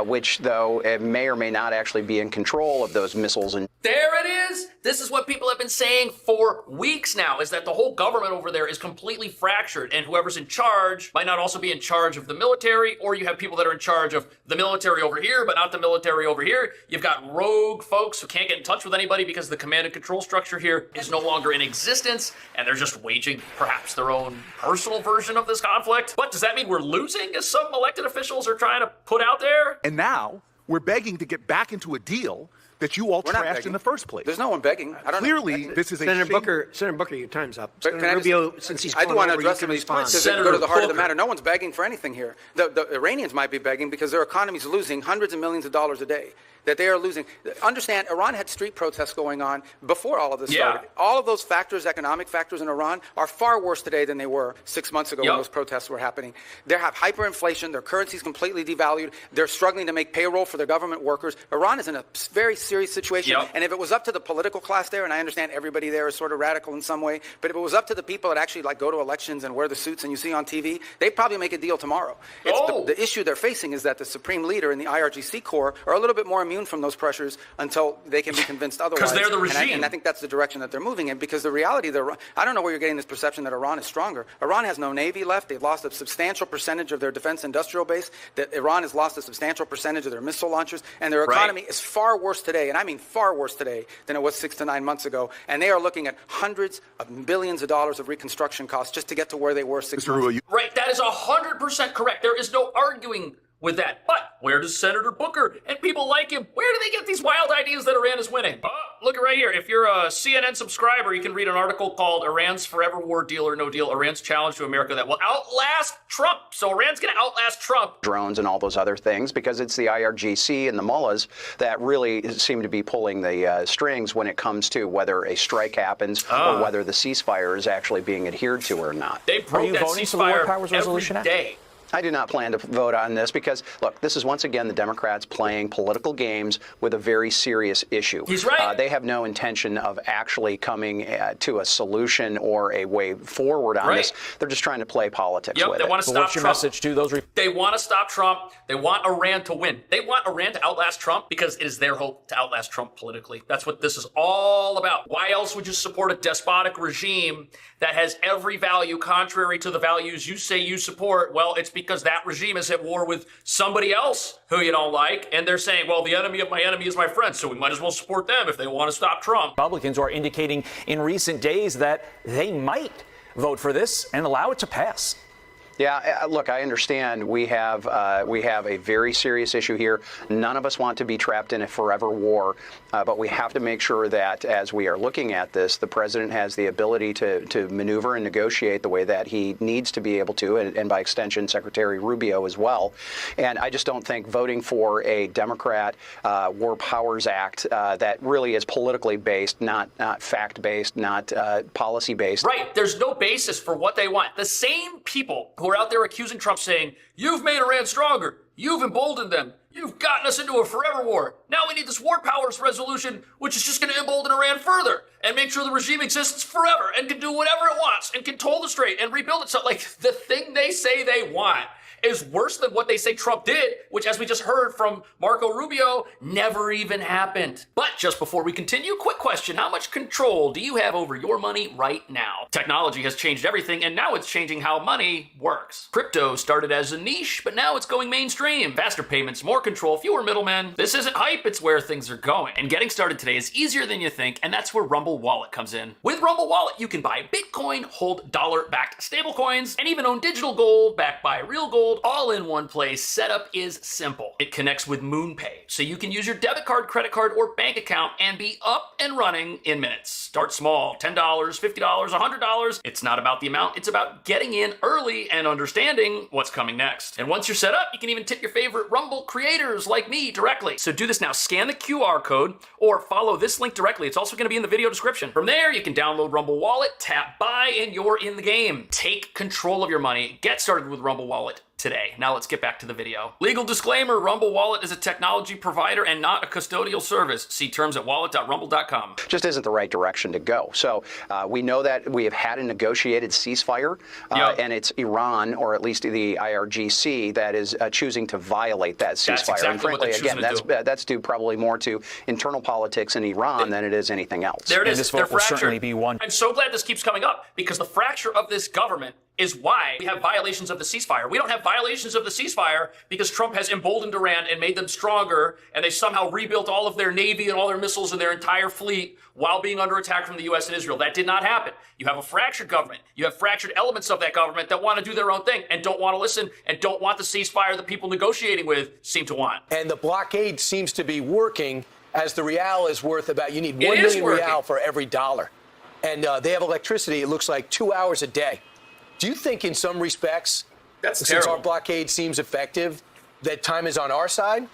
which, though, it may or may not actually be in control of those missiles. And there it is. This is what people have been saying for weeks now, is that the whole government over there is completely fractured, and whoever's in charge might not also be in charge of the military, or you have people that are in charge of the military over here, but not the military over here. You've got rogue folks who can't get in touch with anybody because the command and control structure here is no longer in existence, and they're just waging perhaps their own personal version of this conflict. But does that mean we're losing, as some elected officials are trying to put out there? And now we're begging to get back into a deal that you all trashed in the first place. There's no one begging. I don't Clearly, know. this is Senator a Senator Booker, your time's up. But Senator Rubio, since he's I do want to address some of these respond. points because they go to the heart of the matter. No one's begging for anything here. The Iranians might be begging because their economy is losing hundreds of millions of dollars a day. That they are losing. Understand, Iran had street protests going on before all of this started. All of those factors, economic factors in Iran, are far worse today than they were 6 months ago when those protests were happening. They have hyperinflation. Their currency is completely devalued. They're struggling to make payroll for their government workers. Iran is in a very serious situation. And if it was up to the political class there, and I understand everybody there is sort of radical in some way, but if it was up to the people that actually like go to elections and wear the suits and you see on TV, they'd probably make a deal tomorrow. The issue they're facing is that the supreme leader and the IRGC Corps are a little bit more immune from those pressures until they can be convinced otherwise. Because they're the regime. And I think that's the direction that they're moving in, because the reality, I don't know where you're getting this perception that Iran is stronger. Iran has no navy left. They've lost a substantial percentage of their defense industrial base. That Iran has lost a substantial percentage of their missile launchers. And their economy is far worse today, and I mean far worse today, than it was 6 to 9 months ago. And they are looking at hundreds of billions of dollars of reconstruction costs just to get to where they were 6 months ago. Right, that is 100% correct. There is no arguing with that. But where does Senator Booker and people like him, where do they get these wild ideas that Iran is winning? Look right here. If you're a CNN subscriber, you can read an article called Iran's Forever War, Deal or No Deal, Iran's Challenge to America that will outlast Trump. So Iran's going to outlast Trump. Drones and all those other things, because it's the IRGC and the mullahs that really seem to be pulling the strings when it comes to whether a strike happens or whether the ceasefire is actually being adhered to or not. They broke that ceasefire every day. I do not plan to vote on this because, look, this is once again the Democrats playing political games with a very serious issue. He's right. They have no intention of actually coming to a solution or a way forward on this. They're just trying to play politics with they it. want to stop Trump. Message to those? They want to stop Trump. They want Iran to win. They want Iran to outlast Trump because it is their hope to outlast Trump politically. That's what this is all about. Why else would you support a despotic regime that has every value contrary to the values you say you support? Well, it's because that regime is at war with somebody else who you don't like, and they're saying, well, the enemy of my enemy is my friend, so we might as well support them if they want to stop Trump. Republicans are indicating in recent days that they might vote for this and allow it to pass. Yeah, look, I understand we have a very serious issue here. None of us want to be trapped in a forever war, but we have to make sure that as we are looking at this, the president has the ability to maneuver and negotiate the way that he needs to be able to, and by extension, Secretary Rubio as well. And I just don't think voting for a Democrat War Powers Act that really is politically based, not fact-based, not policy-based. Right. There's no basis for what they want. The same people who are out there accusing Trump, saying, you've made Iran stronger, you've emboldened them, you've gotten us into a forever war. Now we need this war powers resolution, which is just going to embolden Iran further and make sure the regime exists forever and can do whatever it wants and can hold the strait and rebuild itself. Like, the thing they say they want is worse than what they say Trump did, which, as we just heard from Marco Rubio, never even happened. But just before we continue, quick question. How much control do you have over your money right now? Technology has changed everything, and now it's changing how money works. Crypto started as a niche, but now it's going mainstream. Faster payments, more control, fewer middlemen. This isn't hype, it's where things are going. And getting started today is easier than you think, and that's where Rumble Wallet comes in. With Rumble Wallet, you can buy Bitcoin, hold dollar-backed stablecoins, and even own digital gold backed by real gold gold, all in one place. Setup is simple. It connects with MoonPay, so you can use your debit card, credit card, or bank account and be up and running in minutes. Start small, $10, $50, $100. It's not about the amount, it's about getting in early and understanding what's coming next. And once you're set up, you can even tip your favorite Rumble creators like me directly. So do this now. Scan the QR code or follow this link directly. It's also going to be in the video description. From there, you can download Rumble Wallet, tap buy, and you're in the game. Take control of your money. Get started with Rumble Wallet today. Now let's get back to the video. Legal disclaimer, Rumble Wallet is a technology provider and not a custodial service. See terms at wallet.rumble.com. Just isn't the right direction to go. So we know that we have had a negotiated ceasefire, and it's Iran, or at least the IRGC, that is choosing to violate that ceasefire. That's exactly and frankly, what they're again, choosing to do. that's due probably more to internal politics in Iran than it is anything else. There it is. This They're vote will fractured. certainly be one. I'm so glad this keeps coming up, because the fracture of this government is why we have violations of the ceasefire. We don't have violations of the ceasefire because Trump has emboldened Iran and made them stronger, and they somehow rebuilt all of their navy and all their missiles and their entire fleet while being under attack from the U.S. and Israel. That did not happen. You have a fractured government. You have fractured elements of that government that want to do their own thing and don't want to listen and don't want the ceasefire the people negotiating with seem to want. And the blockade seems to be working, as the real is worth about, you need It 1 is million working. real for every dollar. And they have electricity, it looks like 2 hours a day. Do you think in some respects, That's since terrible. our blockade seems effective, that time is on our side?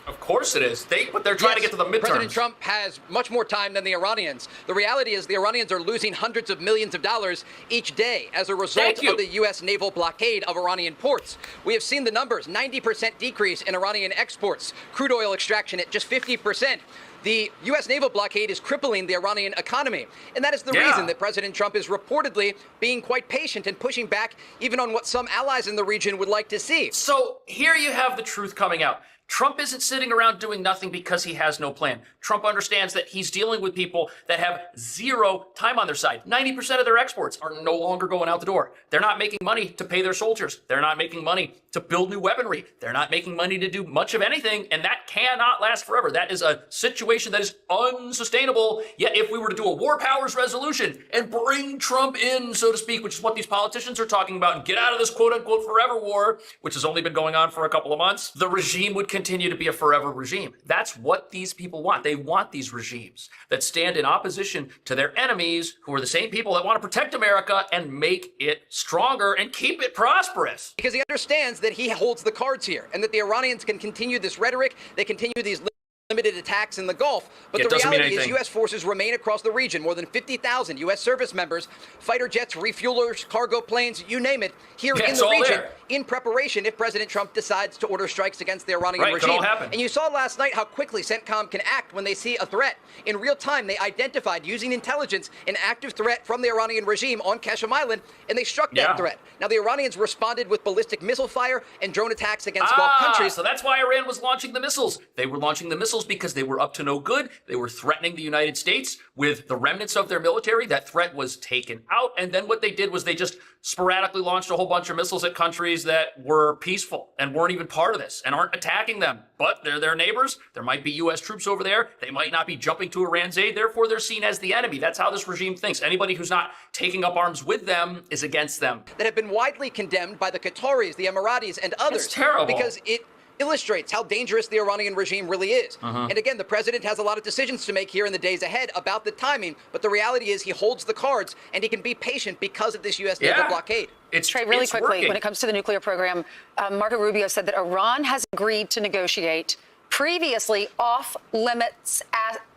Of course it is. But they're trying to get to the midterms. President Trump has much more time than the Iranians. The reality is the Iranians are losing hundreds of millions of dollars each day as a result of the U.S. naval blockade of Iranian ports. We have seen the numbers, 90% decrease in Iranian exports, crude oil extraction at just 50%. The U.S. naval blockade is crippling the Iranian economy. And that is the reason that President Trump is reportedly being quite patient and pushing back even on what some allies in the region would like to see. So here you have the truth coming out. Trump isn't sitting around doing nothing because he has no plan. Trump understands that he's dealing with people that have zero time on their side. 90% of their exports are no longer going out the door. They're not making money to pay their soldiers. They're not making money to build new weaponry. They're not making money to do much of anything, and that cannot last forever. That is a situation that is unsustainable. Yet if we were to do a war powers resolution and bring Trump in, so to speak, which is what these politicians are talking about, and get out of this quote-unquote forever war, which has only been going on for a couple of months, the regime would continue to be a forever regime. That's what these people want. They want these regimes that stand in opposition to their enemies, who are the same people that want to protect America and make it stronger and keep it prosperous. Because he understands that he holds the cards here and that the Iranians can continue this rhetoric, they continue these limited attacks in the Gulf. But the reality is U.S. forces remain across the region. More than 50,000 U.S. service members, fighter jets, refuelers, cargo planes, you name it, here in the region in preparation if President Trump decides to order strikes against the Iranian regime. And you saw last night how quickly CENTCOM can act when they see a threat. In real time, they identified, using intelligence, an active threat from the Iranian regime on Qasem Island, and they struck that threat. Now, the Iranians responded with ballistic missile fire and drone attacks against Gulf countries. So that's why Iran was launching the missiles. They were launching the missiles because they were up to no good. They were threatening the United States with the remnants of their military. That threat was taken out. And then what they did was they just sporadically launched a whole bunch of missiles at countries that were peaceful and weren't even part of this and aren't attacking them. But they're their neighbors. There might be U.S. troops over there. They might not be jumping to Iran's aid. Therefore, they're seen as the enemy. That's how this regime thinks. Anybody who's not taking up arms with them is against them. That have been widely condemned by the Qataris, the Emiratis, and others. It's terrible. Because it illustrates how dangerous the Iranian regime really is. And again, the president has a lot of decisions to make here in the days ahead about the timing, but the reality is he holds the cards and he can be patient because of this U.S. naval blockade. Trey, really quickly, when it comes to the nuclear program, Marco Rubio said that Iran has agreed to negotiate previously off-limit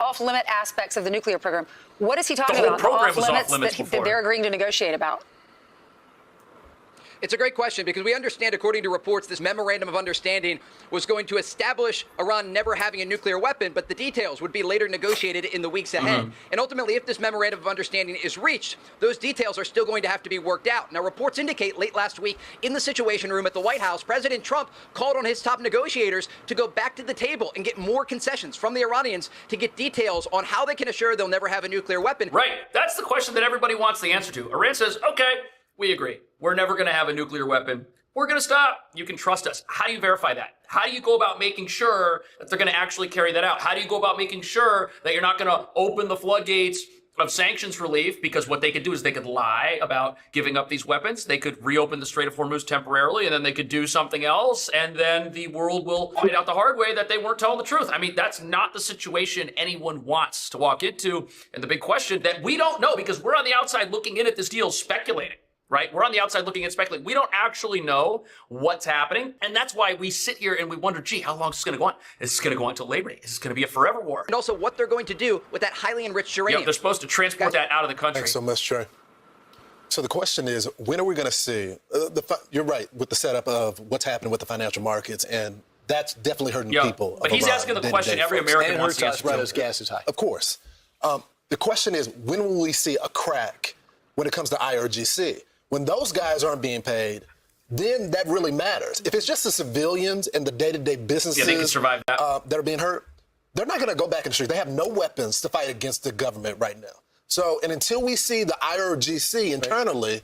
aspects of the nuclear program. What is he talking about? The whole program was off-limits that they're agreeing to negotiate about? It's a great question because we understand, according to reports, this memorandum of understanding was going to establish Iran never having a nuclear weapon, but the details would be later negotiated in the weeks ahead. And ultimately, if this memorandum of understanding is reached, those details are still going to have to be worked out. Now, reports indicate late last week in the Situation Room at the White House, President Trump called on his top negotiators to go back to the table and get more concessions from the Iranians to get details on how they can assure they'll never have a nuclear weapon. Right. That's the question that everybody wants the answer to. Iran says, okay, we agree. We're never going to have a nuclear weapon. We're going to stop. You can trust us. How do you verify that? How do you go about making sure that they're going to actually carry that out? How do you go about making sure that you're not going to open the floodgates of sanctions relief, because what they could do is they could lie about giving up these weapons. They could reopen the Strait of Hormuz temporarily, and then they could do something else, and then the world will find out the hard way that they weren't telling the truth. I mean, that's not the situation anyone wants to walk into. And the big question that we don't know, because we're on the outside looking in at this deal speculating. Right? We're on the outside looking at speculating. We don't actually know what's happening. And that's why we sit here and we wonder, gee, how long is this going to go on? Is this going to go on until Labor Day? Is this going to be a forever war? And also what they're going to do with that highly enriched uranium. Yeah, they're supposed to transport that out of the country. Thanks so much, Trey. So the question is, when are we going to see, you're right, with the setup of what's happening with the financial markets, and that's definitely hurting people. But he's asking the question every American wants to answer. Right, as gas is high. Of course. The question is, when will we see a crack when it comes to IRGC? When those guys aren't being paid, then that really matters. If it's just the civilians and the day-to-day businesses they can survive that. That are being hurt, they're not going to go back in the street. They have no weapons to fight against the government right now. So, and until we see the IRGC internally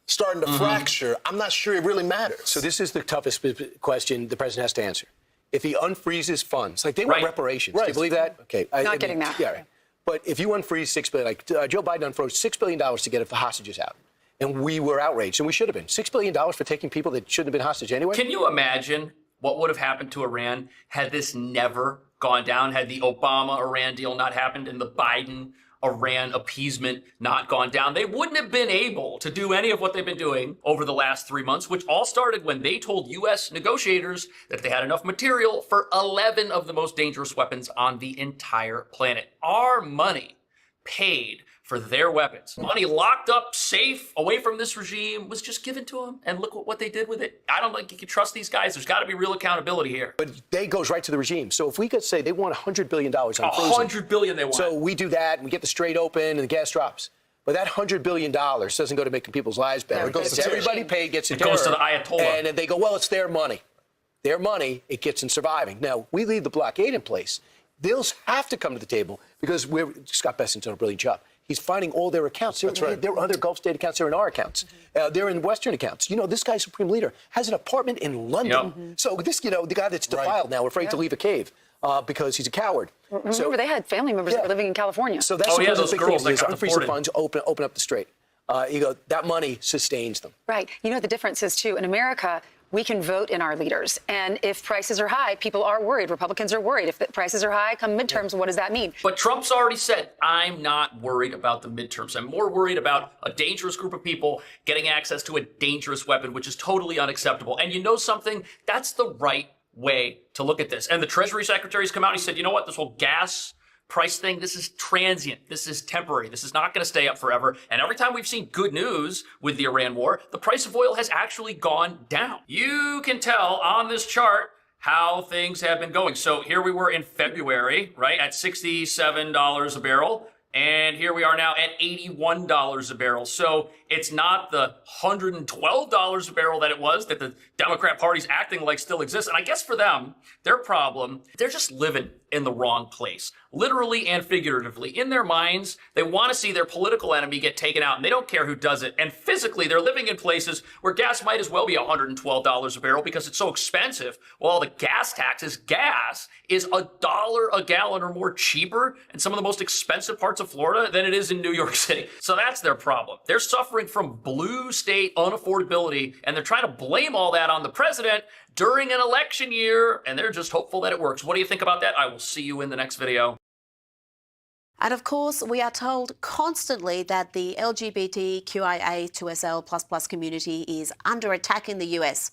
starting to fracture, I'm not sure it really matters. So this is the toughest question the president has to answer. If he unfreezes funds, like they want reparations. Do you believe that? Okay. Not getting that. Yeah. Right. But if you unfreeze $6 billion, like Joe Biden unfroze $6 billion to get the hostages out. And we were outraged, and we should have been. $6 billion for taking people that shouldn't have been hostage anyway? Can you imagine what would have happened to Iran had this never gone down, had the Obama-Iran deal not happened and the Biden-Iran appeasement not gone down? They wouldn't have been able to do any of what they've been doing over the last 3 months, which all started when they told U.S. negotiators that they had enough material for 11 of the most dangerous weapons on the entire planet. Our money paid for their weapons. Money locked up, safe, away from this regime was just given to them. And look what they did with it. I don't think you can trust these guys. There's got to be real accountability here. But they goes right to the regime. So if we could say they want $100 billion on frozen. $100 billion they want. So we do that, and we get the Strait open, and the gas drops. But that $100 billion doesn't go to making people's lives better. It goes to everybody paid, gets it goes to the Ayatollah. And they go, well, it's their money. Their money, it gets in surviving. Now, we leave the blockade in place. They'll have to come to the table because Scott Bessent's done a brilliant job. He's finding all their accounts. There are other Gulf state accounts. They're in our accounts. They're in Western accounts. You know, this guy, Supreme Leader, has an apartment in London. So this, the guy that's defiled now, afraid to leave a cave because he's a coward. Remember, they had family members that were living in California. So that's those big girls things. Unfreeze the funds, open up the Strait. That money sustains them. Right. You know, the difference is, too, in America, we can vote in our leaders. And if prices are high, people are worried. Republicans are worried. If the prices are high, come midterms, what does that mean? But Trump's already said, I'm not worried about the midterms. I'm more worried about a dangerous group of people getting access to a dangerous weapon, which is totally unacceptable. And you know something? That's the right way to look at this. And the Treasury Secretary's come out and he said, you know what? This whole gas price thing, this is transient. This is temporary. This is not going to stay up forever. And every time we've seen good news with the Iran war, the price of oil has actually gone down. You can tell on this chart how things have been going. So here we were in February, right, at $67 a barrel. And here we are now at $81 a barrel. So it's not the $112 a barrel that it was that the Democrat Party's acting like still exists. And I guess for them, their problem, they're just living in the wrong place, literally and figuratively. In their minds, they want to see their political enemy get taken out, and they don't care who does it. And physically, they're living in places where gas might as well be $112 a barrel because it's so expensive. Well, the gas taxes, gas is $1 a gallon or more cheaper in some of the most expensive parts of Florida than it is in New York City. So that's their problem. They're suffering from blue state unaffordability, and they're trying to blame all that on the president during an election year, and they're just hopeful that it works. What do you think about that? I will see you in the next video. And of course, we are told constantly that the LGBTQIA2SL++ community is under attack in the US.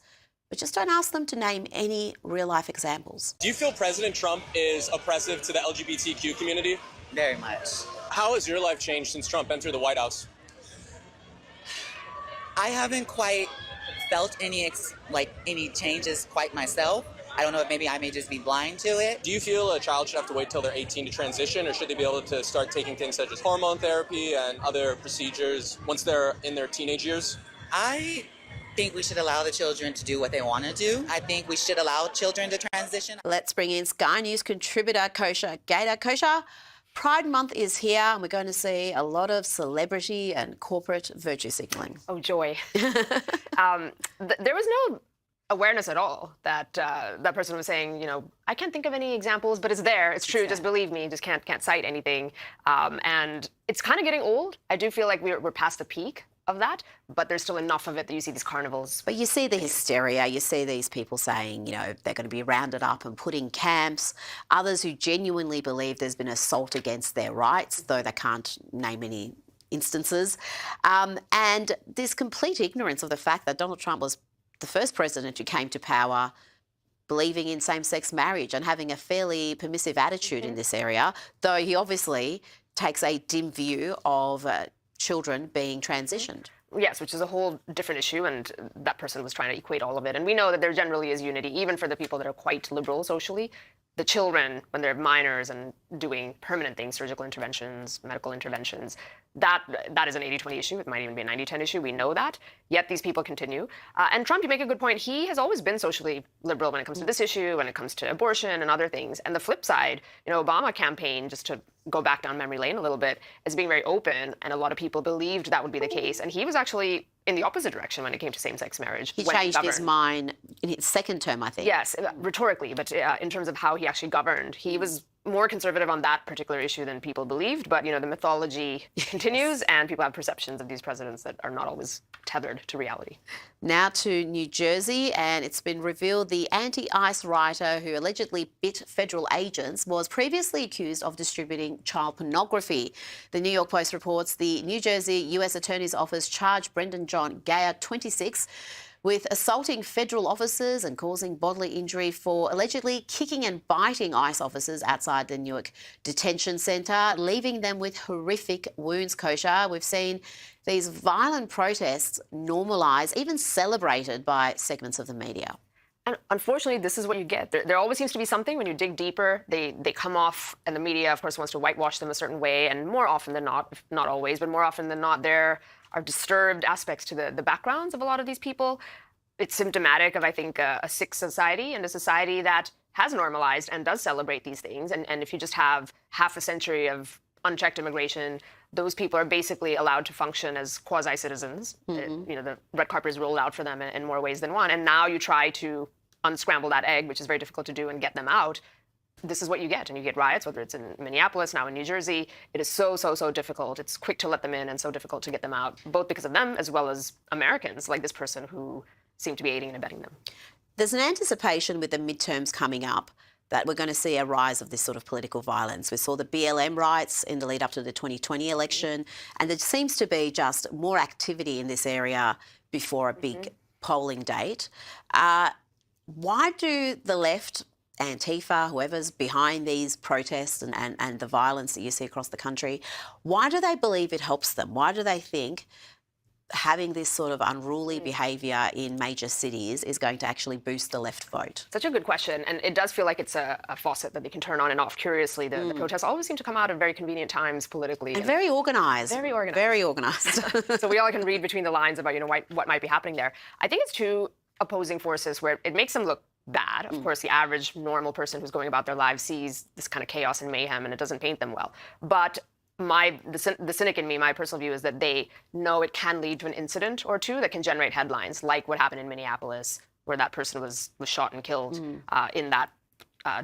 But just don't ask them to name any real-life examples. Do you feel President Trump is oppressive to the LGBTQ community? Very much. How has your life changed since Trump entered the White House? I haven't quite felt any changes quite myself. I don't know if maybe I may just be blind to it. Do you feel a child should have to wait till they're 18 to transition, or should they be able to start taking things such as hormone therapy and other procedures once they're in their teenage years? I think we should allow the children to do what they want to do. I think we should allow children to transition. Let's bring in Sky News contributor Kosha Gator. Kosha, Pride Month is here, and we're going to see a lot of celebrity and corporate virtue signalling. Oh, joy. There was no awareness at all that that person was saying, I can't think of any examples, but it's there. It's true. Just believe me. Just can't cite anything. And it's kind of getting old. I do feel like we're past the peak of that, but there's still enough of it that you see these carnivals. But you see the hysteria. You see these people saying, they're going to be rounded up and put in camps. Others who genuinely believe there's been assault against their rights, though they can't name any instances. And this complete ignorance of the fact that Donald Trump was the first president who came to power believing in same-sex marriage and having a fairly permissive attitude in this area, though he obviously takes a dim view of children being transitioned. Yes, which is a whole different issue, and that person was trying to equate all of it. And we know that there generally is unity, even for the people that are quite liberal socially. The children, when they're minors and doing permanent things, surgical interventions, medical interventions, that is an 80-20 issue. It might even be a 90-10 issue. We know that. Yet these people continue. And Trump, you make a good point. He has always been socially liberal when it comes to this issue, when it comes to abortion and other things. And the flip side, Obama campaign, just to go back down memory lane a little bit, is being very open, and a lot of people believed that would be the case. And he was actually in the opposite direction when it came to same-sex marriage. He changed his mind in his second term, I think. Yes, rhetorically, but in terms of how he actually governed, he was more conservative on that particular issue than people believed. But, the mythology continues, and people have perceptions of these presidents that are not always tethered to reality. Now to New Jersey, and it's been revealed the anti-ICE writer who allegedly bit federal agents was previously accused of distributing child pornography. The New York Post reports the New Jersey U.S. Attorney's Office charged Brendan John Gayer, 26, with assaulting federal officers and causing bodily injury for allegedly kicking and biting ICE officers outside the Newark Detention Centre, leaving them with horrific wounds, Kosha. We've seen these violent protests normalised, even celebrated by segments of the media. And unfortunately, this is what you get. There always seems to be something when you dig deeper. They come off, and the media, of course, wants to whitewash them a certain way. And more often than not, not always, but more often than not, there are disturbed aspects to the backgrounds of a lot of these people. It's symptomatic of, I think, a sick society, and a society that has normalized and does celebrate these things. And if you just have half a century of unchecked immigration, those people are basically allowed to function as quasi-citizens. The red carpet is rolled out for them in more ways than one. And now you try to unscramble that egg, which is very difficult to do, and get them out. This is what you get. And you get riots, whether it's in Minneapolis, now in New Jersey. It is so difficult. It's quick to let them in and so difficult to get them out, both because of them as well as Americans, like this person who seem to be aiding and abetting them. There's an anticipation with the midterms coming up that we're going to see a rise of this sort of political violence. We saw the BLM riots in the lead up to the 2020 election, and there seems to be just more activity in this area before a big polling date. Why do the left, Antifa, whoever's behind these protests and the violence that you see across the country, why do they believe it helps them? Why do they think having this sort of unruly behaviour in major cities is going to actually boost the left vote? Such a good question. And it does feel like it's a faucet that they can turn on and off. Curiously, the protests always seem to come out at very convenient times politically. And very organised. Very organised. Very organised. So we all can read between the lines about, what might be happening there. I think it's two opposing forces where it makes them look bad. Of course, the average normal person who's going about their lives sees this kind of chaos and mayhem, and it doesn't paint them well. But the cynic in me, my personal view, is that they know it can lead to an incident or two that can generate headlines, like what happened in Minneapolis, where that person was shot and killed in that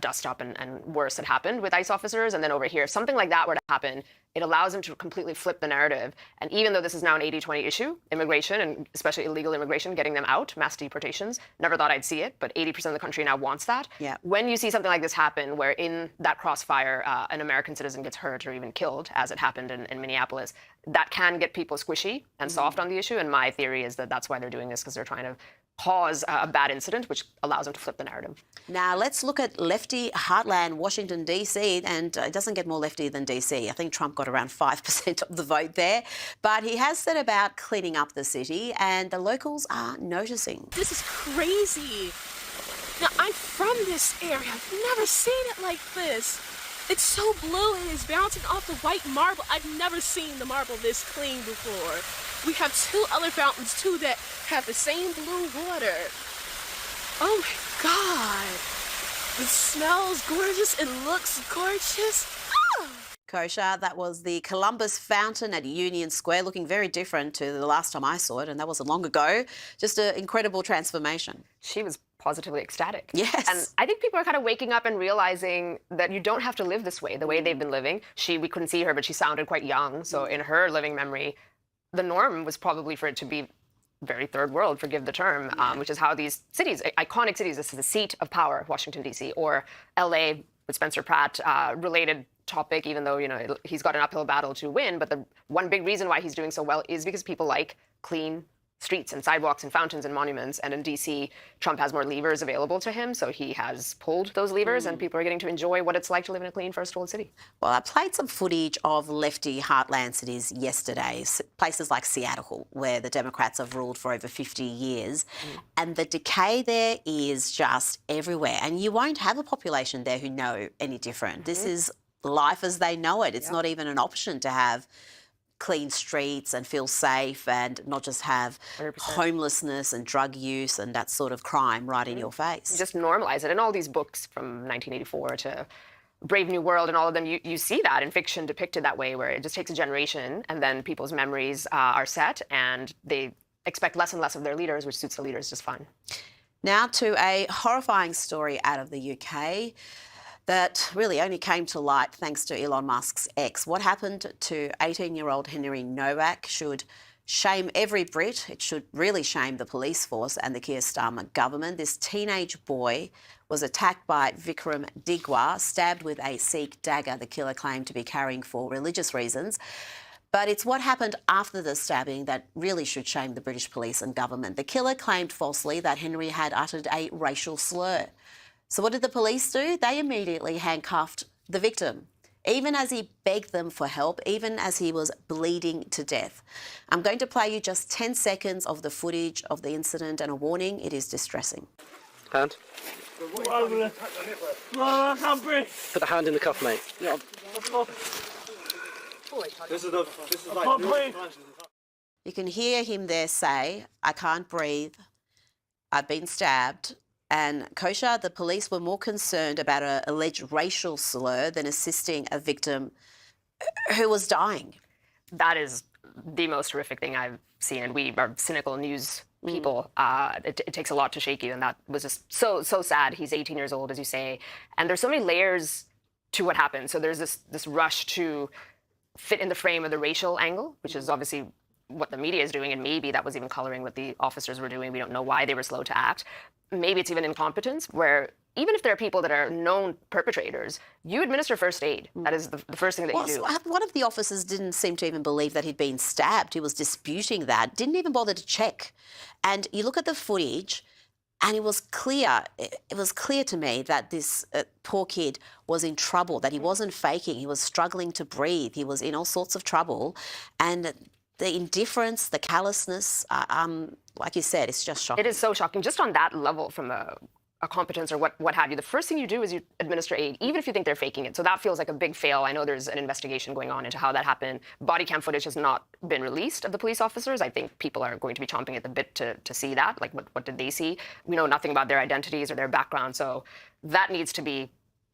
dust-up and worse that happened with ICE officers. And then over here, if something like that were to happen, it allows them to completely flip the narrative. And even though this is now an 80-20 issue, immigration, and especially illegal immigration, getting them out, mass deportations, never thought I'd see it, but 80% of the country now wants that. Yeah. When you see something like this happen, where in that crossfire, an American citizen gets hurt or even killed, as it happened in Minneapolis, that can get people squishy and soft on the issue. And my theory is that that's why they're doing this, because they're trying to cause a bad incident, which allows them to flip the narrative. Now, let's look at lefty heartland Washington, D.C., and it doesn't get more lefty than D.C. I think Trump got around 5% of the vote there, but he has set about cleaning up the city, and the locals are noticing. This is crazy. Now, I'm from this area. I've never seen it like this. It's so blue and it's bouncing off the white marble. I've never seen the marble this clean before. We have two other fountains, too, that have the same blue water. Oh, my God. It smells gorgeous and looks gorgeous. Ah! Kosha. That was the Columbus Fountain at Union Square, looking very different to the last time I saw it, and that wasn't long ago. Just an incredible transformation. She was positively ecstatic. Yes. And I think people are kind of waking up and realizing that you don't have to live this way, the way they've been living. We couldn't see her, but she sounded quite young. So in her living memory, the norm was probably for it to be very third world, forgive the term, which is how these cities, iconic cities, this is the seat of power, Washington, D.C., or L.A. with Spencer Pratt, related topic, even though, he's got an uphill battle to win. But the one big reason why he's doing so well is because people like clean streets and sidewalks and fountains and monuments. And in D.C., Trump has more levers available to him. So he has pulled those levers and people are getting to enjoy what it's like to live in a clean first world city. Well, I played some footage of lefty heartland cities yesterday, places like Seattle, where the Democrats have ruled for over 50 years. And the decay there is just everywhere. And you won't have a population there who know any different. This is life as they know it. It's not even an option to have clean streets and feel safe and not just have 100%. Homelessness and drug use and that sort of crime right in your face. Just normalize it. And all these books from 1984 to Brave New World and all of them, you see that in fiction depicted that way, where it just takes a generation and then people's memories are set and they expect less and less of their leaders, which suits the leaders just fine. Now to a horrifying story out of the UK that really only came to light thanks to Elon Musk's ex. What happened to 18-year-old Henry Nowak should shame every Brit. It should really shame the police force and the Keir Starmer government. This teenage boy was attacked by Vikram Digwa, stabbed with a Sikh dagger the killer claimed to be carrying for religious reasons. But it's what happened after the stabbing that really should shame the British police and government. The killer claimed falsely that Henry had uttered a racial slur. So what did the police do? They immediately handcuffed the victim, even as he begged them for help, even as he was bleeding to death. I'm going to play you just 10 seconds of the footage of the incident and a warning, it is distressing. Hand. I can't breathe. Put the hand in the cuff, mate. Yeah. You can hear him there say, I can't breathe, I've been stabbed. And Kosha, the police were more concerned about an alleged racial slur than assisting a victim who was dying. That is the most horrific thing I've seen. And we are cynical news people. It takes a lot to shake you. And that was just so sad. He's 18 years old, as you say. And there's so many layers to what happened. So there's this rush to fit in the frame of the racial angle, which is obviously what the media is doing. And maybe that was even coloring what the officers were doing. We don't know why they were slow to act. Maybe it's even incompetence, where even if there are people that are known perpetrators, you administer first aid. That is the first thing that you do. One of the officers didn't seem to even believe that he'd been stabbed. He was disputing that, didn't even bother to check. And you look at the footage, and it was clear to me that this poor kid was in trouble, that he wasn't faking. He was struggling to breathe. He was in all sorts of trouble. And the indifference, the callousness, like you said, it's just shocking. It is so shocking. Just on that level, from a competence or what have you, the first thing you do is you administer aid, even if you think they're faking it. So that feels like a big fail. I know there's an investigation going on into how that happened. Body cam footage has not been released of the police officers. I think people are going to be chomping at the bit to see that. Like, what did they see? We know nothing about their identities or their background. So that needs to be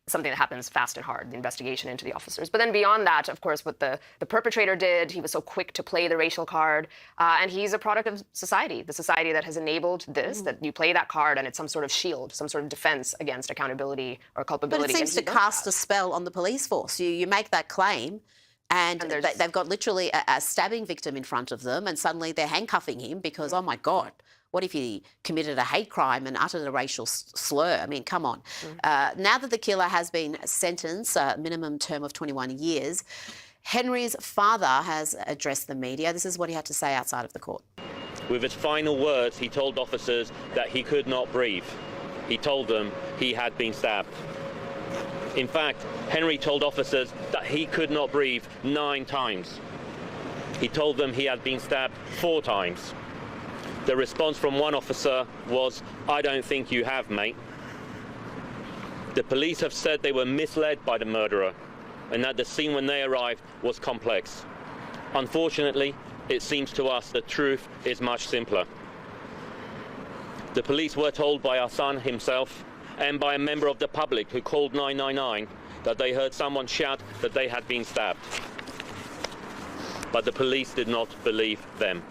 something that happens fast and hard, the investigation into the officers. But then beyond that, of course, what the perpetrator did, he was so quick to play the racial card. And he's a product of society, the society that has enabled this, that you play that card and it's some sort of shield, some sort of defense against accountability or culpability. But it seems to cast a spell on the police force. You make that claim and they've got literally a stabbing victim in front of them and suddenly they're handcuffing him because, oh my God, what if he committed a hate crime and uttered a racial slur? I mean, come on. Now that the killer has been sentenced, a minimum term of 21 years, Henry's father has addressed the media. This is what he had to say outside of the court. With his final words, he told officers that he could not breathe. He told them he had been stabbed. In fact, Henry told officers that he could not breathe 9 times. He told them he had been stabbed 4 times. The response from one officer was, "I don't think you have, mate." The police have said they were misled by the murderer and that the scene when they arrived was complex. Unfortunately, it seems to us the truth is much simpler. The police were told by our son himself and by a member of the public who called 999 that they heard someone shout that they had been stabbed. But the police did not believe them.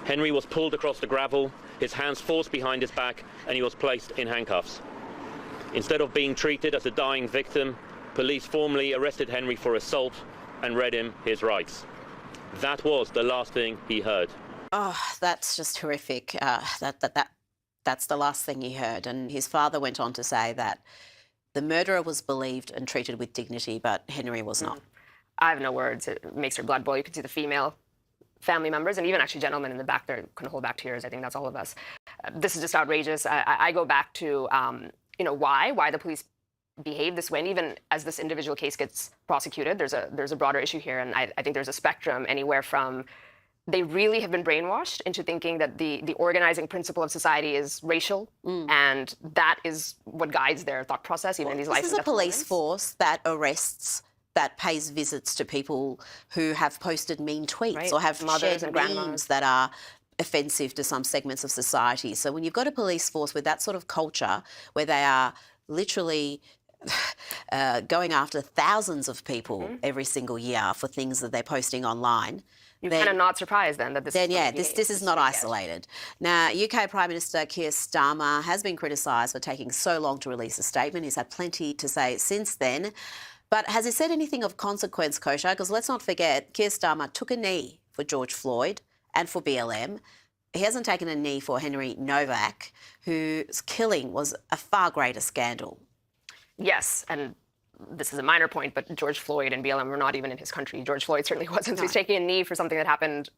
Henry was pulled across the gravel, his hands forced behind his back, and he was placed in handcuffs. Instead of being treated as a dying victim, police formally arrested Henry for assault and read him his rights. That was the last thing he heard. Oh, that's just horrific. That's the last thing he heard. And his father went on to say that the murderer was believed and treated with dignity, but Henry was not. I have no words. It makes her blood boil. You can see the female family members and even actually gentlemen in the back there couldn't hold back tears. I think that's all of us. This is just outrageous. I go back to, why the police behave this way. And even as this individual case gets prosecuted, there's a broader issue here. And I think there's a spectrum anywhere from they really have been brainwashed into thinking that the organizing principle of society is racial, and that is what guides their thought process, even in these life. This is a police force that arrests, that pays visits to people who have posted mean tweets or have mothers shared and memes grandmas that are offensive to some segments of society. So when you've got a police force with that sort of culture where they are literally going after thousands of people every single year for things that they're posting online, you're kind of not surprised then that this is this is not isolated. Now, UK Prime Minister Keir Starmer has been criticised for taking so long to release a statement. He's had plenty to say since then. But has he said anything of consequence, Kosha? Because let's not forget, Keir Starmer took a knee for George Floyd and for BLM. He hasn't taken a knee for Henry Novak, whose killing was a far greater scandal. Yes, and this is a minor point, but George Floyd and BLM were not even in his country. George Floyd certainly wasn't. So he's taking a knee for something that happened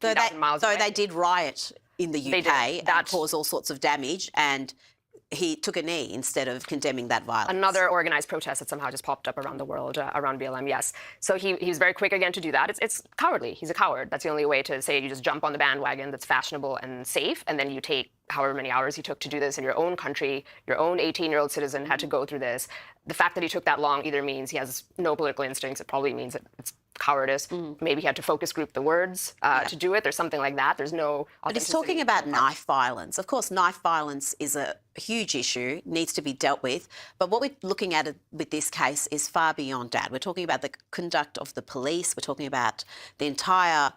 2,000 miles away. Though they did riot in the UK and cause all sorts of damage, and he took a knee instead of condemning that violence. Another organised protest that somehow just popped up around the world, around BLM, yes. So he was very quick again to do that. It's cowardly. He's a coward. That's the only way to say it. You just jump on the bandwagon that's fashionable and safe, and then you take however many hours he took to do this in your own country. Your own 18-year-old citizen had to go through this. The fact that he took that long either means he has no political instincts. It probably means that it's cowardice. Maybe he had to focus group the words to do it. There's something like that. There's no But he's talking about knife violence. Of course, knife violence is a huge issue, needs to be dealt with. But what we're looking at with this case is far beyond that. We're talking about the conduct of the police. We're talking about the entire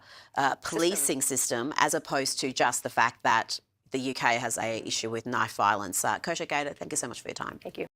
policing system, as opposed to just the fact that the UK has an issue with knife violence. Kosha Gator, thank you so much for your time. Thank you.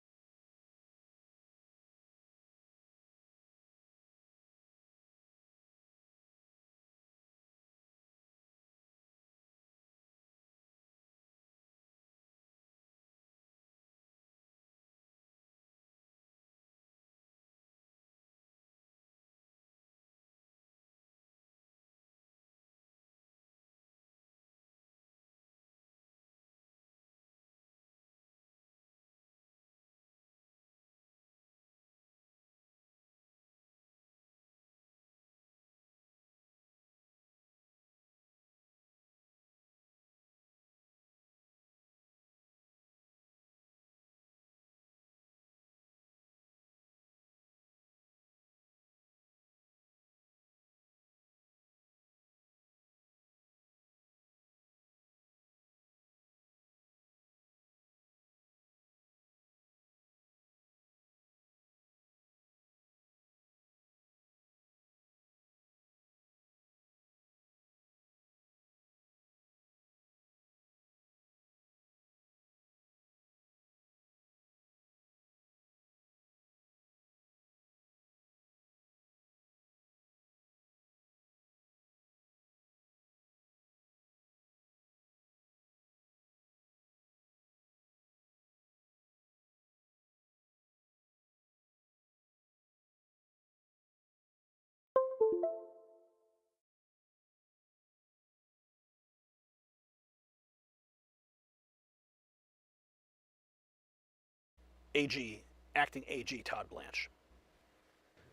Acting AG Todd Blanche.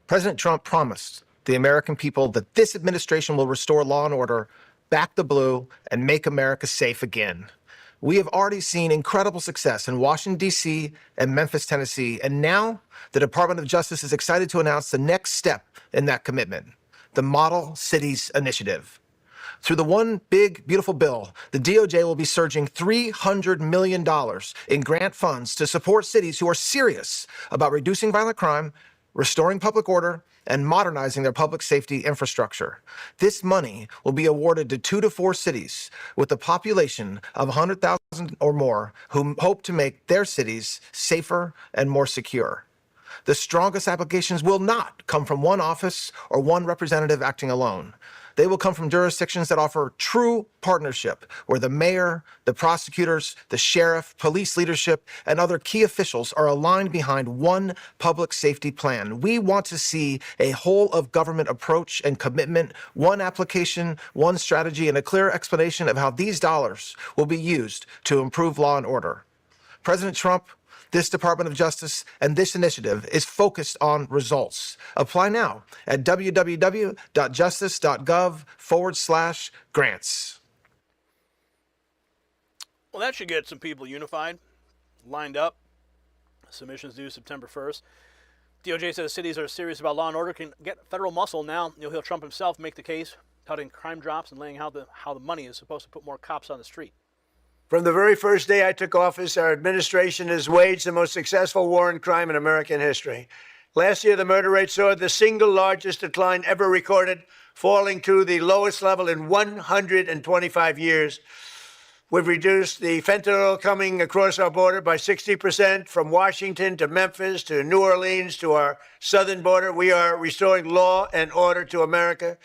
President Trump promised the American people that this administration will restore law and order, back the blue, and make America safe again. We have already seen incredible success in Washington, D.C. and Memphis, Tennessee, and now the Department of Justice is excited to announce the next step in that commitment, the Model Cities Initiative. Through the one big, beautiful bill, the DOJ will be surging $300 million in grant funds to support cities who are serious about reducing violent crime, restoring public order, and modernizing their public safety infrastructure. This money will be awarded to 2 to 4 cities with a population of 100,000 or more who hope to make their cities safer and more secure. The strongest applications will not come from one office or one representative acting alone. They will come from jurisdictions that offer true partnership, where the mayor, the prosecutors, the sheriff, police leadership, and other key officials are aligned behind one public safety plan. We want to see a whole of government approach and commitment, one application, one strategy, and a clear explanation of how these dollars will be used to improve law and order. President Trump, this Department of Justice and this initiative is focused on results. Apply now at www.justice.gov/grants. Well, that should get some people unified, lined up. Submissions due September 1st. DOJ says cities are serious about law and order can get federal muscle now. You'll hear Trump himself make the case, touting crime drops and laying out how the money is supposed to put more cops on the street. From the very first day I took office, our administration has waged the most successful war on crime in American history. Last year, the murder rate saw the single largest decline ever recorded, falling to the lowest level in 125 years. We've reduced the fentanyl coming across our border by 60%, from Washington to Memphis to New Orleans to our southern border. We are restoring law and order to America.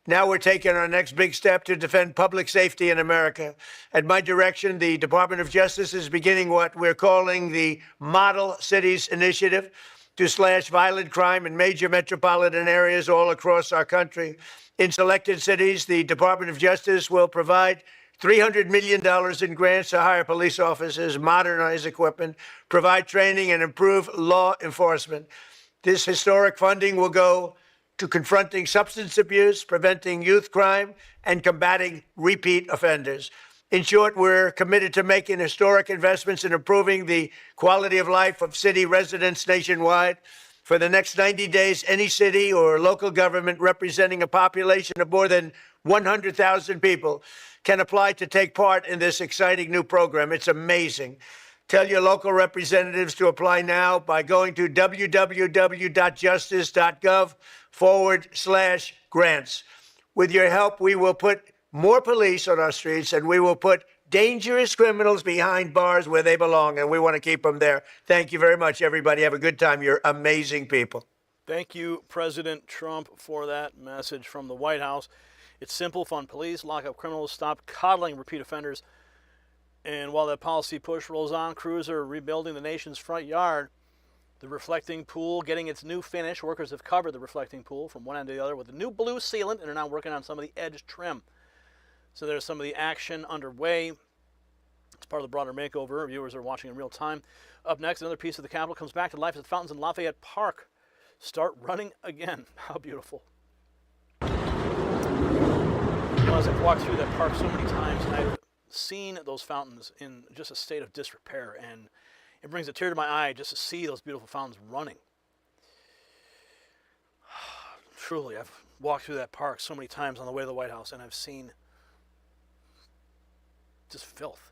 Now we're taking our next big step to defend public safety in America. At my direction, the Department of Justice is beginning what we're calling the Model Cities Initiative to slash violent crime in major metropolitan areas all across our country. In selected cities, the Department of Justice will provide $300 million in grants to hire police officers, modernize equipment, provide training, and improve law enforcement. This historic funding will go to confronting substance abuse, preventing youth crime, and combating repeat offenders. In short, we're committed to making historic investments in improving the quality of life of city residents nationwide. For the next 90 days, any city or local government representing a population of more than 100,000 people can apply to take part in this exciting new program. It's amazing. Tell your local representatives to apply now by going to www.justice.gov/grants. With your help, we will put more police on our streets, and we will put dangerous criminals behind bars where they belong, and we want to keep them there. Thank you very much, everybody. Have a good time. You're amazing people. Thank you, President Trump, for that message from the White House. It's simple, fund police, lock up criminals, stop coddling repeat offenders. And while that policy push rolls on, crews are rebuilding the nation's front yard. The reflecting pool getting its new finish. Workers have covered the reflecting pool from one end to the other with a new blue sealant and are now working on some of the edge trim. So there's some of the action underway. It's part of the broader makeover. Viewers are watching in real time. Up next, another piece of the Capitol comes back to life as the fountains in Lafayette Park start running again. How beautiful. Well, as I've walked through that park so many times, I've seen those fountains in just a state of disrepair, and it brings a tear to my eye just to see those beautiful fountains running. Truly, I've walked through that park so many times on the way to the White House, and I've seen just filth.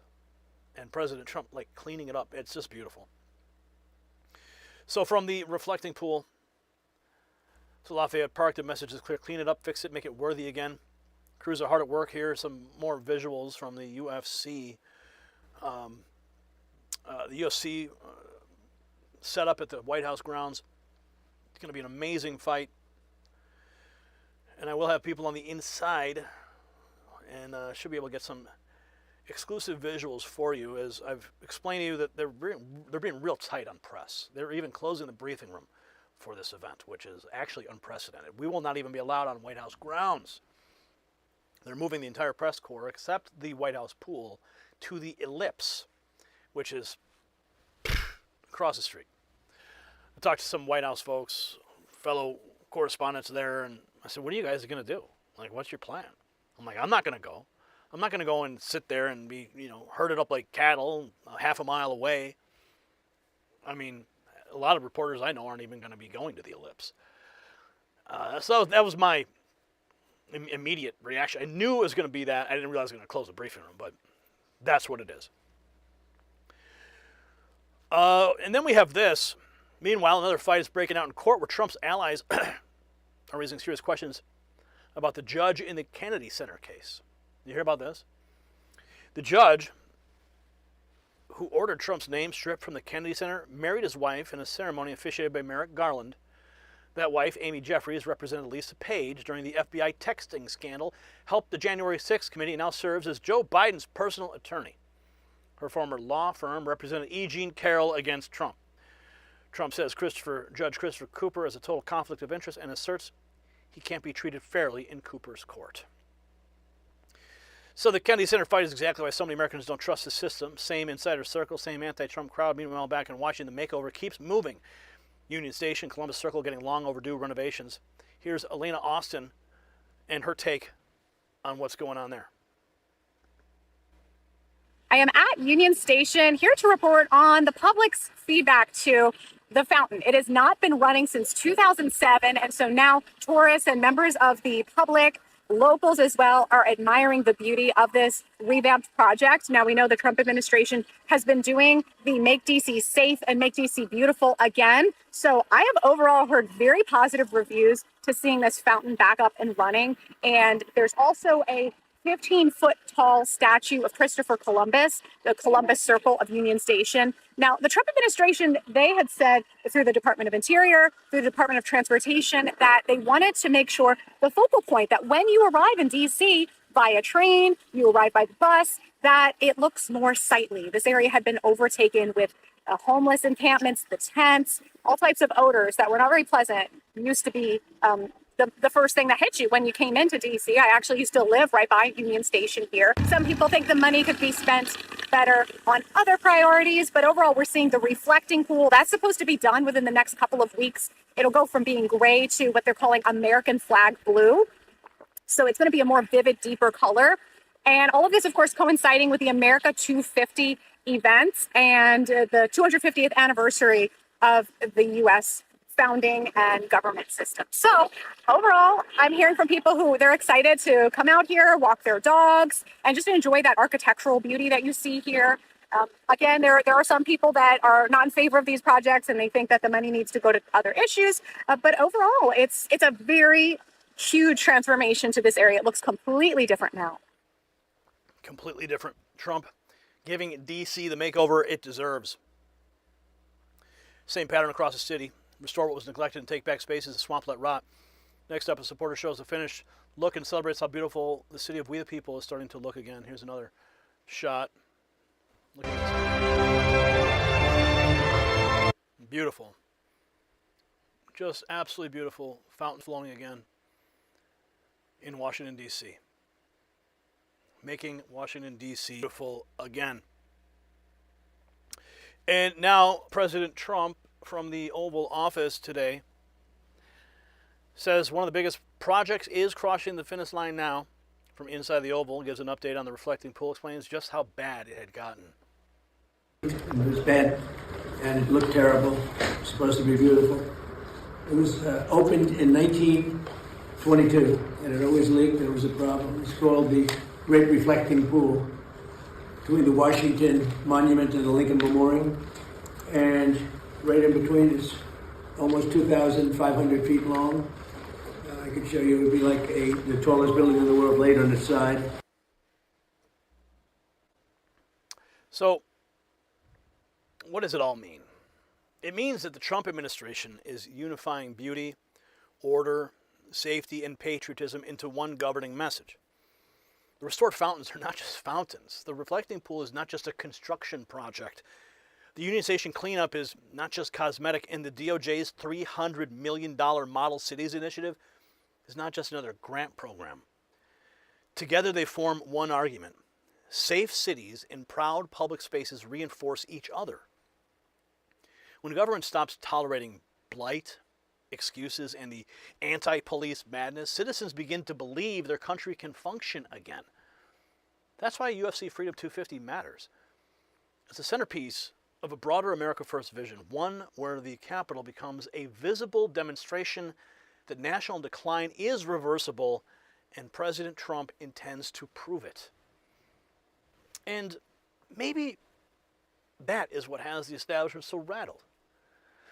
And President Trump, cleaning it up. It's just beautiful. So from the reflecting pool to Lafayette Park, the message is clear. Clean it up, fix it, make it worthy again. Crews are hard at work here. Some more visuals from the UFC. The UFC set up at the White House grounds. It's going to be an amazing fight. And I will have people on the inside, and should be able to get some exclusive visuals for you, as I've explained to you that they're being real tight on press. They're even closing the briefing room for this event, which is actually unprecedented. We will not even be allowed on White House grounds. They're moving the entire press corps, except the White House pool, to the Ellipse, which is across the street. I talked to some White House folks, fellow correspondents there, and I said, what are you guys going to do? What's your plan? I'm like, I'm not going to go. I'm not going to go and sit there and be, herded up like cattle half a mile away. I mean, a lot of reporters I know aren't even going to be going to the Ellipse. So that was my immediate reaction. I knew it was going to be that. I didn't realize I was going to close the briefing room, but that's what it is. And then we have this. Meanwhile, another fight is breaking out in court where Trump's allies are raising serious questions about the judge in the Kennedy Center case. You hear about this? The judge who ordered Trump's name stripped from the Kennedy Center married his wife in a ceremony officiated by Merrick Garland. That wife, Amy Jeffries, represented Lisa Page during the FBI texting scandal, helped the January 6th committee, and now serves as Joe Biden's personal attorney. Her former law firm represented E. Jean Carroll against Trump. Trump says Judge Christopher Cooper has a total conflict of interest and asserts he can't be treated fairly in Cooper's court. So the Kennedy Center fight is exactly why so many Americans don't trust the system. Same insider circle, same anti-Trump crowd. Meanwhile, back in Washington, the makeover keeps moving. Union Station, Columbus Circle getting long overdue renovations. Here's Elena Austin and her take on what's going on there. I am at Union Station here to report on the public's feedback to the fountain. It has not been running since 2007, and so now tourists and members of the public, locals as well, are admiring the beauty of this revamped project. Now, we know the Trump administration has been doing the Make DC Safe and Make DC Beautiful again. So I have overall heard very positive reviews to seeing this fountain back up and running. And there's also a 15-foot tall statue of Christopher Columbus, the Columbus Circle of Union Station. Now, the Trump administration, they had said through the Department of Interior, through the Department of Transportation, that they wanted to make sure the focal point that when you arrive in D.C. via train, you arrive by bus, that it looks more sightly. This area had been overtaken with homeless encampments, the tents, all types of odors that were not very pleasant. It used to be the first thing that hit you when you came into DC. I actually used to live right by Union Station here. Some people think the money could be spent better on other priorities, but overall we're seeing the reflecting pool. That's supposed to be done within the next couple of weeks. It'll go from being gray to what they're calling American flag blue. So it's going to be a more vivid, deeper color. And all of this, of course, coinciding with the America 250 events and the 250th anniversary of the U.S. founding and government system. So overall, I'm hearing from people who they're excited to come out here, walk their dogs, and just enjoy that architectural beauty that you see here. Again, there are some people that are not in favor of these projects and they think that the money needs to go to other issues. But overall, it's a very huge transformation to this area. It looks completely different now. Completely different. Trump giving D.C. the makeover it deserves. Same pattern across the city. Restore what was neglected and take back spaces, the swamp let rot. Next up, a supporter shows the finished look and celebrates how beautiful the city of We the People is starting to look again. Here's another shot. Look at this. Beautiful. Just absolutely beautiful. Fountain flowing again in Washington, D.C. Making Washington, D.C. beautiful again. And now President Trump from the Oval Office today says one of the biggest projects is crossing the finish line now. From inside the Oval, gives an update on the reflecting pool, explains just how bad it had gotten. It was bad, and it looked terrible. It was supposed to be beautiful. It was opened in 1922, and it always leaked. There was a problem. It's called the Great Reflecting Pool between the Washington Monument and the Lincoln Memorial, and right in between is almost 2,500 feet long. I could show you. It would be like the tallest building in the world laid on its side. So, what does it all mean? It means that the Trump administration is unifying beauty, order, safety, and patriotism into one governing message. The restored fountains are not just fountains. The reflecting pool is not just a construction project. The Union Station cleanup is not just cosmetic, and the DOJ's $300 million Model Cities initiative is not just another grant program. Together they form one argument. Safe cities and proud public spaces reinforce each other. When the government stops tolerating blight, excuses, and the anti-police madness, citizens begin to believe their country can function again. That's why UFC Freedom 250 matters. It's a centerpiece of a broader America First vision, one where the Capitol becomes a visible demonstration that national decline is reversible And President Trump intends to prove it. And maybe that is what has the establishment so rattled.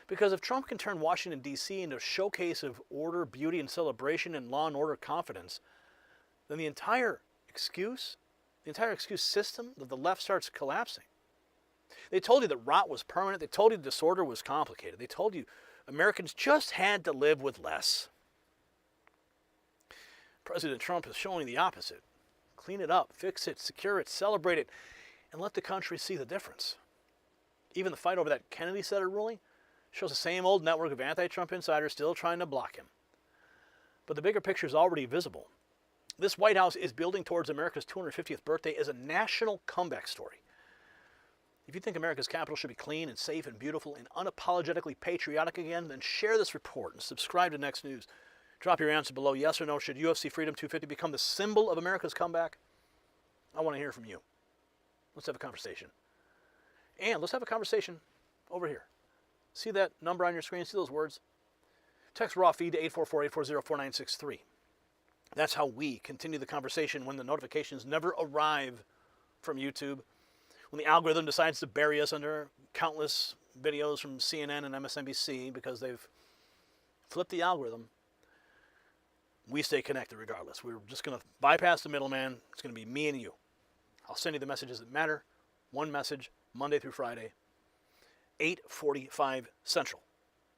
Because if Trump can turn Washington, D.C. into a showcase of order, beauty, and celebration and law and order confidence, then the entire excuse system of the left starts collapsing. They told you that rot was permanent. They told you disorder was complicated. They told you Americans just had to live with less. President Trump is showing the opposite. Clean it up, fix it, secure it, celebrate it, and let the country see the difference. Even the fight over that Kennedy Center ruling shows the same old network of anti-Trump insiders still trying to block him. But the bigger picture is already visible. This White House is building towards America's 250th birthday as a national comeback story. If you think America's capital should be clean and safe and beautiful and unapologetically patriotic again, then share this report and subscribe to Next News. Drop your answer below. Yes or no, should UFC Freedom 250 become the symbol of America's comeback? I want to hear from you. Let's have a conversation. And let's have a conversation over here. See that number on your screen? See those words? Text raw feed to 844-840-4963. That's how we continue the conversation when the notifications never arrive from YouTube. When the algorithm decides to bury us under countless videos from CNN and MSNBC because they've flipped the algorithm, we stay connected regardless. We're just going to bypass the middleman. It's going to be me and you. I'll send you the messages that matter. One message, Monday through Friday, 8:45 Central,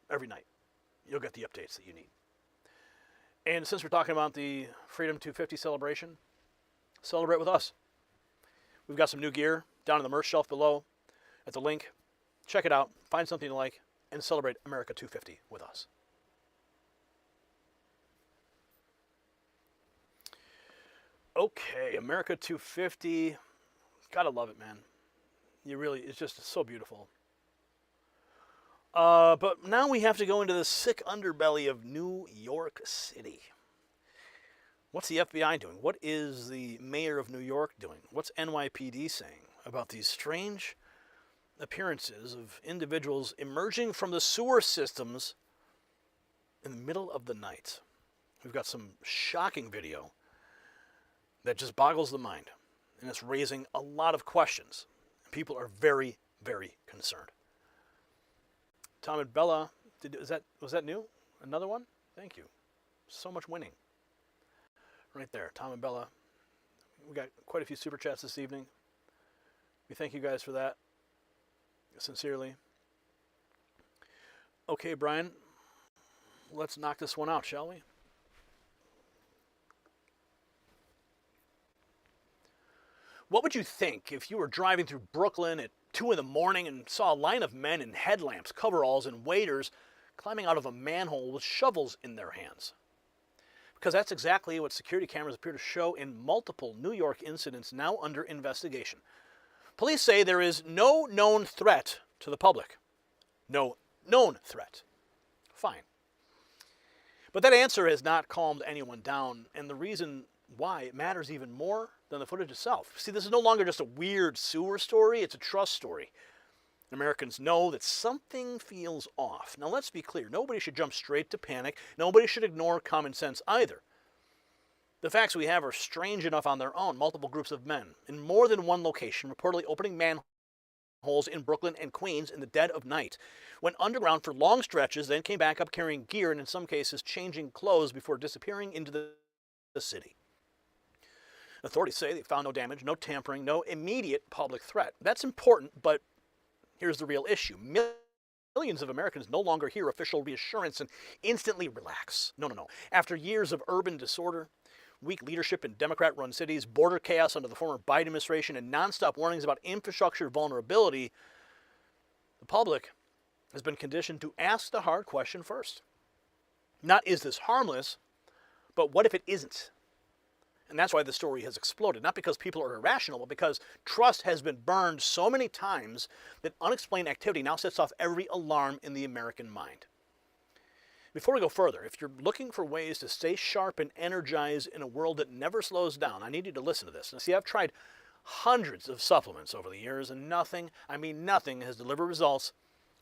every night. You'll get the updates that you need. And since we're talking about the Freedom 250 celebration, celebrate with us. We've got some new gear down on the merch shelf below at the link. Check it out, find something you like, and celebrate America 250 with us. Okay, America 250. Gotta love it, man. You really, it's just so beautiful. But now we have to go into the sick underbelly of New York City. What's the FBI doing? What is the mayor of New York doing? What's NYPD saying about these strange appearances of individuals emerging from the sewer systems in the middle of the night? We've got some shocking video that just boggles the mind, and it's raising a lot of questions. People are very, very concerned. Tom and Bella, was that new? Another one? Thank you. So much winning. Right there, Tom and Bella. We got quite a few super chats this evening. We thank you guys for that, sincerely. Okay, Brian, let's knock this one out, shall we? What would you think if you were driving through Brooklyn at 2 in the morning and saw a line of men in headlamps, coveralls, and waiters climbing out of a manhole with shovels in their hands? Because that's exactly what security cameras appear to show in multiple New York incidents now under investigation. Police say there is no known threat to the public. No known threat. Fine. But that answer has not calmed anyone down, and the reason why it matters even more than the footage itself. See, this is no longer just a weird sewer story, it's a trust story. Americans know that something feels off. Now let's be clear, nobody should jump straight to panic. Nobody should ignore common sense either. The facts we have are strange enough on their own. Multiple groups of men in more than one location reportedly opening manholes in Brooklyn and Queens in the dead of night, went underground for long stretches, then came back up carrying gear and in some cases changing clothes before disappearing into the city. Authorities say they found no damage, no tampering, no immediate public threat. That's important, but here's the real issue. Millions of Americans no longer hear official reassurance and instantly relax. No. After years of urban disorder, weak leadership in Democrat-run cities, border chaos under the former Biden administration, and nonstop warnings about infrastructure vulnerability, the public has been conditioned to ask the hard question first. Not, is this harmless, but what if it isn't? And that's why the story has exploded. Not because people are irrational, but because trust has been burned so many times that unexplained activity now sets off every alarm in the American mind. Before we go further, if you're looking for ways to stay sharp and energized in a world that never slows down, I need you to listen to this. Now, see, I've tried hundreds of supplements over the years, and nothing has delivered results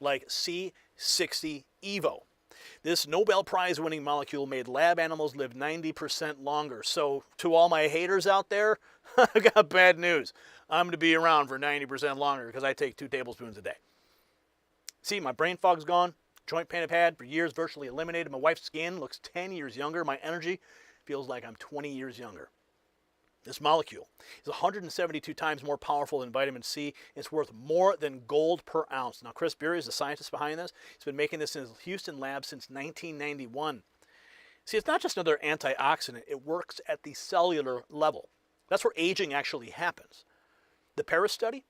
like C60 Evo. This Nobel Prize-winning molecule made lab animals live 90% longer. So to all my haters out there, I got bad news. I'm going to be around for 90% longer because I take 2 tablespoons a day. See, my brain fog's gone. Joint pain I've had for years virtually eliminated. My wife's skin looks 10 years younger. My energy feels like I'm 20 years younger. This molecule is 172 times more powerful than vitamin C. It's worth more than gold per ounce. Now, Chris Beery is the scientist behind this. He's been making this in his Houston lab since 1991. See, it's not just another antioxidant. It works at the cellular level. That's where aging actually happens. The Paris study,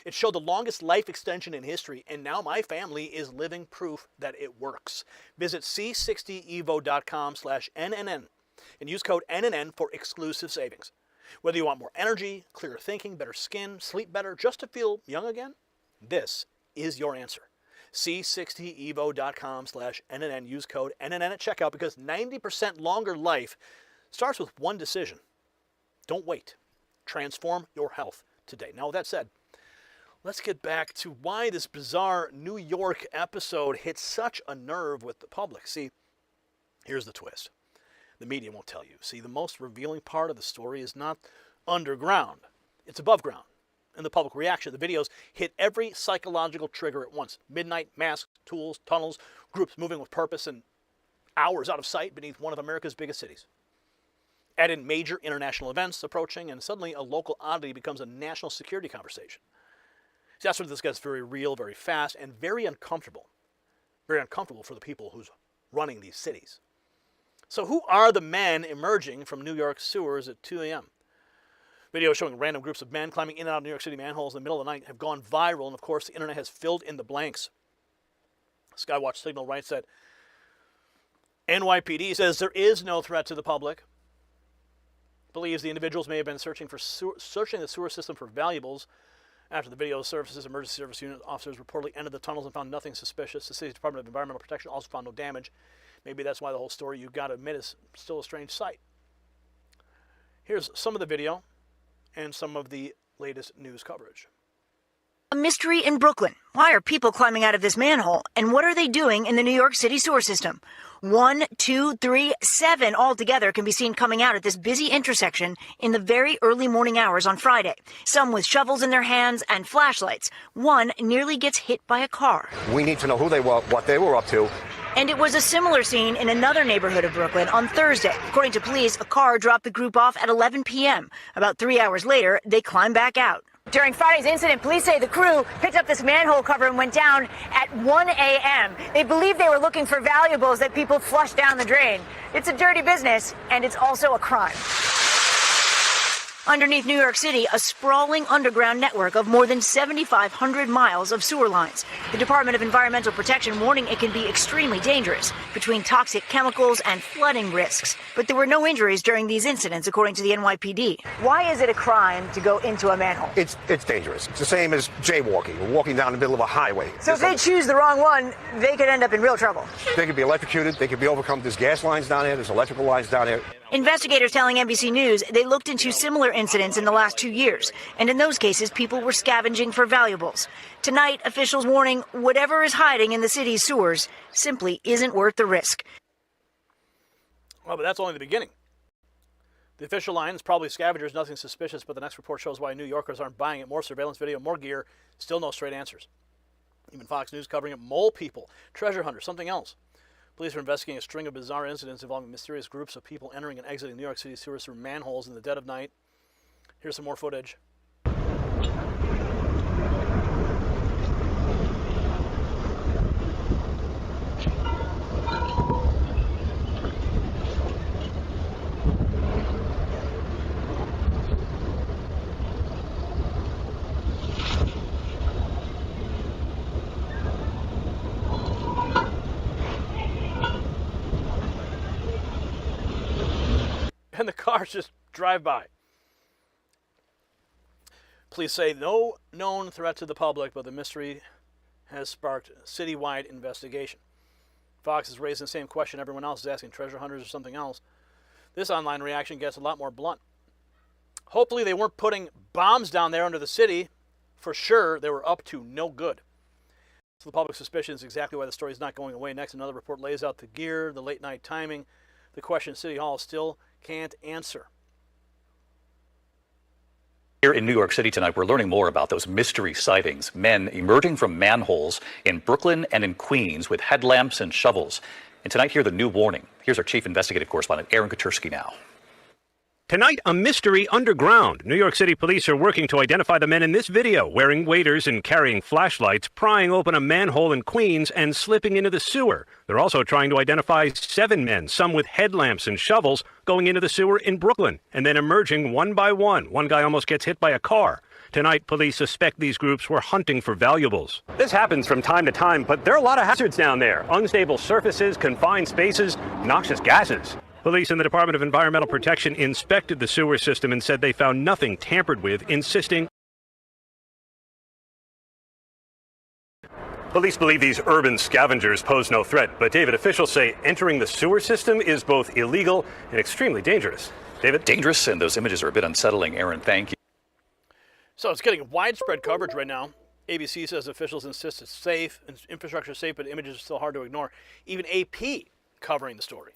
it showed the longest life extension in history, and now my family is living proof that it works. Visit c60evo.com/NNN and use code NNN for exclusive savings. Whether you want more energy, clearer thinking, better skin, sleep better, just to feel young again, this is your answer. c60evo.com/NNN. Use code NNN at checkout because 90% longer life starts with one decision. Don't wait. Transform your health today. Now, with that said, let's get back to why this bizarre New York episode hit such a nerve with the public. See, here's the twist. The media won't tell you. See, the most revealing part of the story is not underground. It's above ground. And the public reaction. The videos hit every psychological trigger at once. Midnight, masks, tools, tunnels, groups moving with purpose, and hours out of sight beneath one of America's biggest cities. Add in major international events approaching, and suddenly a local oddity becomes a national security conversation. See, that's where this gets very real, very fast, and very uncomfortable. Very uncomfortable for the people who's running these cities. So who are the men emerging from New York sewers at 2 a.m.? Videos showing random groups of men climbing in and out of New York City manholes in the middle of the night have gone viral, and of course the internet has filled in the blanks. Skywatch Signal writes that NYPD says there is no threat to the public, believes the individuals may have been searching the sewer system for valuables. After the video surfaces, emergency service unit officers reportedly entered the tunnels and found nothing suspicious. The city's Department of Environmental Protection also found no damage. Maybe that's why the whole story, you've got to admit, is still a strange sight. Here's some of the video and some of the latest news coverage. A mystery in Brooklyn. Why are people climbing out of this manhole? And what are they doing in the New York City sewer system? 1, 2, 3, 7 altogether can be seen coming out at this busy intersection in the very early morning hours on Friday. Some with shovels in their hands and flashlights. One nearly gets hit by a car. We need to know who they were, what they were up to. And it was a similar scene in another neighborhood of Brooklyn on Thursday. According to police, a car dropped the group off at 11 p.m. About 3 hours later, they climbed back out. During Friday's incident, police say the crew picked up this manhole cover and went down at 1 a.m. They believe they were looking for valuables that people flushed down the drain. It's a dirty business, and it's also a crime. Underneath New York City, a sprawling underground network of more than 7,500 miles of sewer lines. The Department of Environmental Protection warning it can be extremely dangerous between toxic chemicals and flooding risks. But there were no injuries during these incidents, according to the NYPD. Why is it a crime to go into a manhole? It's dangerous. It's the same as jaywalking or walking down the middle of a highway. So if they choose the wrong one, they could end up in real trouble. They could be electrocuted. They could be overcome. There's gas lines down there. There's electrical lines down there. Investigators telling NBC News they looked into similar incidents in the last 2 years, and in those cases, people were scavenging for valuables. Tonight, officials warning whatever is hiding in the city's sewers simply isn't worth the risk. Well, but that's only the beginning. The official line is probably scavengers, nothing suspicious, but the next report shows why New Yorkers aren't buying it. More surveillance video, more gear, still no straight answers. Even Fox News covering it, mole people, treasure hunters, something else. Police are investigating a string of bizarre incidents involving mysterious groups of people entering and exiting New York City sewers through manholes in the dead of night. Here's some more footage. And the cars just drive by. Police say no known threat to the public, but the mystery has sparked a citywide investigation. Fox is raising the same question everyone else is asking, treasure hunters or something else. This online reaction gets a lot more blunt. Hopefully they weren't putting bombs down there under the city. For sure, they were up to no good. So the public suspicion is exactly why the story is not going away. Next, another report lays out the gear, the late night timing. The question City Hall still can't answer. Here in New York City tonight, we're learning more about those mystery sightings, men emerging from manholes in Brooklyn and in Queens with headlamps and shovels. And tonight, hear the new warning. Here's our chief investigative correspondent, Aaron Katersky now. Tonight, a mystery underground. New York City police are working to identify the men in this video, wearing waders and carrying flashlights, prying open a manhole in Queens and slipping into the sewer. They're also trying to identify 7 men, some with headlamps and shovels, going into the sewer in Brooklyn and then emerging one by one. One guy almost gets hit by a car. Tonight, police suspect these groups were hunting for valuables. This happens from time to time, but there are a lot of hazards down there. Unstable surfaces, confined spaces, noxious gases. Police in the Department of Environmental Protection inspected the sewer system and said they found nothing tampered with, insisting. Police believe these urban scavengers pose no threat, but David, officials say entering the sewer system is both illegal and extremely dangerous. David? Dangerous, and those images are a bit unsettling. Aaron, thank you. So it's getting widespread coverage right now. ABC says officials insist it's safe, and infrastructure is safe, but images are still hard to ignore. Even AP covering the story.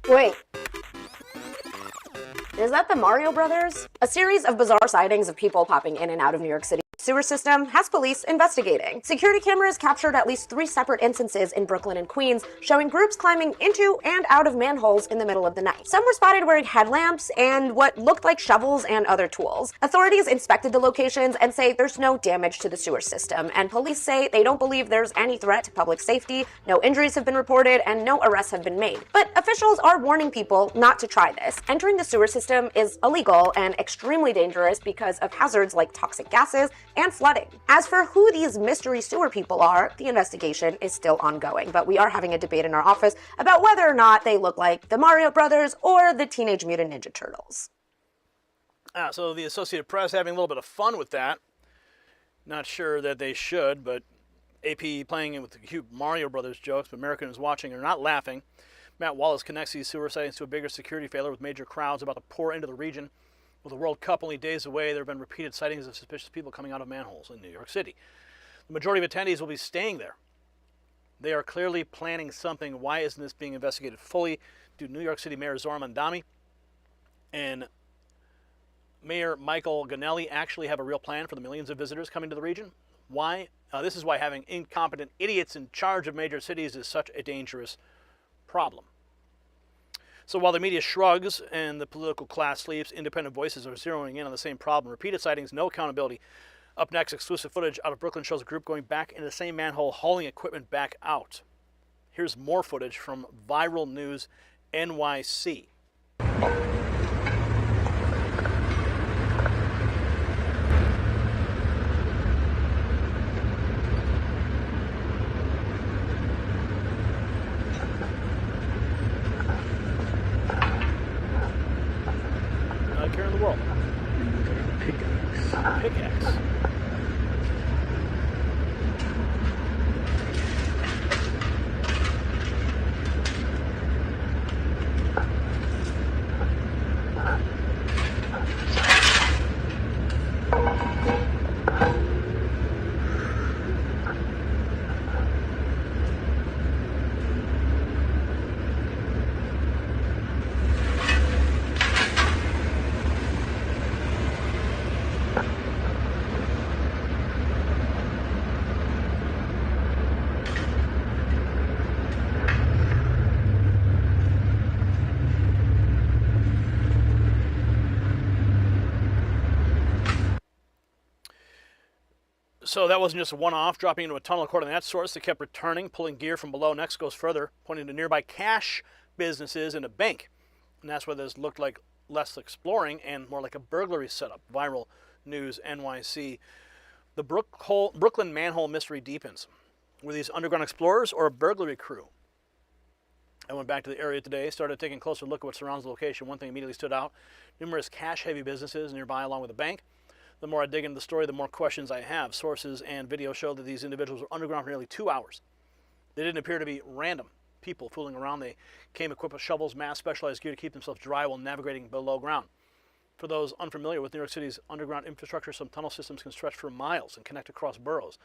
Wait. Is that the Mario Brothers? A series of bizarre sightings of people popping in and out of New York City sewer system has police investigating. Security cameras captured at least 3 separate instances in Brooklyn and Queens, showing groups climbing into and out of manholes in the middle of the night. Some were spotted wearing headlamps and what looked like shovels and other tools. Authorities inspected the locations and say there's no damage to the sewer system, and police say they don't believe there's any threat to public safety, no injuries have been reported, and no arrests have been made. But officials are warning people not to try this. Entering the sewer system is illegal and extremely dangerous because of hazards like toxic gases and flooding. As for who these mystery sewer people are, the investigation is still ongoing, but we are having a debate in our office about whether or not they look like the Mario Brothers or the Teenage Mutant Ninja Turtles. So the Associated Press having a little bit of fun with that. Not sure that they should, but AP playing with the cute Mario Brothers jokes, but Americans watching are not laughing. Matt Wallace connects these sewer sightings to a bigger security failure with major crowds about to pour into the region. With the World Cup only days away, there have been repeated sightings of suspicious people coming out of manholes in New York City. The majority of attendees will be staying there. They are clearly planning something. Why isn't this being investigated fully? Do New York City Mayor Zohran Mamdani and Mayor Michael Gonelli actually have a real plan for the millions of visitors coming to the region? Why? This is why having incompetent idiots in charge of major cities is such a dangerous problem. So while the media shrugs and the political class sleeps, independent voices are zeroing in on the same problem. Repeated sightings, no accountability. Up next, exclusive footage out of Brooklyn shows a group going back into the same manhole, hauling equipment back out. Here's more footage from Viral News NYC. Care in the world. Pickaxe. So that wasn't just a one-off, dropping into a tunnel. According to that source, they kept returning, pulling gear from below. Next goes further, pointing to nearby cash businesses and a bank. And that's where this looked like less exploring and more like a burglary setup. Viral News NYC. The Brooklyn manhole mystery deepens. Were these underground explorers or a burglary crew? I went back to the area today, started taking a closer look at what surrounds the location. One thing immediately stood out: numerous cash-heavy businesses nearby along with a bank. The more I dig into the story, the more questions I have. Sources and video show that these individuals were underground for nearly 2 hours. They didn't appear to be random people fooling around. They came equipped with shovels, masks, specialized gear to keep themselves dry while navigating below ground. For those unfamiliar with New York City's underground infrastructure, some tunnel systems can stretch for miles and connect across boroughs.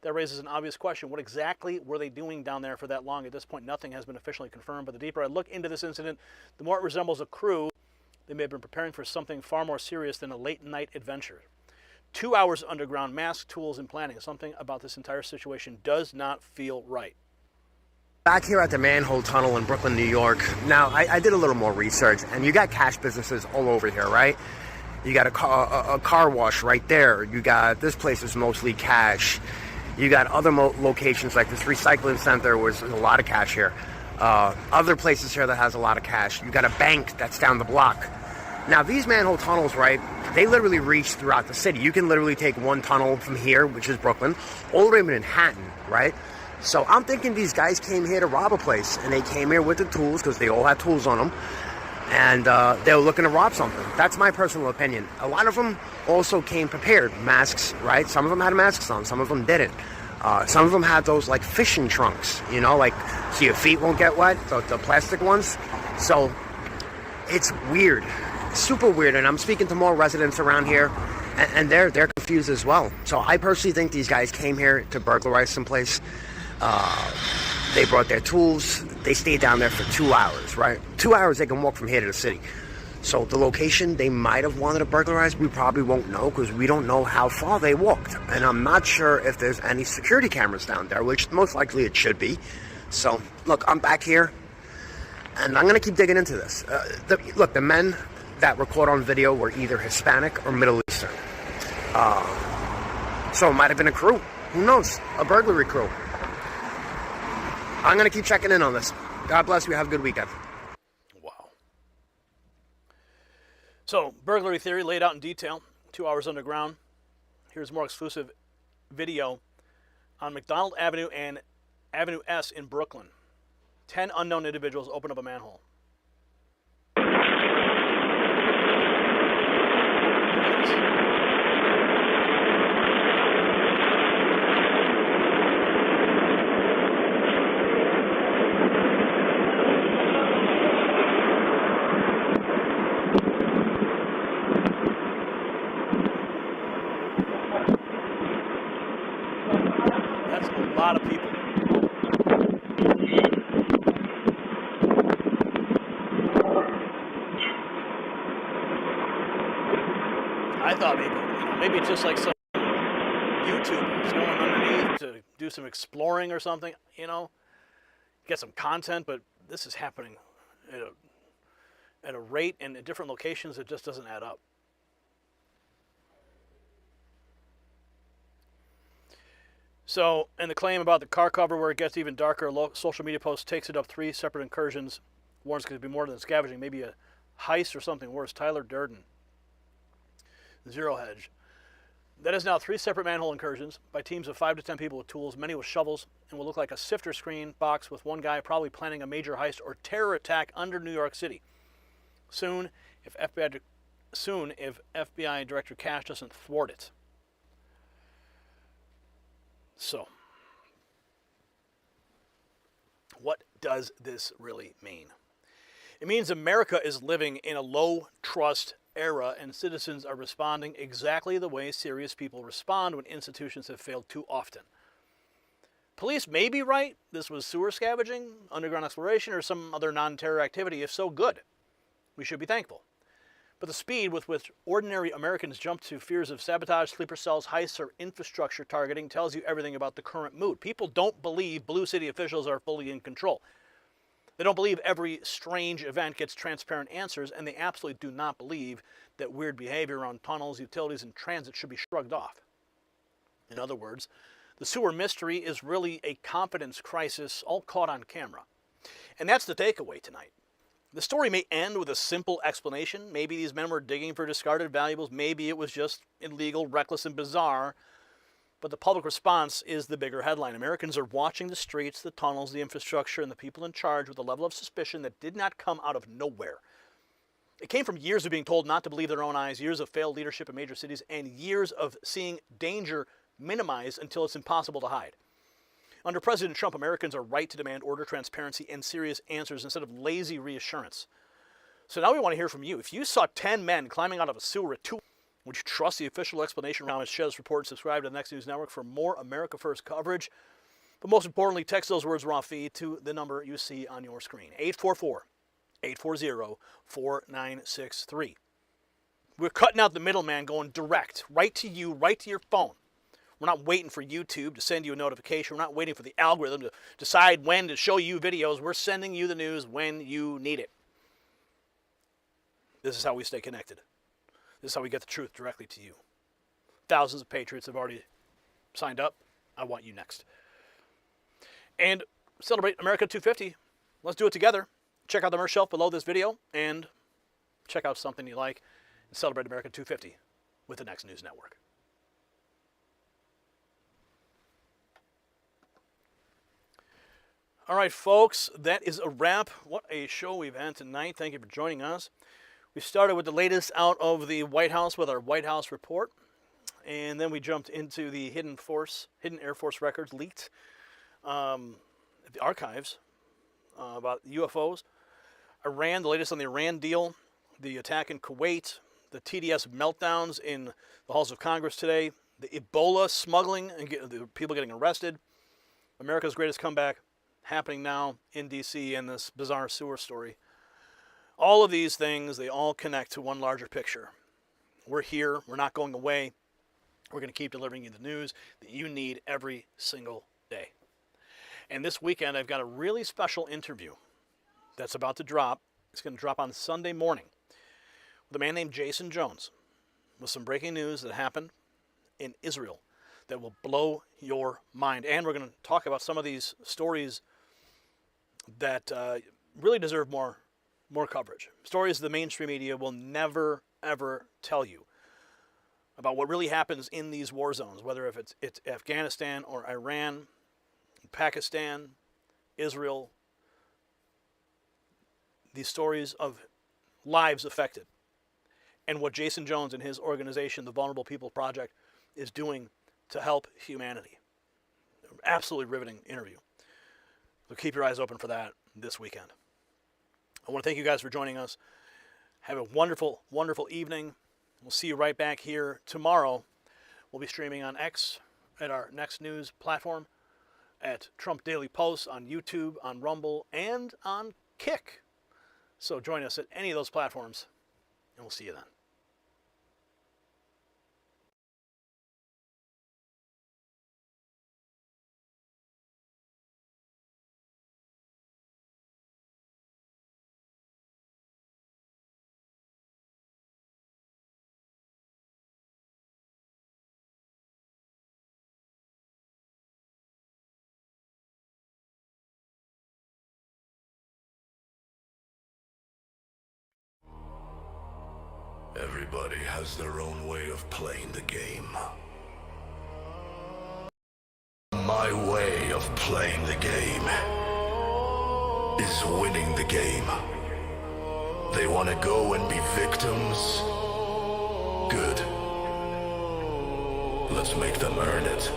That raises an obvious question. What exactly were they doing down there for that long? At this point, nothing has been officially confirmed, but the deeper I look into this incident, the more it resembles a crew. They may have been preparing for something far more serious than a late-night adventure. 2 hours underground, masked tools, and planning. Something about this entire situation does not feel right. Back here at the manhole tunnel in Brooklyn, New York. Now, I did a little more research, and you got cash businesses all over here, right? You got a car wash right there. You got, this place is mostly cash. You got other locations like this recycling center where there's a lot of cash here. Other places here that has a lot of cash. You got a bank that's down the block. Now, these manhole tunnels, right, they literally reach throughout the city. You can literally take one tunnel from here, which is Brooklyn, all the way to Manhattan, right? So I'm thinking these guys came here to rob a place, and they came here with the tools, because they all had tools on them, and they were looking to rob something. That's my personal opinion. A lot of them also came prepared, masks, right? Some of them had masks on, some of them didn't. Some of them had those like fishing trunks, you know, like so your feet won't get wet, the plastic ones. So it's weird, super weird. And I'm speaking to more residents around here, and they're confused as well. So I personally think these guys came here to burglarize someplace. They brought their tools. They stayed down there for 2 hours, right? 2 hours they can walk from here to the city. So the location they might have wanted to burglarize, we probably won't know because we don't know how far they walked. And I'm not sure if there's any security cameras down there, which most likely it should be. So, look, I'm back here, and I'm going to keep digging into this. Look, the men that were caught on video were either Hispanic or Middle Eastern. So it might have been a crew. Who knows? A burglary crew. I'm going to keep checking in on this. God bless you. Have a good weekend. So, burglary theory laid out in detail, 2 hours underground. Here's more exclusive video on McDonald Avenue and Avenue S in Brooklyn. 10 unknown individuals open up a manhole. A lot of people. I thought maybe it's just like some YouTubers going underneath to do some exploring or something, get some content, but this is happening at a rate and at different locations that just doesn't add up. So, and the claim about the car cover where it gets even darker, social media post takes it up 3 separate incursions, warns it could be more than scavenging, maybe a heist or something worse. Tyler Durden, Zero Hedge. That is now 3 separate manhole incursions by teams of 5 to 10 people with tools, many with shovels, and will look like a sifter screen box with one guy probably planning a major heist or terror attack under New York City. Soon, if FBI Director Cash doesn't thwart it. So, what does this really mean? It means America is living in a low-trust era, and citizens are responding exactly the way serious people respond when institutions have failed too often. Police may be right. This was sewer scavenging, underground exploration, or some other non-terror activity. If so, good. We should be thankful. But the speed with which ordinary Americans jump to fears of sabotage, sleeper cells, heists, or infrastructure targeting tells you everything about the current mood. People don't believe Blue City officials are fully in control. They don't believe every strange event gets transparent answers, and they absolutely do not believe that weird behavior around tunnels, utilities, and transit should be shrugged off. In other words, the sewer mystery is really a confidence crisis, all caught on camera. And that's the takeaway tonight. The story may end with a simple explanation. Maybe these men were digging for discarded valuables. Maybe it was just illegal, reckless, and bizarre. But the public response is the bigger headline. Americans are watching the streets, the tunnels, the infrastructure, and the people in charge with a level of suspicion that did not come out of nowhere. It came from years of being told not to believe their own eyes, years of failed leadership in major cities, and years of seeing danger minimized until it's impossible to hide. Under President Trump, Americans are right to demand order, transparency, and serious answers instead of lazy reassurance. So now we want to hear from you. If you saw 10 men climbing out of a sewer at 2, would you trust the official explanation around Shed's report and subscribe to the Next News Network for more America First coverage? But most importantly, text those words raw feed to the number you see on your screen, 844-840-4963. We're cutting out the middleman, going direct, right to you, right to your phone. We're not waiting for YouTube to send you a notification. We're not waiting for the algorithm to decide when to show you videos. We're sending you the news when you need it. This is how we stay connected. This is how we get the truth directly to you. Thousands of patriots have already signed up. I want you next. And celebrate America 250. Let's do it together. Check out the merch shelf below this video and check out something you like and celebrate America 250 with the Next News Network. All right, folks, that is a wrap. What a show we've had tonight. Thank you for joining us. We started with the latest out of the White House with our White House report, and then we jumped into the Hidden Air Force records leaked, the archives about UFOs, Iran, the latest on the Iran deal, the attack in Kuwait, the TDS meltdowns in the halls of Congress today, the Ebola smuggling and the people getting arrested, America's greatest comeback happening now in D.C., and this bizarre sewer story. All of these things, they all connect to one larger picture. We're here. We're not going away. We're going to keep delivering you the news that you need every single day. And this weekend, I've got a really special interview that's about to drop. It's going to drop on Sunday morning with a man named Jason Jones with some breaking news that happened in Israel that will blow your mind. And we're going to talk about some of these stories that really deserve more coverage. Stories the mainstream media will never, ever tell you about what really happens in these war zones, whether if it's Afghanistan or Iran, Pakistan, Israel. These stories of lives affected and what Jason Jones and his organization, the Vulnerable People Project, is doing to help humanity. Absolutely riveting interview. So keep your eyes open for that this weekend. I want to thank you guys for joining us. Have a wonderful, wonderful evening. We'll see you right back here tomorrow. We'll be streaming on X at our Next News platform, at Trump Daily Post, on YouTube, on Rumble, and on Kick. So join us at any of those platforms, and we'll see you then. Everybody has their own way of playing the game. My way of playing the game is winning the game. They want to go and be victims? Good. Let's make them earn it.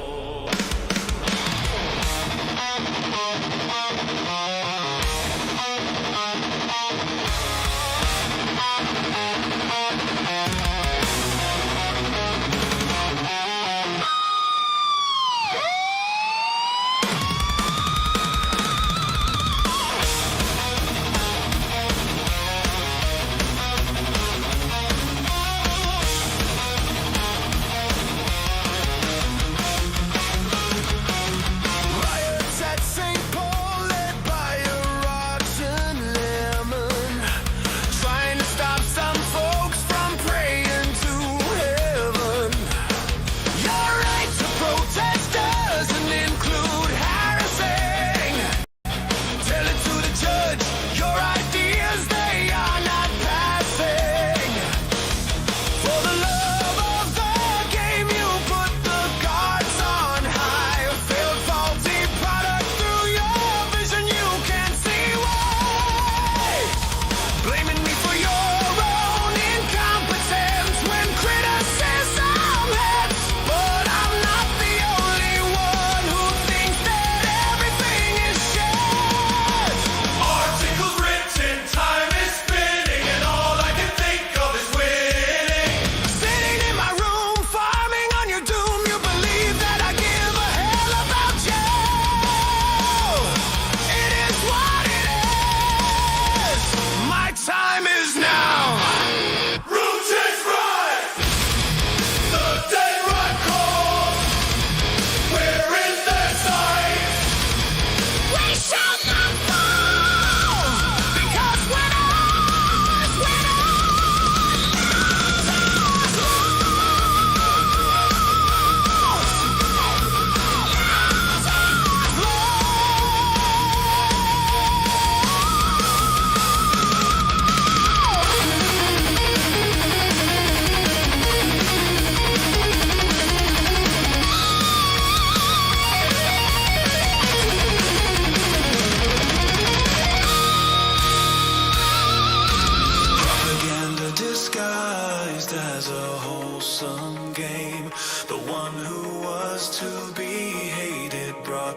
Riots at St. Paul led by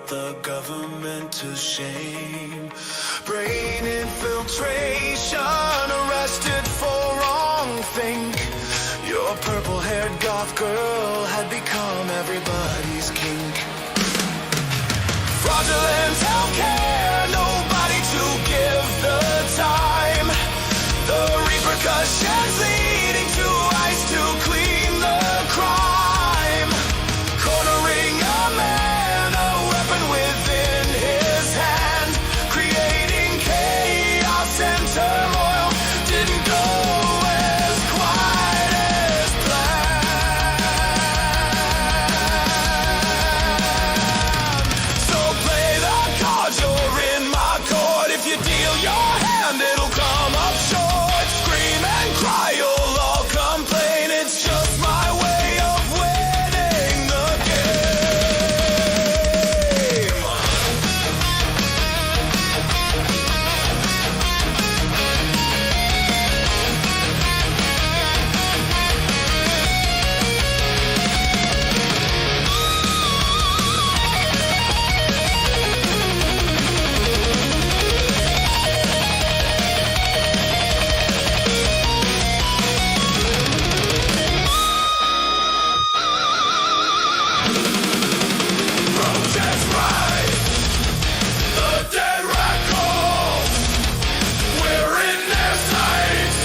the government to shame. Brain infiltration, arrested for wrongthink. Your purple-haired goth girl had become everybody's kink. Fraudulent healthcare, nobody to give the time. The repercussions leading to ice to clean the crime. Cornering a man, a weapon within his hand. Creating chaos and turmoil didn't go as quite as planned. So play the cards, you're in my court. If you deal your hand, it'll come up short. Scream and cry, you'll all complain. It's just my way of winning the game. Protest rise, the dead rat calls. We're in their sights.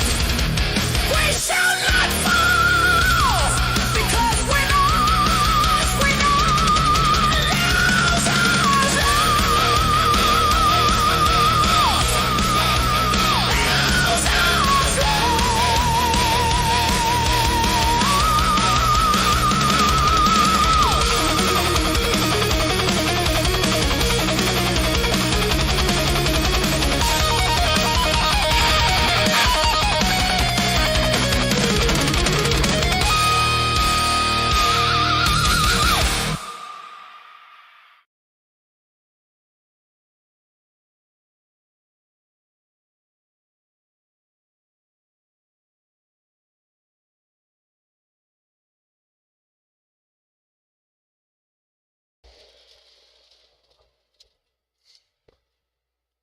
We shall not fall, because we're not, we're not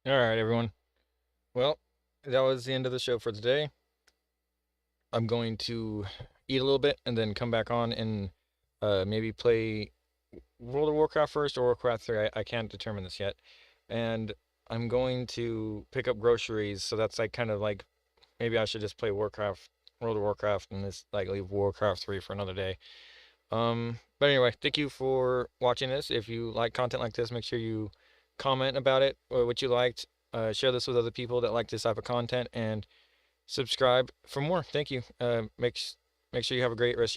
All right, everyone. Well, that was the end of the show for today. I'm going to eat a little bit and then come back on and maybe play World of Warcraft first or Warcraft 3. I can't determine this yet. And I'm going to pick up groceries, so that's like kind of like maybe I should just play World of Warcraft and just like leave Warcraft 3 for another day. But anyway, thank you for watching this. If you like content like this, make sure you comment about it or what you liked. Share this with other people that like this type of content, and subscribe for more. Thank you. Make sure you have a great rest of your